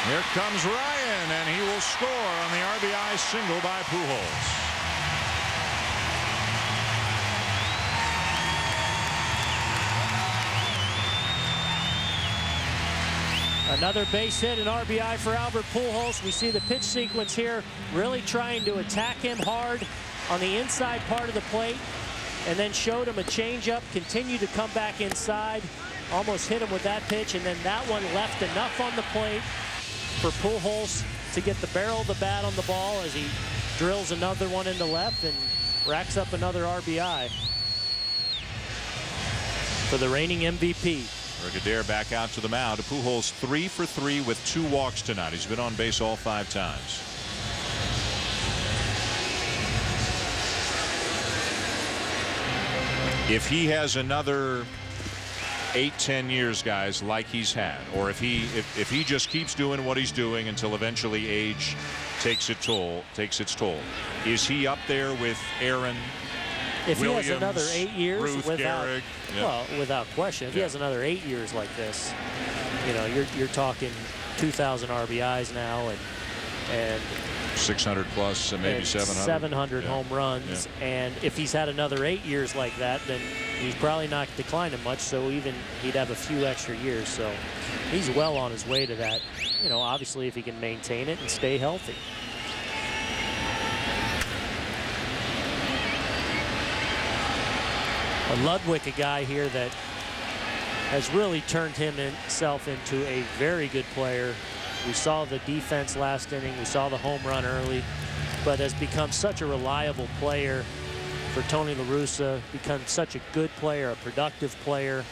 Here comes Ryan, and he will score on the RBI single by Pujols. Another base hit and RBI for Albert Pujols. We see the pitch sequence here, really trying to attack him hard on the inside part of the plate, and then showed him a changeup, continued to come back inside, almost hit him with that pitch, and then that one left enough on the plate for Pujols to get the barrel of the bat on the ball as he drills another one into left and racks up another RBI for the reigning MVP. Rick Adair back out to the mound. Pujols 3 for 3 with 2 walks tonight. He's been on base all 5 times. If he has another 8-10 years, guys, like he's had, or if he just keeps doing what he's doing until eventually age takes its toll, is he up there with Aaron? If Williams, he has another 8 years, Ruth, without, Gehrig, well, without question, if he has another 8 years like this, you know, you're talking 2,000 RBIs now and 600 plus and maybe 700 home runs. Yeah. And if he's had another 8 years like that, then he's probably not declining much. So even he'd have a few extra years. So he's well on his way to that. You know, obviously if he can maintain it and stay healthy. Ludwig, a guy here that has really turned himself into a very good player. We saw the defense last inning. We saw the home run early, but has become such a reliable player for Tony La Russa, become such a good player, a productive player.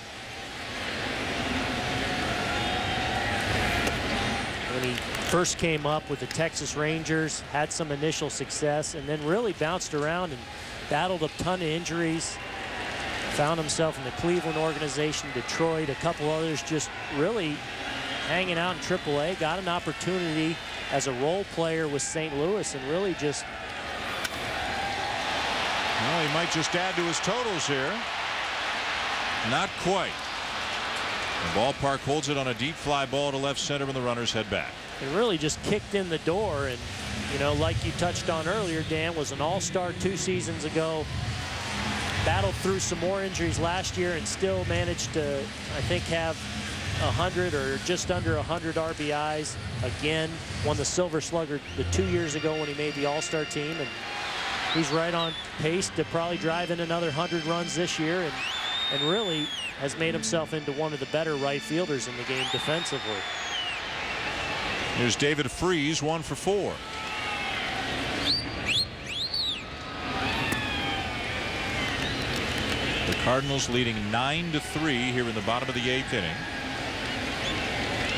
When he first came up with the Texas Rangers, had some initial success, and then really bounced around and battled a ton of injuries. Found himself in the Cleveland organization, Detroit, a couple others, just really hanging out in AAA. Got an opportunity as a role player with St. Louis and really just... Well, he might just add to his totals here. Not quite. The ballpark holds it on a deep fly ball to left center and the runners head back. It really just kicked in the door, and, you know, like you touched on earlier, Dan, was an all-star 2 seasons ago. Battled through some more injuries last year and still managed to, I think, have 100 or just under 100 RBIs. Again, won the Silver Slugger the 2 years ago when he made the All-Star team, and he's right on pace to probably drive in another 100 runs this year, and really has made himself into one of the better right fielders in the game defensively. Here's David Freese, 1 for 4. The Cardinals leading 9-3 here in the bottom of the 8th inning.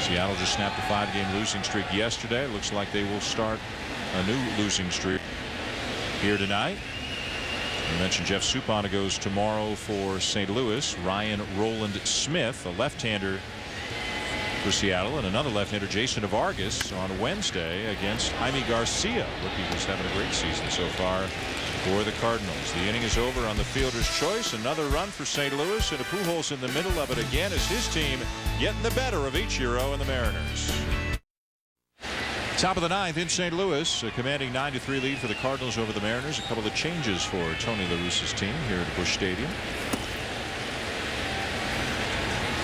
Seattle just snapped a 5-game losing streak yesterday. It looks like they will start a new losing streak here tonight. I mentioned Jeff Supana goes tomorrow for St. Louis. Ryan Roland Smith, a left-hander for Seattle, and another left-hander, Jason Vargas, on Wednesday against Jaime Garcia. Rookie who's having a great season so far for the Cardinals. The inning is over on the fielder's choice. Another run for St. Louis, and a Pujols in the middle of it again as his team getting the better of Ichiro and the Mariners. Top of the ninth in St. Louis, a commanding 9-3 lead for the Cardinals over the Mariners. A couple of changes for Tony La Russa's team here at Busch Stadium.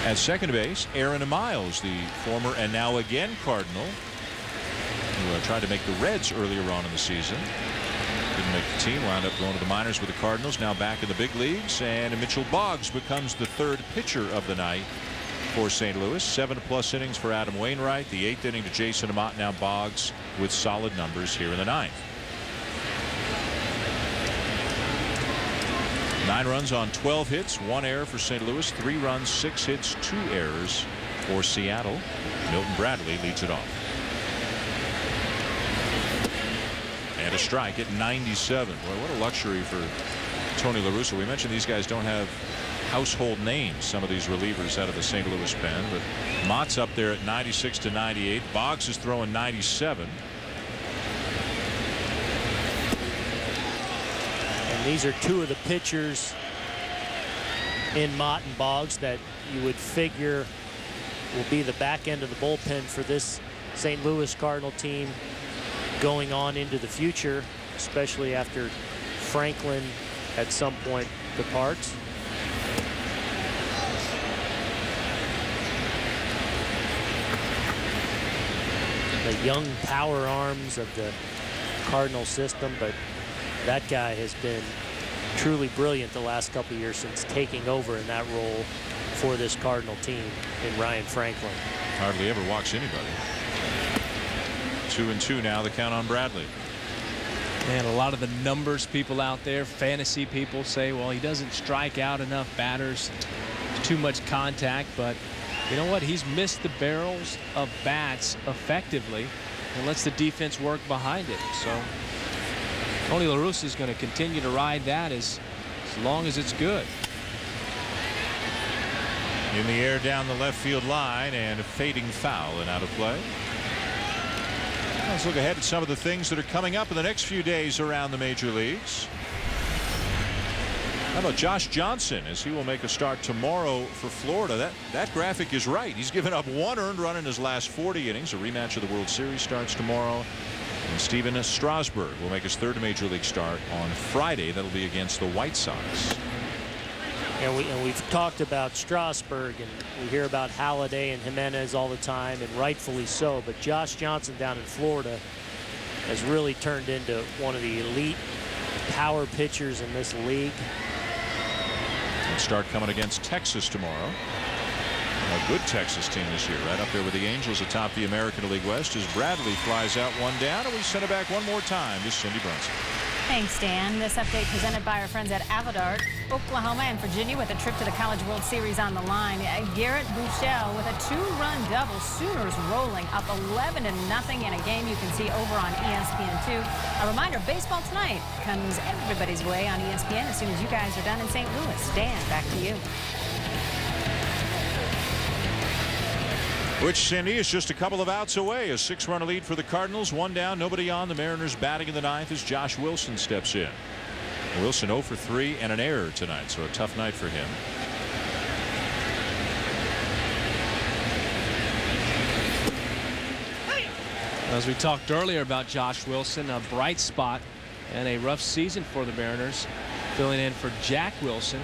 At second base, Aaron Miles, the former and now again Cardinal, who tried to make the Reds earlier on in the season. Didn't make the team, wound up going to the minors with the Cardinals, now back in the big leagues. And Mitchell Boggs becomes the third pitcher of the night for St. Louis. 7+ innings for Adam Wainwright. The 8th inning to Jason Amat. Now Boggs with solid numbers here in the 9th. 9 runs on 12 hits, 1 error for St. Louis, 3 runs, 6 hits, 2 errors for Seattle. Milton Bradley leads it off. And a strike at 97. Boy, what a luxury for Tony La Russa. We mentioned these guys don't have household names, some of these relievers out of the St. Louis pen, but Mott's up there at 96 to 98. Boggs is throwing 97. And these are two of the pitchers in Mott and Boggs that you would figure will be the back end of the bullpen for this St. Louis Cardinal team going on into the future, especially after Franklin at some point departs. The young power arms of the Cardinal system, but that guy has been truly brilliant the last couple of years since taking over in that role for this Cardinal team in Ryan Franklin. Hardly ever walks anybody. 2-2 now, the count on Bradley. And a lot of the numbers people out there, fantasy people, say, well, he doesn't strike out enough batters, too much contact, but you know what? He's missed the barrels of bats effectively and lets the defense work behind it. So Tony La Russa is going to continue to ride that as long as it's good. In the air down the left field line, and a fading foul and out of play. Let's look ahead at some of the things that are coming up in the next few days around the major leagues. How about Josh Johnson, as he will make a start tomorrow for Florida? That graphic is right. He's given up 1 earned run in his last 40 innings. A rematch of the World Series starts tomorrow. And Steven Strasburg will make his 3rd major league start on Friday. That'll be against the White Sox. And we've talked about Strasburg, and we hear about Halladay and Jimenez all the time, and rightfully so. But Josh Johnson down in Florida has really turned into one of the elite power pitchers in this league. And start coming against Texas tomorrow. A good Texas team this year, right up there with the Angels atop the American League West, as Bradley flies out 1 down, and we send it back one more time to Cindy Brunson. Thanks, Dan. This update presented by our friends at Avodart, Oklahoma and Virginia, with a trip to the College World Series on the line. Garrett Buechele with a 2-run double. Sooners rolling up 11-0 in a game you can see over on ESPN2. A reminder, baseball tonight comes everybody's way on ESPN as soon as you guys are done in St. Louis. Dan, back to you. Which, Cindy, is just a couple of outs away. A 6-run lead for the Cardinals. 1 down, nobody on. The Mariners batting in the 9th as Josh Wilson steps in. Wilson 0 for 3 and an error tonight, so a tough night for him. As we talked earlier about Josh Wilson, a bright spot and a rough season for the Mariners. Filling in for Jack Wilson,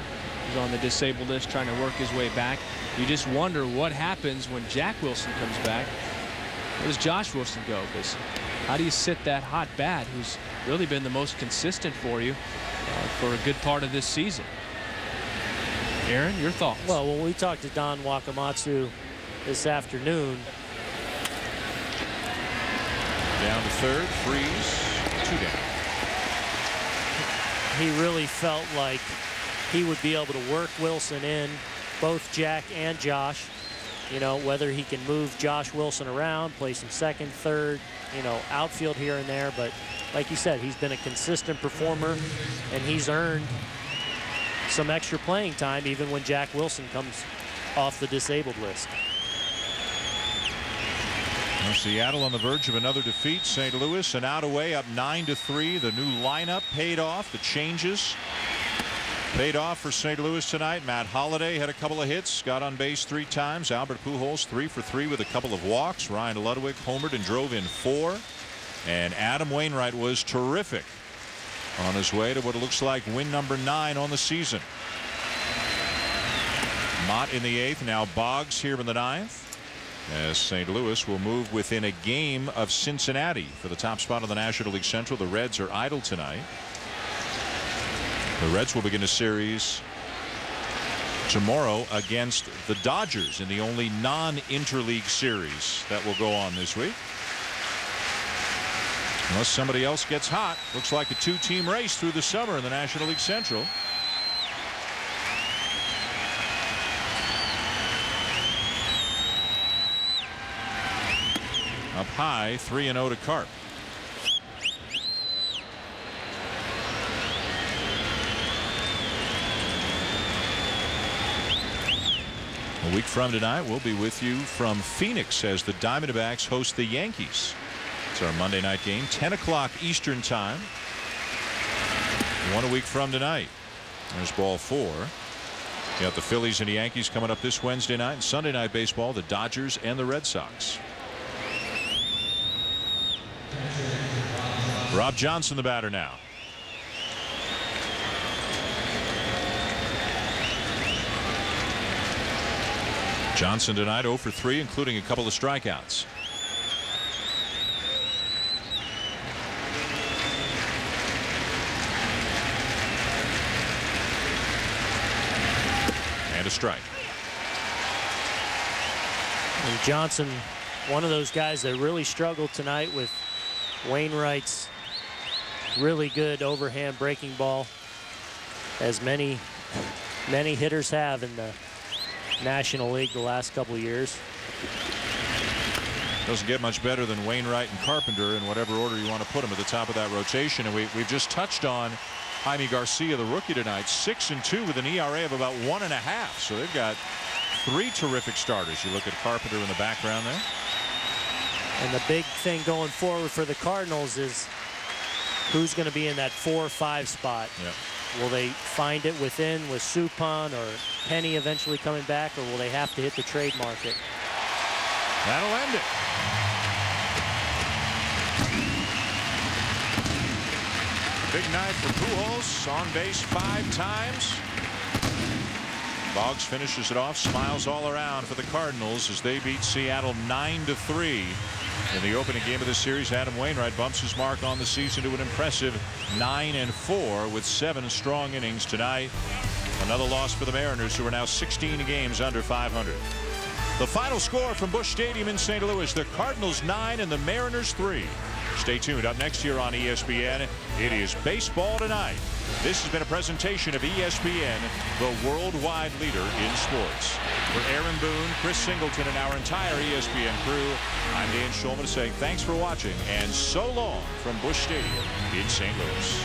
who's on the disabled list, trying to work his way back. You just wonder what happens when Jack Wilson comes back. Where does Josh Wilson go? Because how do you sit that hot bat who's really been the most consistent for you for a good part of this season? Aaron, your thoughts? Well, when we talked to Don Wakamatsu this afternoon. Down to 3rd, freeze, 2 down. He really felt like he would be able to work Wilson in, both Jack and Josh. You know, whether he can move Josh Wilson around, play some 2nd, 3rd, you know, outfield here and there, but like you said, he's been a consistent performer, and he's earned some extra playing time even when Jack Wilson comes off the disabled list. Well, Seattle on the verge of another defeat. St. Louis an out away, up 9-3. The new lineup paid off. The changes paid off for St. Louis tonight. Matt Holliday had a couple of hits, got on base 3 times. Albert Pujols 3 for 3 with a couple of walks. Ryan Ludwig homered and drove in 4. And Adam Wainwright was terrific on his way to what looks like win number 9 on the season. Mott in the 8th. Now Boggs here in the 9th. As St. Louis will move within a game of Cincinnati for the top spot of the National League Central. The Reds are idle tonight. The Reds will begin a series tomorrow against the Dodgers in the only non-interleague series that will go on this week. Unless somebody else gets hot. Looks like a 2-team race through the summer in the National League Central. Up high, 3-0 to Carp. A week from tonight, we'll be with you from Phoenix as the Diamondbacks host the Yankees. It's our Monday night game, 10 o'clock Eastern time. 1 week from tonight. There's ball 4. You got the Phillies and the Yankees coming up this Wednesday night. And Sunday night baseball, the Dodgers and the Red Sox. Rob Johnson, the batter now. Johnson tonight 0 for 3, including a couple of strikeouts. And a strike. And Johnson, one of those guys that really struggled tonight with Wainwright's really good overhand breaking ball, as many hitters have in the National League the last couple of years. Doesn't get much better than Wainwright and Carpenter in whatever order you want to put them at the top of that rotation. And we've just touched on Jaime Garcia, the rookie tonight, 6-2 with an ERA of about 1.5. So they've got 3 terrific starters. You look at Carpenter in the background there. And the big thing going forward for the Cardinals is who's going to be in that 4-5 spot. Yep. Will they find it within with Suppan or Penny eventually coming back, or will they have to hit the trade market? That'll end it. Big night for Pujols, on base 5 times. Boggs finishes it off, smiles all around for the Cardinals as they beat Seattle 9-3. In the opening game of the series, Adam Wainwright bumps his mark on the season to an impressive 9-4 with 7 strong innings tonight. Another loss for the Mariners, who are now 16 games under 500. The final score from Busch Stadium in St. Louis, the Cardinals 9 and the Mariners 3. Stay tuned. Up next here on ESPN, it is Baseball Tonight. This has been a presentation of ESPN, the worldwide leader in sports. For Aaron Boone, Chris Singleton, and our entire ESPN crew, I'm Dan Schulman saying thanks for watching and so long from Busch Stadium in St. Louis.